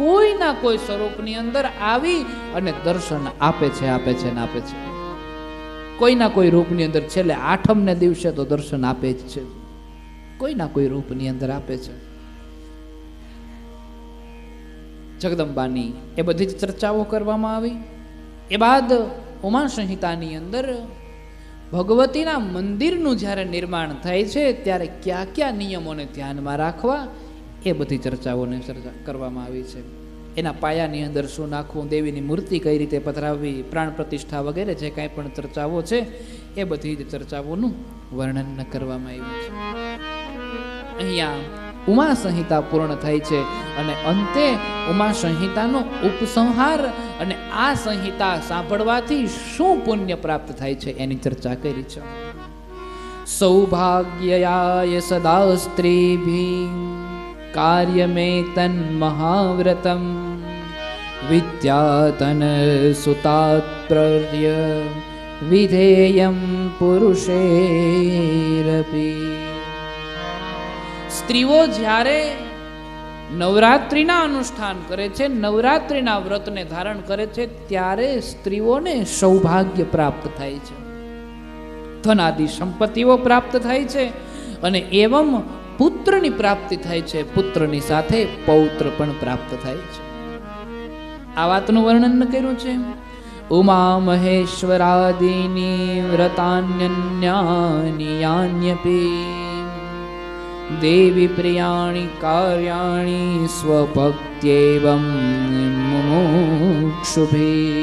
કોઈના કોઈ સ્વરૂપની અંદર આવી અને દર્શન આપે છે, આપે છે ને આપે છે. કોઈના કોઈ રૂપની અંદર છેલ્લે 8મને દિવસે તો દર્શન આપે જ છે, કોઈના કોઈ રૂપની અંદર આપે છે. જગદંબાની એ બધી જ ચર્ચાઓ કરવામાં આવી. એ બાદ ઉમા સંહિતાની અંદર ભગવતીના મંદિરનું જ્યારે નિર્માણ થાય છે ત્યારે કયા કયા નિયમોને ધ્યાનમાં રાખવા એ બધી ચર્ચાઓને કરવામાં આવી છે. એના પાયાની અંદર શું નાખવું, દેવીની મૂર્તિ કઈ રીતે પધરાવવી, પ્રાણ પ્રતિષ્ઠા વગેરે જે કાંઈ પણ ચર્ચાઓ છે એ બધી જ ચર્ચાઓનું વર્ણન કરવામાં આવ્યું છે. અહીંયા ઉમા સંહિતા પૂર્ણ થાય છે અને અંતે ઉમા સંહિતાનો ઉપસંહાર અને આ સંહિતા સાંભળવાથી શું પુણ્ય પ્રાપ્ત થાય છે એની ચર્ચા કરી છે. સૌભાગ્યયાય સદા સ્ત્રીભી કાર્યમેતન મહાવ્રતમ વિદ્યાતન સુતાત્પ્રર્ય વિધેયમ પુરુષેરપી. સ્ત્રીઓ જ્યારે નવરાત્રિના અનુષ્ઠાન કરે છે, નવરાત્રિના વ્રતને ધારણ કરે છે, ત્યારે સ્ત્રીઓને સૌભાગ્ય પ્રાપ્ત થાય છે, ધનાદિ સંપત્તિઓ પ્રાપ્ત થાય છે અને એવમ પુત્રની પ્રાપ્તિ થાય છે. પુત્રની સાથે પૌત્ર પણ પ્રાપ્ત થાય છે. આ વાતનું વર્ણન કર્યું છે. ઉમા મહેશ્વરાદિની વ્રતાન્યન્યાની યાન્યપી દેવી પ્રિયાણી કાર્યાણી સ્વભક્ત્યેવં મુમુક્ષુભી.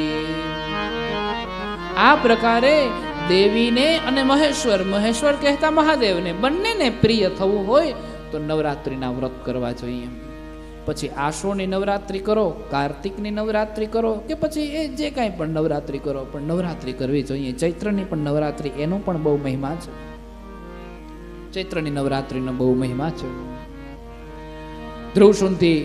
આ પ્રકારે દેવીને અને મહેશ્વર કહેતા મહાદેવને બંનેને પ્રિય થવું હોય તો નવરાત્રિના વ્રત કરવા જોઈએ. પછી આશોની નવરાત્રિ કરો, કાર્તિકની નવરાત્રિ કરો કે પછી એ જે કાંઈ પણ નવરાત્રિ કરો, પણ નવરાત્રિ કરવી જોઈએ. ચૈત્રની પણ નવરાત્રિ, એનો પણ બહુ મહિમા છે. ચૈત્રની નવરાત્રિનો બહુ મહિમા છે. ધ્રુવસુંધી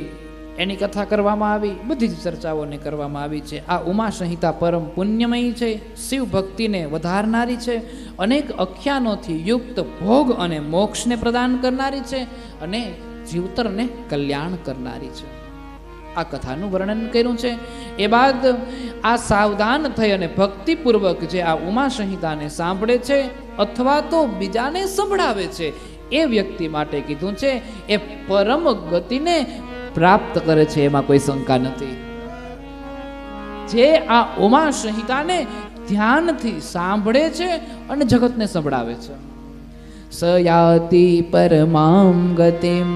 એની કથા કરવામાં આવી, બધી જ ચર્ચાઓને કરવામાં આવી છે. આ ઉમા સંહિતા પરમ પુણ્યમયી છે, શિવ ભક્તિને વધારનારી છે, અનેક આખ્યાનોથી યુક્ત ભોગ અને મોક્ષને પ્રદાન કરનારી છે અને જીવતરને કલ્યાણ કરનારી છે. આ કથાનું વર્ણન કર્યું છે. એ બાદ આ સાવધાન થઈ અને ભક્તિપૂર્વક જે આ ઉમા સંહિતાને સાંભળે છે અથવા તો બીજાને સંભળાવે છે એ વ્યક્તિ માટે કીધું છે એ પરમ ગતિને પ્રાપ્ત કરે છે, એમાં કોઈ શંકા નથી. જે આ ઉમા સંહિતાને ધ્યાનથી સાંભળે છે અને જગતને સંભળાવે છે, સયાતિ પરમામ ગતિમ,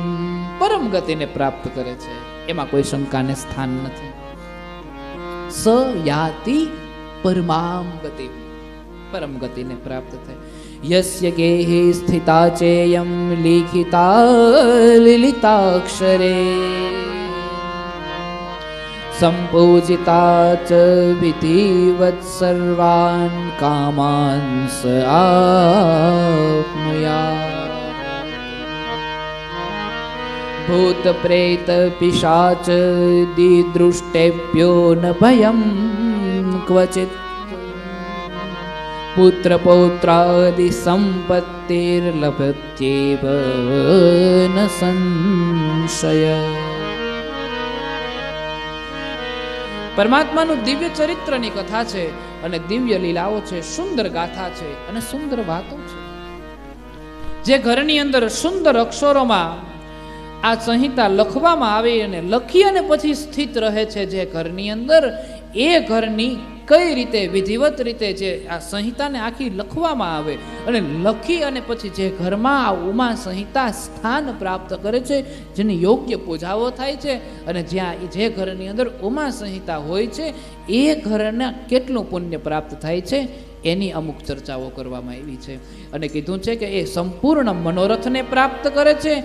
પરમ ગતિને પ્રાપ્ત કરે છે, એમાં કોઈ શંકાને સ્થાન નથી. સયાતિ પરમામ ગતિમ, પરમ ગતિને પ્રાપ્ત થાય. યસ્ય ગેહે સ્થિતા ચેયમ લિખિતા લલિતાક્ષરે સંપૂજિતા ચ વિધિવત સર્વાન કામાન સ આપ્નુયાત. ભૂત પ્રેત પિશાચ દિદૃષ્ટેભ્યો ન ભયં ક્વચિત પુત્ર પૌત્રાદિ સંપત્તિર્લભત્યેવ ન સંશય. પરમાત્માનું દિવ્ય ચરિત્રની કથા છે અને દિવ્ય લીલાઓ છે, સુંદર ગાથા છે અને સુંદર વાતો છે. જે ઘરની અંદર સુંદર અક્ષરોમાં આ સંહિતા લખવામાં આવી અને લખી અને પછી સ્થિત રહે છે જે ઘરની અંદર, એ ઘરની કઈ રીતે વિધિવત રીતે જે આ સંહિતાને આખી લખવામાં આવે અને લખી અને પછી જે ઘરમાં આ ઉમા સંહિતા સ્થાન પ્રાપ્ત કરે છે, જેની યોગ્ય પૂજાઓ થાય છે અને જ્યાં જે ઘરની અંદર ઉમા સંહિતા હોય છે એ ઘરને કેટલું પુણ્ય પ્રાપ્ત થાય છે એની અમુક ચર્ચાઓ કરવામાં આવી છે. અને કીધું છે કે એ સંપૂર્ણ મનોરથને પ્રાપ્ત કરે છે.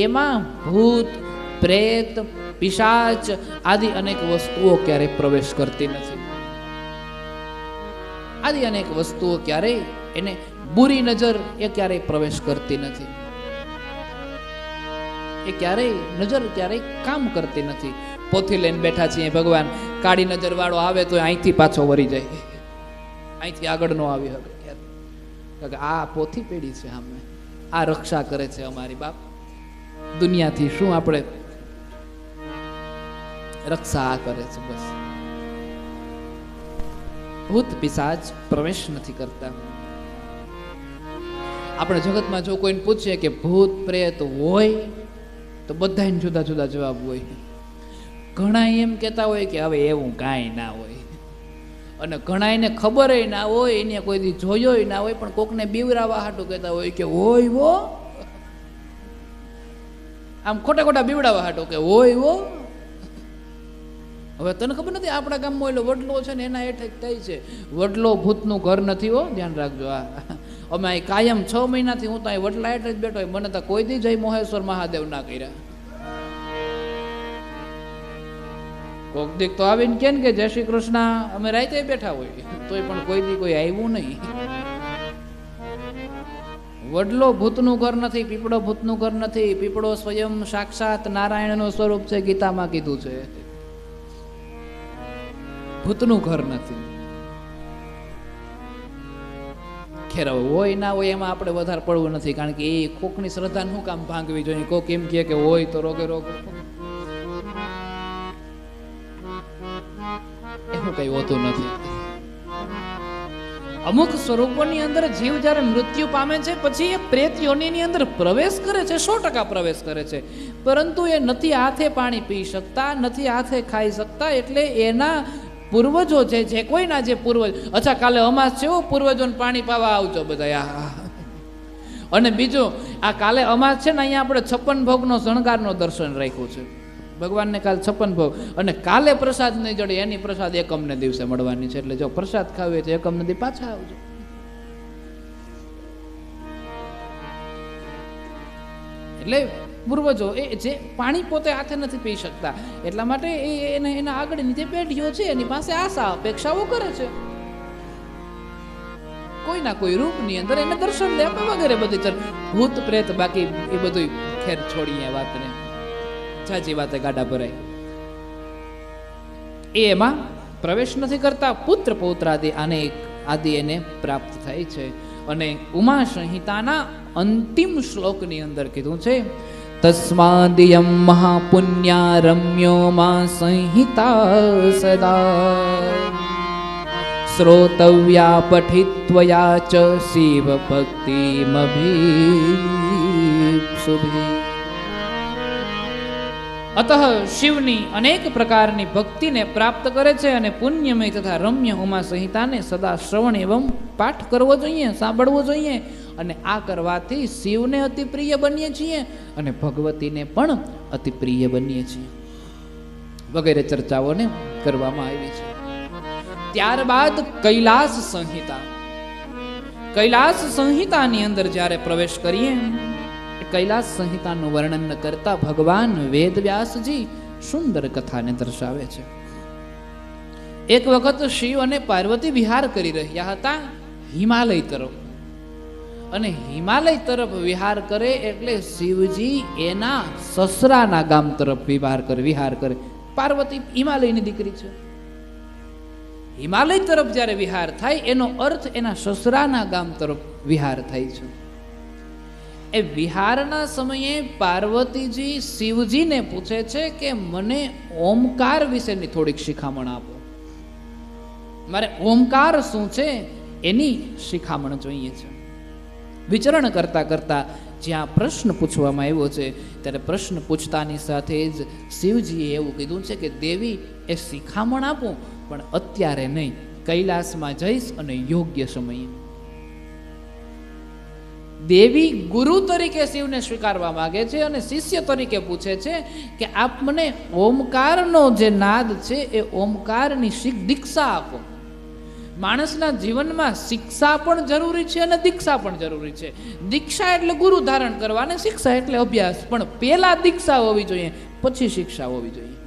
એમાં ભૂત પ્રેત પિશાચ આદિ અનેક વસ્તુઓ ક્યારેય પ્રવેશ કરતી નથી. આદિ અનેક વસ્તુઓ ક્યારેય એને બુરી નજર એ ક્યારેય પ્રવેશ કરતી નથી. એ ક્યારેય નજર ક્યારેય કામ કરતી નથી. પોથી લઈને બેઠા છીએ ભગવાન, કાળી નજર વાળો આવે તો અહીંથી પાછો વળી જાય, અહીંથી આગળ નો આવી શકે. આ પોથી પેઢી છે, અમે આ રક્ષા કરે છે અમારી બાપ. દુનિયાથી શું આપણે રક્ષા આ કરે છે બસ. ભૂત પિશાચ પ્રવેશ નથી કરતા. આપણે જગતમાં જો કોઈને પૂછીએ કે ભૂત પ્રેત હોય તો બધાને જુદા જુદા જવાબ હોય. ઘણા એમ કહેતા હોય કે હવે એવું કાંઈ ના હોય, અને ઘણા એને ખબર ના હોય, એને કોઈ દી જોયો ના હોય, પણ કોકને બીવરાવા હાટું કહેતા હોય કે હોય વો, આમ ખોટા ખોટા બીવડાવા હાટું કે હોય વો. હવે તને ખબર નથી, આપણા ગામમાં એટલે વડલો છે ને એના હેઠળ થાય છે. વડલો ભૂતનું ઘર નથી હો, ધ્યાન રાખજો. આ અમે અહીં કાયમ 6 મહિનાથી હું તો અહીં વડલા હેઠળ જ બેઠો હોય, મને તો કોઈ દી જય મોહેશ્વર મહાદેવ ના કર્યા. કોક દીક તો આવીને કે ને કે જય શ્રી કૃષ્ણ અમે રાતે બેઠા હોય, તોય પણ કોઈ દી કોઈ આવ્યું નહીં. વડલો ભૂતનું ઘર નથી, પીપળો ભૂતનું ઘર નથી. પીપળો સ્વયં સાક્ષાત નારાયણનું સ્વરૂપ છે, ગીતામાં કીધું છે. ભૂતનું ઘર નથી. ખેર હોય ના હોય એમાં આપણે વધારે પડવું નથી, કારણ કે એ કોકની શ્રદ્ધા શું કામ ભાંગવી જોઈએ. કોક એમ કહે કે હોય તો રોગે રોગ, એવું કઈ હોતું નથી. અમુક સ્વરૂપોની અંદર જીવ જ્યારે મૃત્યુ પામે છે પછી એ પ્રેત યોનિની અંદર પ્રવેશ કરે છે, 100% પ્રવેશ કરે છે, પરંતુ એ નથી હાથે પાણી પી શકતા, નથી હાથે ખાઈ શકતા. એટલે એના પૂર્વજો છે, જે કોઈના જે પૂર્વજ, અચ્છા કાલે અમાસ છે, પૂર્વજોને પાણી પાવા આવજો બધા. અને બીજું આ કાલે અમાસ છે ને, અહીંયા આપણે 56 ભોગનો શણગારનો દર્શન રાખ્યું છે. ભગવાનને કાલે 56 ભોગ, અને કાલે પ્રસાદ નહીં જડે એની પ્રસાદ એકમને દિવસે મળવાની છે. એટલે જો પ્રસાદ ખાવી તો એકમને દી પાછા આવજો. એટલે પૂર્વજો એ જે પાણી પોતે હાથે નથી પી શકતા, એટલા માટે એના આગળની જે પેઢીઓ છે એની પાસે આશા અપેક્ષાઓ કરે છે, કોઈના કોઈ રૂપની અંદર એને દર્શન દે વગેરે બધી. ભૂત પ્રેત બાકી એ બધું ખેર છોડીએ વાતને, સાચી વાતે ગાડા ભરાય. એમાં પ્રવેશ નથી કરતા. પુત્ર પૌત્રાદિ અનેક આદિ એને પ્રાપ્ત થાય છે. અને ઉમા સંહિતાના અંતિમ શ્લોકની અંદર કીધું છે, તસ્માદિયમ મહાપુણ્યા રમ્યો મા સંહિતા સદા શ્રોતવ્યા પઠિત્વયા ચ શિવ ભક્તિમભીપ્સુભી. અતઃ શિવની અનેક પ્રકારની ભક્તિને પ્રાપ્ત કરે છે અને પુણ્યમય તથા રમ્ય ઉમા સંહિતાને સદા શ્રવણ એવં પાઠ કરવો જોઈએ, સાંભળવો જોઈએ. અને આ કરવાથી શિવને અતિ પ્રિય બનીએ છીએ અને ભગવતીને પણ અતિ પ્રિય બનીએ છીએ, વગેરે ચર્ચાઓને કરવામાં આવી છે. ત્યારબાદ કૈલાસ સંહિતા. કૈલાસ સંહિતાની અંદર જ્યારે પ્રવેશ કરીએ, કૈલાસ સંહિતાનું વર્ણન કરતા ભગવાન વેદવ્યાસજી સુંદર કથાને દર્શાવે છે. એક વખત શિવ અને પાર્વતી વિહાર કરી રહ્યા હતા હિમાલય તરફ, અને હિમાલય તરફ વિહાર કરે એટલે શિવજી એના સસરાના ગામ તરફ વિહાર કરે. પાર્વતી હિમાલયની દીકરી છે. હિમાલય તરફ જ્યારે વિહાર થાય એનો અર્થ એના સસરાના ગામ તરફ વિહાર થાય છે. એ વિહારના સમયે પાર્વતીજી શિવજીને પૂછે છે કે મને ઓમકાર વિશેની થોડીક શિખામણ આપો, મારે ઓમકાર શું છે એની શિખામણ જોઈએ છે. વિચરણ કરતા કરતા જ્યાં પ્રશ્ન પૂછવામાં આવ્યો છે ત્યારે પ્રશ્ન પૂછતાની સાથે જ શિવજીએ એવું કીધું છે કે દેવી એ શિખામણ આપો, પણ અત્યારે નહીં, કૈલાસમાં જઈશ અને યોગ્ય સમયે. દેવી ગુરુ તરીકે શિવને સ્વીકારવા માંગે છે અને શિષ્ય તરીકે પૂછે છે કે આપ મને ઓમકારનો જે નાદ છે એ ઓમકારની દીક્ષા આપો. માણસના જીવનમાં શિક્ષા પણ જરૂરી છે અને દીક્ષા પણ જરૂરી છે. દીક્ષા એટલે ગુરુ ધારણ કરવા અને શિક્ષા એટલે અભ્યાસ, પણ પહેલા દીક્ષા હોવી જોઈએ, પછી શિક્ષા હોવી જોઈએ.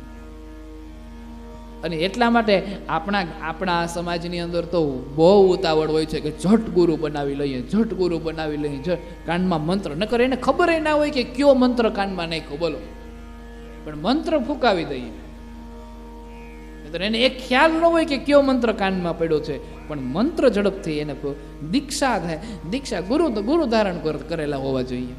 અને એટલા માટે આપણા સમાજની અંદર તો બહુ ઉતાવળ હોય છે કે ઝટ ગુરુ બનાવી લઈએ, ઝટ ગુરુ બનાવી લઈએ, ઝટ કાનમાં મંત્ર ન કરે, એને ખબર ના હોય કે કયો મંત્ર કાનમાં નાખ્યો, બોલો, પણ મંત્ર ફૂંકાવી દઈએ. એને એક ખ્યાલ ન હોય કે કયો મંત્ર કાનમાં પડ્યો છે, પણ મંત્ર ઝડપથી એને દીક્ષા થાય. દીક્ષા ગુરુ ધારણ કરેલા હોવા જોઈએ.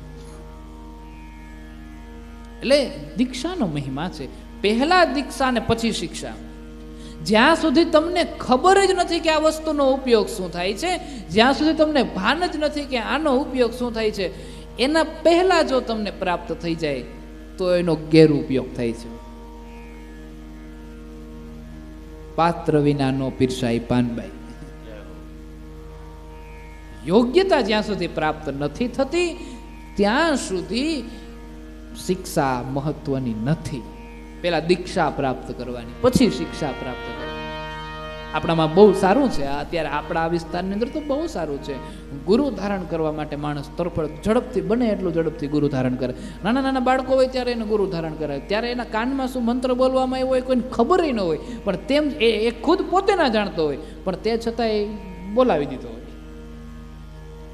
એટલે દીક્ષાનો મહિમા છે. પહેલા દીક્ષા ને પછી શિક્ષા. જ્યાં સુધી તમને ખબર જ નથી કે આ વસ્તુનો ઉપયોગ શું થાય છે, જ્યાં સુધી તમને ભાન જ નથી કે આનો ઉપયોગ શું થાય છે, એના પહેલા જો તમને પ્રાપ્ત થઈ જાય તો એનો ગેરઉપયોગ થાય છે. પાત્ર વિના નો પીરસાય પાનબાઈ. યોગ્યતા જ્યાં સુધી પ્રાપ્ત નથી થતી ત્યાં સુધી શિક્ષા મહત્વની નથી. પેલા દીક્ષા પ્રાપ્ત કરવાની, પછી શિક્ષા પ્રાપ્ત કરવાની. આપણામાં બહુ સારું છે, અત્યારે આપણા આ વિસ્તારની અંદર તો બહુ સારું છે. ગુરુ ધારણ કરવા માટે માણસ તરફડ ઝડપથી બને એટલું ઝડપથી ગુરુ ધારણ કરે. નાના નાના બાળકો હોય ત્યારે એને ગુરુ ધારણ કરે, ત્યારે એના કાનમાં શું મંત્ર બોલવામાં આવ્યો હોય કોઈને ખબર ન હોય, પણ તેમ એ ખુદ પોતે ના જાણતો હોય, પણ તે છતાં એ બોલાવી દીધો હોય.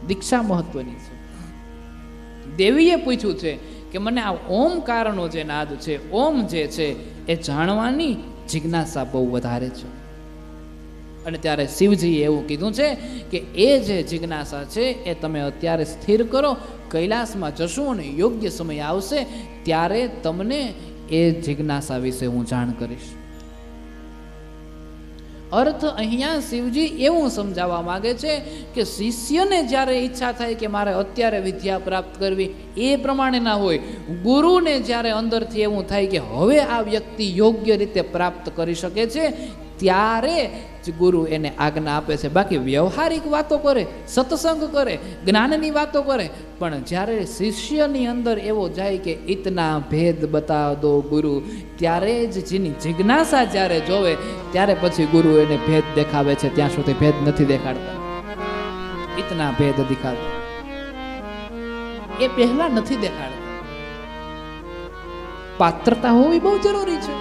દીક્ષા મહત્વની છે. દેવીએ પૂછ્યું છે કે મને આ ઓમકારનો જે નાદ છે, ઓમ જે છે એ જાણવાની જિજ્ઞાસા બહુ વધારે છે. અને ત્યારે શિવજીએ એવું કીધું છે કે એ જે જિજ્ઞાસા છે એ તમે અત્યારે સ્થિર કરો, કૈલાસમાં જશું અને યોગ્ય સમય આવશે ત્યારે તમને એ જિજ્ઞાસા વિશે હું જાણ કરીશ. અર્થ અહીંયા શિવજી એવું સમજાવવા માંગે છે કે શિષ્યને જ્યારે ઈચ્છા થાય કે મારે અત્યારે વિદ્યા પ્રાપ્ત કરવી, એ પ્રમાણે ના હોય. ગુરુને જ્યારે અંદરથી એવું થાય કે હવે આ વ્યક્તિ યોગ્ય રીતે પ્રાપ્ત કરી શકે છે, ત્યારે જ ગુરુ એને આજ્ઞા આપે છે. બાકી વ્યવહારિક વાતો કરે, સત્સંગ કરે, જ્ઞાનની વાતો કરે, પણ જ્યારે શિષ્યની અંદર એવો જાય કે ઇતના ભેદ બતા દો ગુરુ, ત્યારે જ જેની જિજ્ઞાસા જ્યારે જોવે ત્યારે પછી ગુરુ એને ભેદ દેખાવે છે. ત્યાં સુધી ભેદ નથી દેખાડતા. ઇતના ભેદ દેખાડતા એ પહેલા નથી દેખાડતા. પાત્રતા હોવી બહુ જરૂરી છે,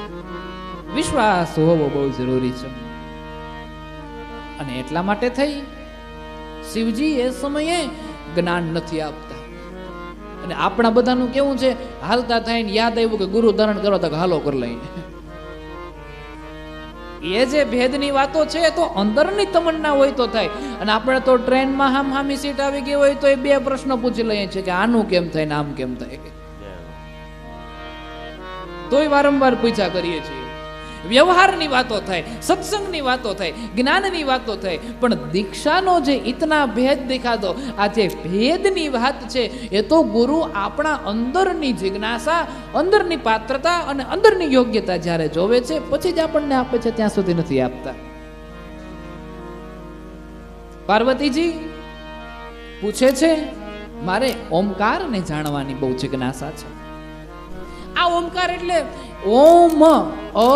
વિશ્વાસ હોવો બહુ જરૂરી છે. અને એટલા માટે થઈ શિવજી એ સમયે જ્ઞાન નથી આપતા. અને આપણા બધાનું કેવું છે, હાલતા થઈને યાદ આવ્યું કે ગુરુ ધારણ કરો તો હાલો કરી લઈને. એ જે ભેદની વાતો છે તો અંદરની તમન્ના હોય તો થાય. અને આપણે તો ટ્રેનમાં હામી સીટ આવી ગઈ હોય તો એ બે પ્રશ્ન પૂછી લઈએ છીએ કે આનું કેમ થાય ને આમ કેમ થાય, તોય વારંવાર પૂછ્યા કરીએ છીએ. વ્યવહારની વાતો થાય, સત્સંગની વાતો થાય, જ્ઞાનની વાતો થાય, પણ દીક્ષાનો જે ઇતના ભેદ દેખાતો, આ જે ભેદની વાત છે એ તો ગુરુ આપણા અંદરની જિજ્ઞાસા, અંદરની પાત્રતા અને અંદરની યોગ્યતા જ્યારે જોવે છે પછી જ આપણને આપે છે, ત્યાં સુધી નથી આપતા. પાર્વતીજી પૂછે છે મારે ઓમકારને જાણવાની બહુ જિજ્ઞાસા છે. આ ઓમકાર એટલે ઓમ, અ,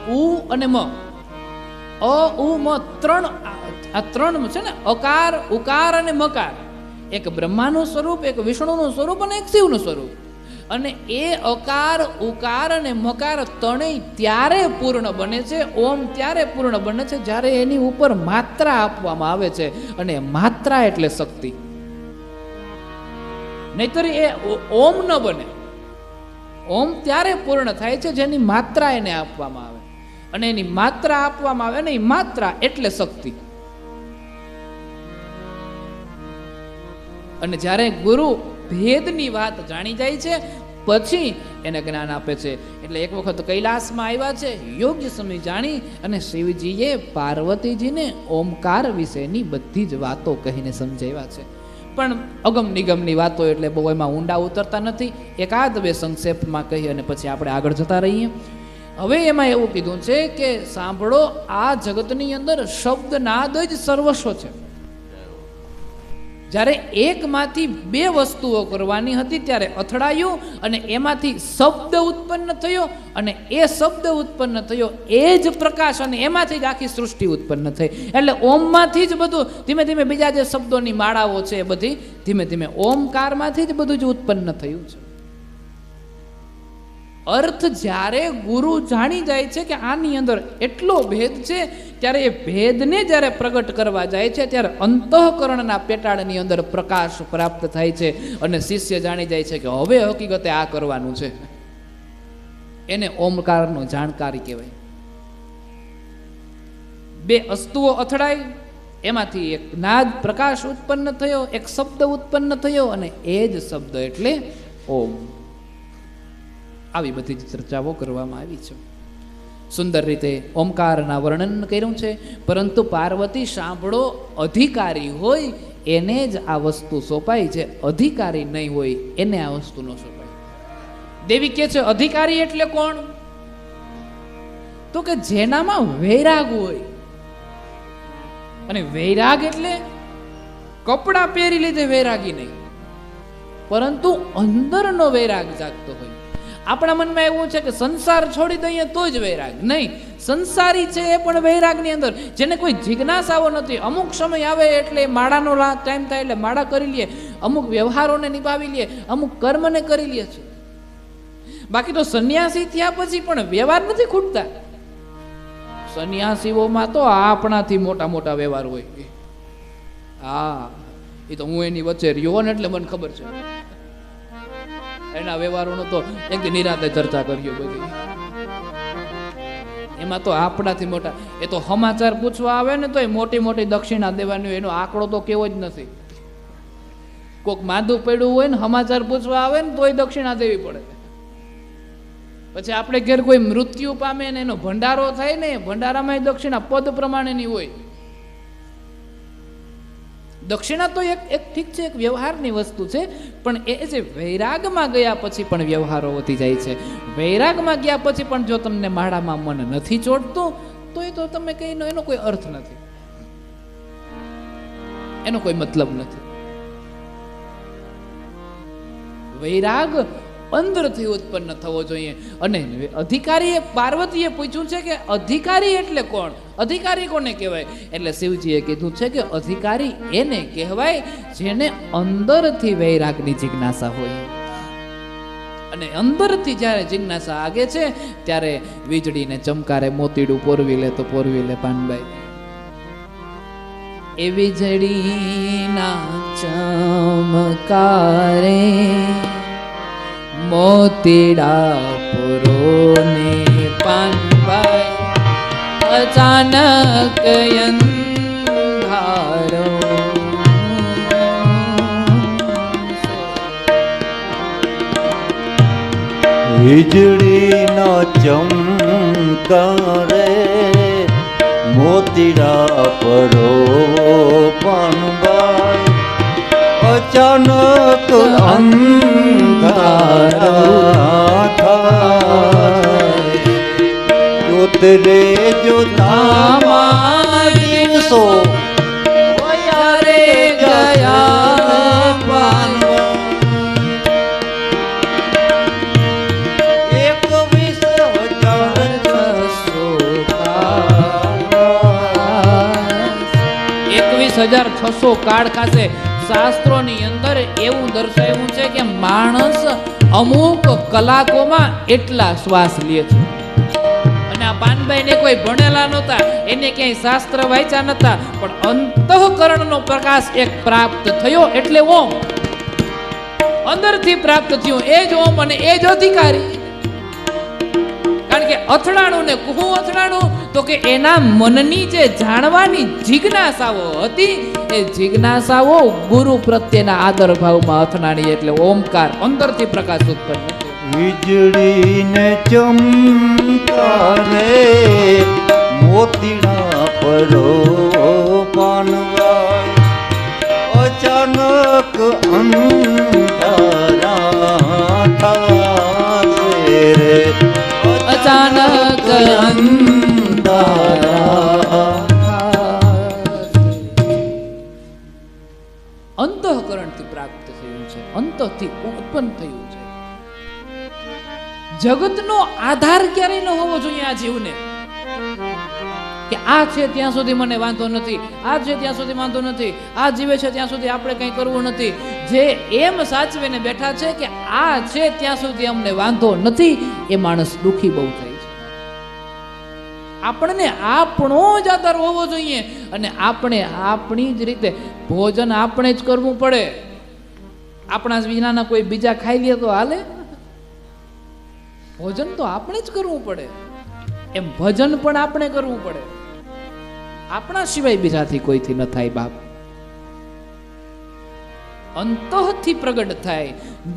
ઉ અને મ. અ, ઉ, મ આ ત્રણ છે ને, અકાર, ઉકાર અને મકાર. એક બ્રહ્માનું સ્વરૂપ, એક વિષ્ણુનું સ્વરૂપ અને એક શિવનું સ્વરૂપ. અને એ અકાર, ઉકાર અને મકાર ત્રણેય ત્યારે પૂર્ણ બને છે, ઓમ ત્યારે પૂર્ણ બને છે જ્યારે એની ઉપર માત્રા આપવામાં આવે છે. અને માત્રા એટલે શક્તિ. નહીતર એ ઓમ ન બને. ઓમ ત્યારે પૂર્ણ થાય છે જેની માત્રા એને આપવામાં આવે, અને એની માત્રા આપવામાં આવે ને એ માત્રા એટલે શક્તિ. અને જ્યારે ગુરુ ભેદની વાત જાણી જાય છે પછી એને જ્ઞાન આપે છે. એટલે એક વખત કૈલાસમાં આવ્યા છે, યોગ્ય સમય જાણી અને શિવજીએ પાર્વતીજીને ઓમકાર વિશેની બધી જ વાતો કહીને સમજાવ્યા છે. પણ અગમ નિગમની વાતો એટલે બહુ એમાં ઊંડા ઉતરતા નથી. એકાદ બે સંક્ષેપમાં કહી અને પછી આપણે આગળ જતા રહીએ. હવે એમાં એવું કીધું છે કે સાંભળો, આ જગતની અંદર શબ્દ નાદ જ સર્વસ્વ છે. જ્યારે એકમાંથી બે વસ્તુઓ કરવાની હતી ત્યારે અથડાયું અને એમાંથી શબ્દ ઉત્પન્ન થયો, અને એ શબ્દ ઉત્પન્ન થયો એ જ પ્રકાશ, અને એમાંથી જ આખી સૃષ્ટિ ઉત્પન્ન થઈ. એટલે ઓમમાંથી જ બધું ધીમે ધીમે બીજા જે શબ્દોની માળાઓ છે એ બધી ધીમે ધીમે ઓમકારમાંથી જ બધું જ ઉત્પન્ન થયું છે. અર્થ જ્યારે ગુરુ જાણી જાય છે કે આની અંદર એટલો ભેદ છે, ત્યારે એ ભેદને જ્યારે પ્રગટ કરવા જાય છે ત્યારે અંતઃકરણના પેટાળની અંદર પ્રકાશ પ્રાપ્ત થાય છે. અને શિષ્ય જાણી જાય છે કે હવે હકીકતે આ કરવાનું છે. એને ઓમકારનો જાણકારી કહેવાય. બે વસ્તુઓ અથડાઈ, એમાંથી એક નાદ પ્રકાશ ઉત્પન્ન થયો, એક શબ્દ ઉત્પન્ન થયો, અને એ જ શબ્દ એટલે ઓમ. આવી બધી જ ચર્ચાઓ કરવામાં આવી છે. સુંદર રીતે ઓમકારના વર્ણન કર્યું છે. પરંતુ પાર્વતી સાંભળો, અધિકારી હોય એને જ આ વસ્તુ સોંપાય છે, અધિકારી નહીં હોય એને આ વસ્તુ ન સોંપાય. દેવી કહે છે અધિકારી એટલે કોણ? તો કે જેનામાં વૈરાગ હોય. અને વૈરાગ એટલે કપડાં પહેરી લીધે વૈરાગી નહીં, પરંતુ અંદરનો વૈરાગ જાગતો હોય. આપણા મનમાં એવું છે કે સંસાર છોડી દઈએ તો જ વૈરાગ. નહીં, સંસારી છે એ પણ વૈરાગની અંદર. જેને કોઈ જિજ્ઞાસાઓ નથી, અમુક સમય આવે એટલે માળાનો ટાઈમ થાય એટલે માળા કરી લે, અમુક વ્યવહારોને નિભાવી લે, અમુક કર્મને કરી લે છે. બાકી તો સંન્યાસી થયા પછી પણ વ્યવહાર નથી ખૂટતા. સંન્યાસીઓમાં તો આપણાથી મોટા મોટા વ્યવહાર હોય. હા, એ તો હું એની વચ્ચે રહ્યો ને એટલે મને ખબર છે. એના વ્યવહારોનો તો એક નિરાતે ચર્ચા કર્યો બધી. એમાં તો આપણાથી મોટા, એ તો સમાચાર પૂછવા આવે ને તો એ મોટી મોટી દક્ષિણા દેવાની, એનો આંકડો તો કેવો જ નથી. કોક માદું પડ્યું હોય ને સમાચાર પૂછવા આવે ને તોય દક્ષિણા દેવી પડે. પછી આપણે ઘેર કોઈ મૃત્યુ પામે ને એનો ભંડારો થાય ને, ભંડારામાં દક્ષિણા પદ પ્રમાણેની હોય. દક્ષિણા તો એક ઠીક છે, એક વ્યવહારની વસ્તુ છે, પણ એ જે વૈરાગમાં ગયા પછી પણ વ્યવહારો વધી જાય છે. વૈરાગમાં ગયા પછી પણ જો તમને માળામાં મન નથી ચોટતું તો એ તો તમે કઈ એનો કોઈ અર્થ નથી, એનો કોઈ મતલબ નથી. વૈરાગ અંદરથી ઉત્પન્ન થવો જોઈએ. અને અધિકારીએ, પાર્વતીએ પૂછ્યું છે કે અધિકારી એટલે કોણ? અધિકારી કોને કહેવાય? એટલે શિવજીએ કીધું છે કે અધિકારી એને કહેવાય જેને અંદરથી વૈરાગની જિજ્ઞાસા હોય. અને અંદરથી જ્યારે જિજ્ઞાસા આગે છે ત્યારે વીજળીને ચમકારે મોતીડું પોરવી લે તો પોરવી લે પાનબાઈ. એ વીજળીના ચમકારે મોતીડા પુરોને પાનબાઈ અચાનક અંધારો. વીજળીના ચમકારે મોતીડા પરો પાનબાઈ અચાનક અંધારા થાય. જોતરે જોતામાં દિવસો વયારે ગયા પાનબાઈ 21,600 કાળ ખાસે. શાસ્ત્રોની અંદર એવું દર્શાવ્યું છે કે માણસ અમુક કલાકોમાં એટલા શ્વાસ લે છે. અને આ પાનબાઈ ને કોઈ ભણેલા નહોતા, એને ક્યાંય શાસ્ત્ર વાંચ્યા નહોતા, પણ અંતઃકરણનો પ્રકાશ એક પ્રાપ્ત થયો એટલે ઓમ અંદરથી પ્રાપ્ત થયું. એ જ ઓમ અને એ જ અધિકારી. કારણ કે અથડાણું ને કુહું અથડાણું તો કે એના મનની જે જાણવાની જિજ્ઞાસાઓ હતી એ જિજ્ઞાસાઓ ગુરુ પ્રત્યેના આદર ભાવમાં અથડાણી, એટલે ઓમકાર અંદરથી પ્રકાશ ઉત્પન્ન. વીજળીને ચમકારે મોતીડા પરો પાનબાઈ અચાનક અંધારા થાશે રે. અચાનક અંતઃકરણથી પ્રાપ્ત થયું છે, અંતથી ઉત્પન્ન થયું છે. જગતનો આધાર ક્યારેય ન હોવો જોઈએ આ જીવને, કે આ છે ત્યાં સુધી મને વાંધો નથી, આ છે ત્યાં સુધી વાંધો નથી, આ જીવે છે ત્યાં સુધી આપણે કંઈ કરવું નથી. જે એમ સાચવીને બેઠા છે કે આ છે ત્યાં સુધી અમને વાંધો નથી, એ માણસ દુઃખી બહુ થાય છે. આપણને આપણો જ આધાર હોવો જોઈએ અને આપણે આપણી જ રીતે ભોજન આપણે જ કરવું પડે. આપણા વિનાના કોઈ બીજા ખાઈ લે તો હાલે? ભોજન તો આપણે જ કરવું પડે, એમ ભજન પણ આપણે કરવું પડે. આપણા સિવાય બીજાથી કોઈથી ન થાય બાપ. અંતઃથી પ્રગટ થાય.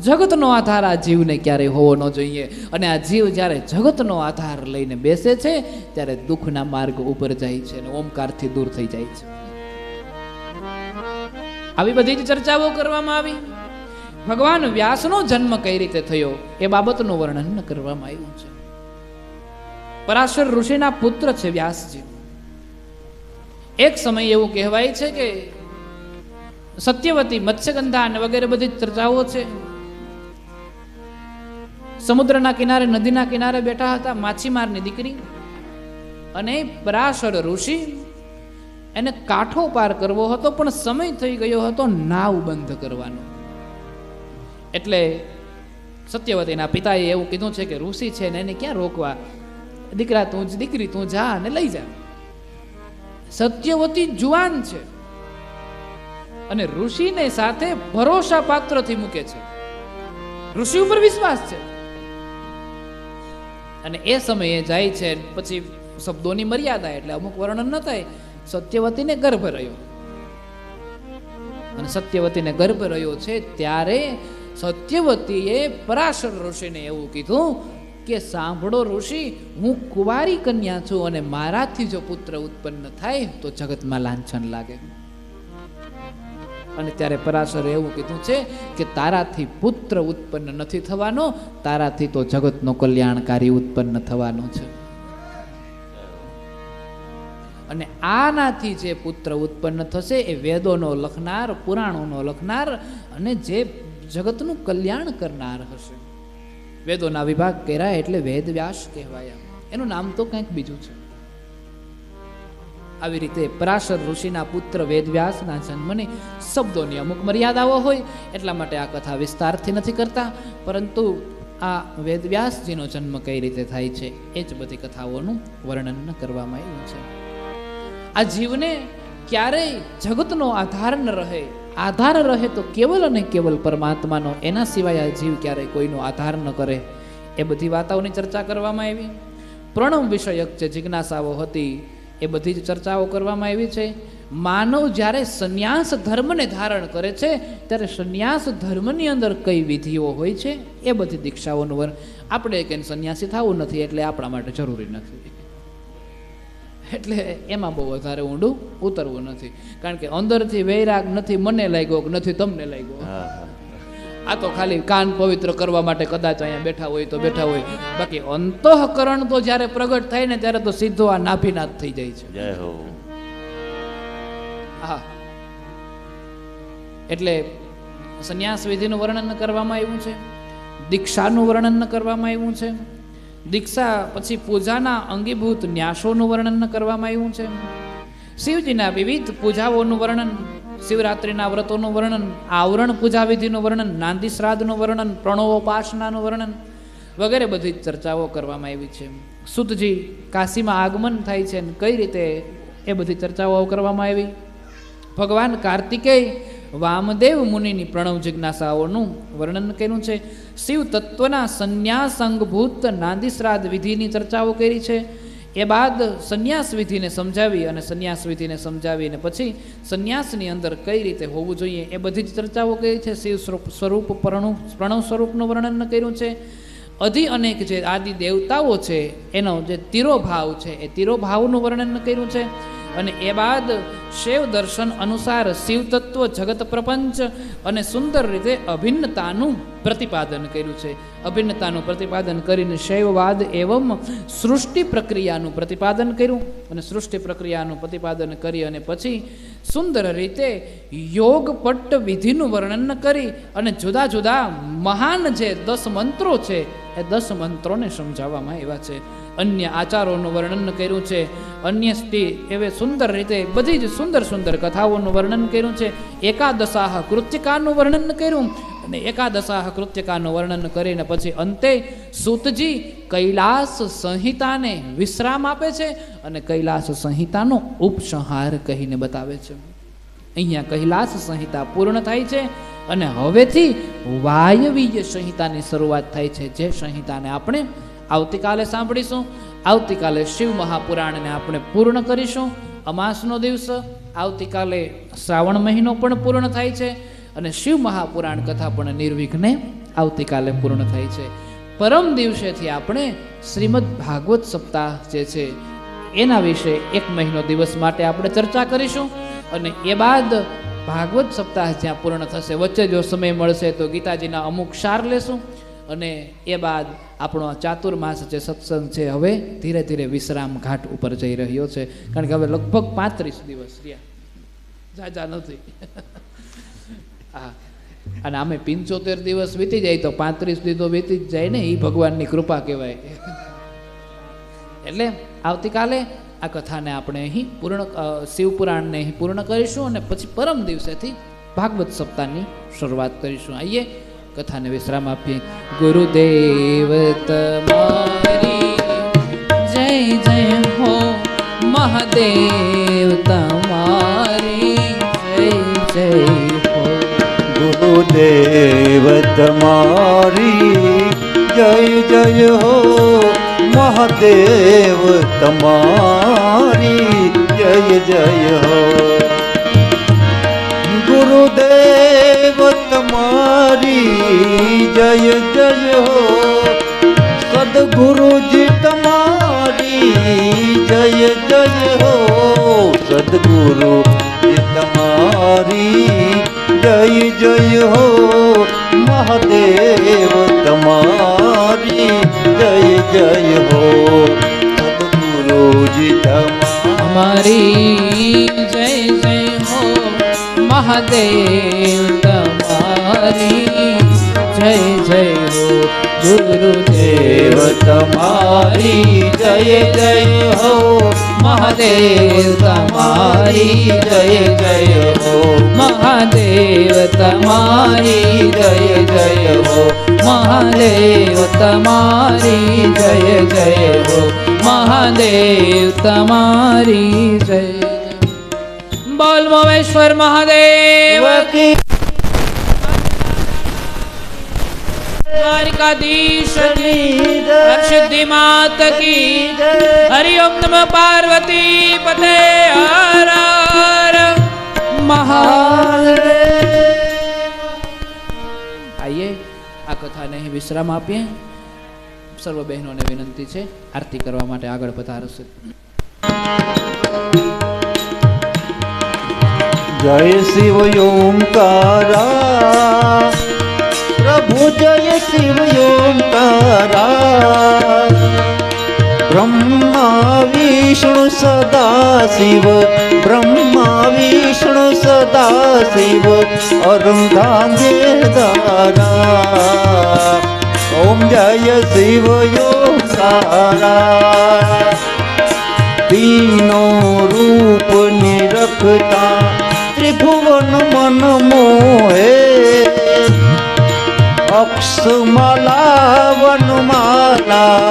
જગતનો આધાર આ જીવને ક્યારેય હોવો ન જોઈએ. અને આ જીવ જ્યારે જગતનો આધાર લઈને બેસે છે ત્યારે દુઃખના માર્ગ ઉપર જાય છે અને ઓમકારથી દૂર થઈ જાય છે. આવી બધી જ ચર્ચાઓ કરવામાં આવી. ભગવાન વ્યાસનો જન્મ કઈ રીતે થયો એ બાબતનું વર્ણન કરવામાં આવ્યું છે. પરાશર ઋષિના પુત્ર છે વ્યાસજી. એક સમય એવું કહેવાય છે કે સત્યવતી, મત્સ્યગંધા અને વગેરે બધી ચર્ચાઓ છે. સમુદ્રના કિનારે, નદીના કિનારે બેઠા હતા માછીમારની દીકરી અને પરાશર ઋષિ. એને કાંઠો પાર કરવો હતો, પણ સમય થઈ ગયો હતો નાવ બંધ કરવાનો. એટલે સત્યવતીના પિતાએ એવું કીધું છે કે ઋષિ છે ને એને ક્યાં રોકવા, દીકરી તું જા અને લઈ જા. સત્યવતી જુવાન છે અને ઋષિને સાથે ભરોસા પાત્રથી મૂકે છે, ઋષિ ઉપર વિશ્વાસ છે. અને એ સમયે જાય છે, પછી શબ્દોની મર્યાદા એટલે અમુક વર્ણન ન થાય. સત્યવતીને ગર્ભ રહ્યો અને સત્યવતીને ગર્ભ રહ્યો છે ત્યારે સત્યવતીએ પરાશર ઋષિને એવું કીધું કે સાંભળો ઋષિ, હું કુંવારી કન્યા છું અને મારાથી જો પુત્ર ઉત્પન્ન થાય તો જગતમાં લાંછન લાગે. અને ત્યારે પરાશરે એવું કીધું છે કે તારાથી પુત્ર ઉત્પન્ન નથી થવાનો, તારાથી તો જગતનો કલ્યાણકારી ઉત્પન્ન થવાનો છે. અને આનાથી જે પુત્ર ઉત્પન્ન થશે એ વેદોનો લખનાર, પુરાણોનો લખનાર અને જે જગતનું કલ્યાણ કરનાર હશે. વેદોના વિભાગ કર્યા એટલે વેદ વ્યાસ કહેવાયા, એનું નામ તો કંઈક બીજું છે. આવી રીતે પરાશર ઋષિના પુત્ર વેદવ્યાસના જન્મની શબ્દોની અમુક મર્યાદાઓ હોય એટલા માટે આ કથા વિસ્તારથી નથી કરતા, પરંતુ આ વેદવ્યાસજીનો જન્મ કઈ રીતે થાય છે એ જ બધી કથાઓનું વર્ણન કરવામાં આવ્યું છે. આ જીવને ક્યારેય જગતનો આધાર ન રહે, આધાર રહે તો કેવલ અને કેવલ પરમાત્માનો, એના સિવાય આ જીવ ક્યારેય કોઈનો આધાર ન કરે, એ બધી વાતોની ચર્ચા કરવામાં આવી. પ્રણવ વિષયક જે જિજ્ઞાસાઓ હતી એ બધી જ ચર્ચાઓ કરવામાં આવી છે. માનવ જ્યારે સંન્યાસ ધર્મને ધારણ કરે છે ત્યારે સંન્યાસ ધર્મની અંદર કઈ વિધિઓ હોય છે એ બધી દીક્ષાઓનું આપણે કે સંન્યાસી થવું નથી એટલે આપણા માટે જરૂરી નથી, એટલે એમાં બહુ વધારે ઊંડું ઉતરવું નથી. કારણ કે અંદરથી વૈરાગ નથી મને લાગ્યો કે નથી તમને લાગ્યો, આ તો ખાલી કાન પવિત્ર કરવા માટે કદાચ અહીંયા બેઠા હોય તો બેઠા હોય, બાકી અંતઃકરણ તો જ્યારે પ્રગટ થાય ને ત્યારે તો સીધો આ નાભીનાથ થઈ જાય છે. જય હો. હા, એટલે સંન્યાસ વિધિનું વર્ણન કરવામાં આવ્યું છે, દીક્ષાનું વર્ણન કરવામાં આવ્યું છે, દીક્ષા પછી પૂજાના અંગીભૂત ન્યાસોનું વર્ણન કરવામાં આવ્યું છે, શિવજીના વિવિધ પૂજાઓનું વર્ણન, શિવરાત્રિના વ્રતોનું વર્ણન, આવરણ પૂજા વિધિનું વર્ણન, નાંદી શ્રાદ્ધનું વર્ણન, પ્રણવોપાસનાનું વર્ણન વગેરે બધી ચર્ચાઓ કરવામાં આવી છે. સુતજી કાશીમાં આગમન થાય છે અને કઈ રીતે એ બધી ચર્ચાઓ કરવામાં આવી. ભગવાન કાર્તિકેય વામદેવ મુનિની પ્રણવ જિજ્ઞાસાઓનું વર્ણન કર્યું છે. શિવ તત્વના સંન્યાસ અંગભૂત નાંદી શ્રાદ્ધ વિધિની ચર્ચાઓ કરી છે. એ બાદ સંન્યાસ વિધિને સમજાવી અને સંન્યાસ વિધિને સમજાવીને પછી સંન્યાસની અંદર કઈ રીતે હોવું જોઈએ એ બધી જ ચર્ચાઓ કરી છે. શિવ સ્વરૂપ પ્રણવ સ્વરૂપનું વર્ણન કર્યું છે. અધિ અનેક જે આદિ દેવતાઓ છે એનો જે તિરોભાવ છે એ તિરોભાવનું વર્ણન કર્યું છે. અને એ બાદ શૈવ દર્શન અનુસાર શિવ તત્વ, જગત પ્રપંચ અને સુંદર રીતે અભિન્નતાનું પ્રતિપાદન કર્યું છે. અભિન્નતાનું પ્રતિપાદન કરીને શૈવવાદ એવમ સૃષ્ટિ પ્રક્રિયાનું પ્રતિપાદન કર્યું અને સૃષ્ટિ પ્રક્રિયાનું પ્રતિપાદન કરી અને પછી સુંદર રીતે યોગપટ્ટ વિધિનું વર્ણન કરી અને જુદા જુદા મહાન જે 10 મંત્રો છે એ 10 મંત્રોને સમજાવવામાં આવ્યા છે. અન્ય આચારોનું વર્ણન કર્યું છે. અન્ય એવે સુંદર રીતે બધી જ સુંદર સુંદર કથાઓનું વર્ણન કર્યું છે. એકાદશાહ કૃત્યકાનું વર્ણન કર્યું અને એકાદશાહ કૃત્યકાનું વર્ણન કરીને પછી અંતે સૂતજી કૈલાસ સંહિતાને વિશ્રામ આપે છે અને કૈલાસ સંહિતાનો ઉપસંહાર કહીને બતાવે છે. અહીંયા કૈલાસ સંહિતા પૂર્ણ થાય છે અને હવેથી વાયવીય સંહિતાની શરૂઆત થાય છે, જે સંહિતાને આપણે આવતીકાલે સાંભળીશું. આવતીકાલે શિવ મહાપુરાણને આપણે પૂર્ણ કરીશું. અમાસનો દિવસ આવતીકાલે શ્રાવણ મહિનો પણ પૂર્ણ થાય છે અને શિવ મહાપુરાણ કથા પણ નિર્વિઘ્ને આવતીકાલે પૂર્ણ થાય છે. પરમ દિવસેથી આપણે શ્રીમદ ભાગવત સપ્તાહ જે છે એના વિશે 1 મહિનો દિવસ માટે આપણે ચર્ચા કરીશું અને એ બાદ ભાગવત સપ્તાહ જ્યાં પૂર્ણ થશે વચ્ચે જો સમય મળશે તો ગીતાજીના અમુક સાર લેશું અને એ બાદ આપણો ચાતુર્માસ જે સત્સંગ છે હવે ધીરે ધીરે વિશ્રામ ઘાટ ઉપર જઈ રહ્યો છે. કારણ કે હવે લગભગ 35 દિવસ રહ્યા, જાજા નથી. હા, અને આમે 75 દિવસ વીતી જાય તો 35 દી તો વીતી જ જાય ને, એ ભગવાનની કૃપા કહેવાય. એટલે આવતીકાલે આ કથાને આપણે અહીં શિવપુરાણને અહીં પૂર્ણ કરીશું અને પછી પરમ દિવસેથી ભાગવત સપ્તાહની શરૂઆત કરીશું. આઈએ કથાને વિશ્રામ આપીએ. ગુરુદેવ તમારી જય જય હો, મહાદેવ તમારી જય જય હો. ગુરુદેવ તમારી જય જય હો, મહાદેવ તમારી જય જય હો. ગુરુદેવ તમારી જય જય હો, સદગુરુજી તમારી જય જય હો. સદગુરુજી તમારી જય જય હો, મહાદેવ તમારી જય જય હો. સદગુરુજી તમારી જય જય હો, મહાદેવ તમારી જય જય હો. ગુરુદેવ તમારી જય જય હો, મહાદેવ તમારી જય જય હો. મહાદેવ તમારી જય જય હો, મહાદેવ તમારી જય જય હો. મહાદેવ તમારી જય. બોલ મોમેશ્વર મહાદેવ કી, દ્વારિકાધીશ કી, હરસિદ્ધિ માત કી. હરિ ઓમ નમઃ પાર્વતી પતે. હર હર મહાદેવ. આઈએ આ કથાને અહીં વિશ્રામ આપીએ. સર્વ બહેનોને વિનંતી છે આરતી કરવા માટે આગળ પધારશે. જય શિવ ઓમકારા, પ્રભુ જય શિવ ઓમકારા. બ્રહ્મા વિષ્ણુ સદા શિવ, બ્રહ્મા વિષ્ણુ સદા શિવ, અરુંધાંગે દારા. ઓમ જય શિવ ઓમકારા. તીનો રૂપ નિરખતા ત્રિભુવન મન મોહે. અક્ષમાલા વનમાલા,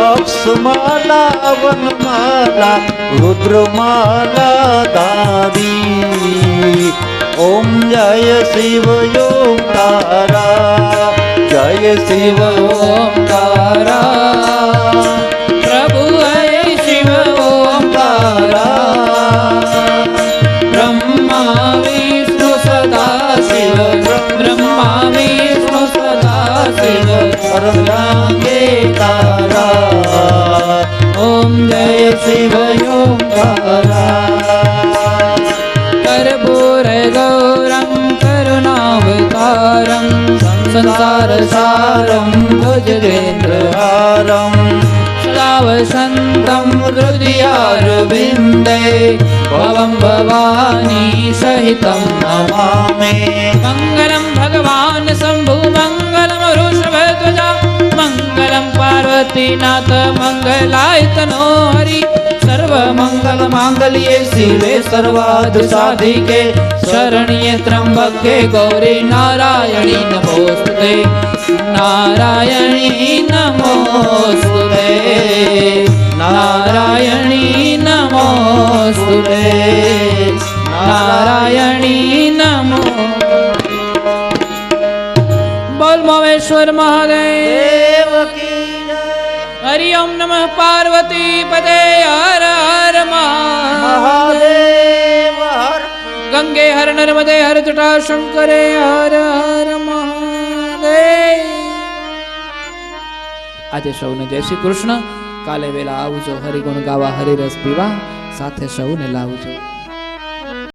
અક્ષમાલા વનમાલા, રુદ્રમાલા ધારી. ઓમ જય શિવ ઓમકારા, જય શિવ ઓમકારા. પ્રભુ હે શિવ ઓમકારા. બ્રહ્મા વિષ્ણુ સદા શિવ, બ્રહ્મા વિષ્ણુ સદા શિવ, અરુણાંગે તારા. ઓમ જય શિવ ઓમકારા. કર્પૂર ગૌરમ કરુણાવતારમ, સંસાર સારમ ભુજગેન્દ્રહારમ, સદા વસંતમ હૃદયારવિંદે, ભવં ભવાની સહિતમ નમામિ. મંગલમ ભગવાન શંભુ, મંગલમ વૃષભધ્વજા, મંગલમ પાર્વતીનાથ, મંગલાય તનો હરિ. સર્વમંગલ માંગલ્યે શિવે સર્વાર્થ સાધિકે, શરણ્યે ત્ર્યંબકે ગૌરી નારાયણી નમોસ્તુતે. નારાયણી નમોસ્તુતે, નારાયણી નમોસ્તુતે, નારાયણી નમો. બોલ મોમેશ્વર મહાદેવ કી. હરિ ઓમ નમઃ પાર્વતી પદે. હર હર મહાદેવ. ગંગે હર નર્મદે હર જટા શંકરે. હર હર મહાદેવ. આજે સૌને જય શ્રી કૃષ્ણ. કાલે વેલા આવજો હરિગુણ ગાવા, હરિરસ પીવા, સાથે સૌને લાવજો.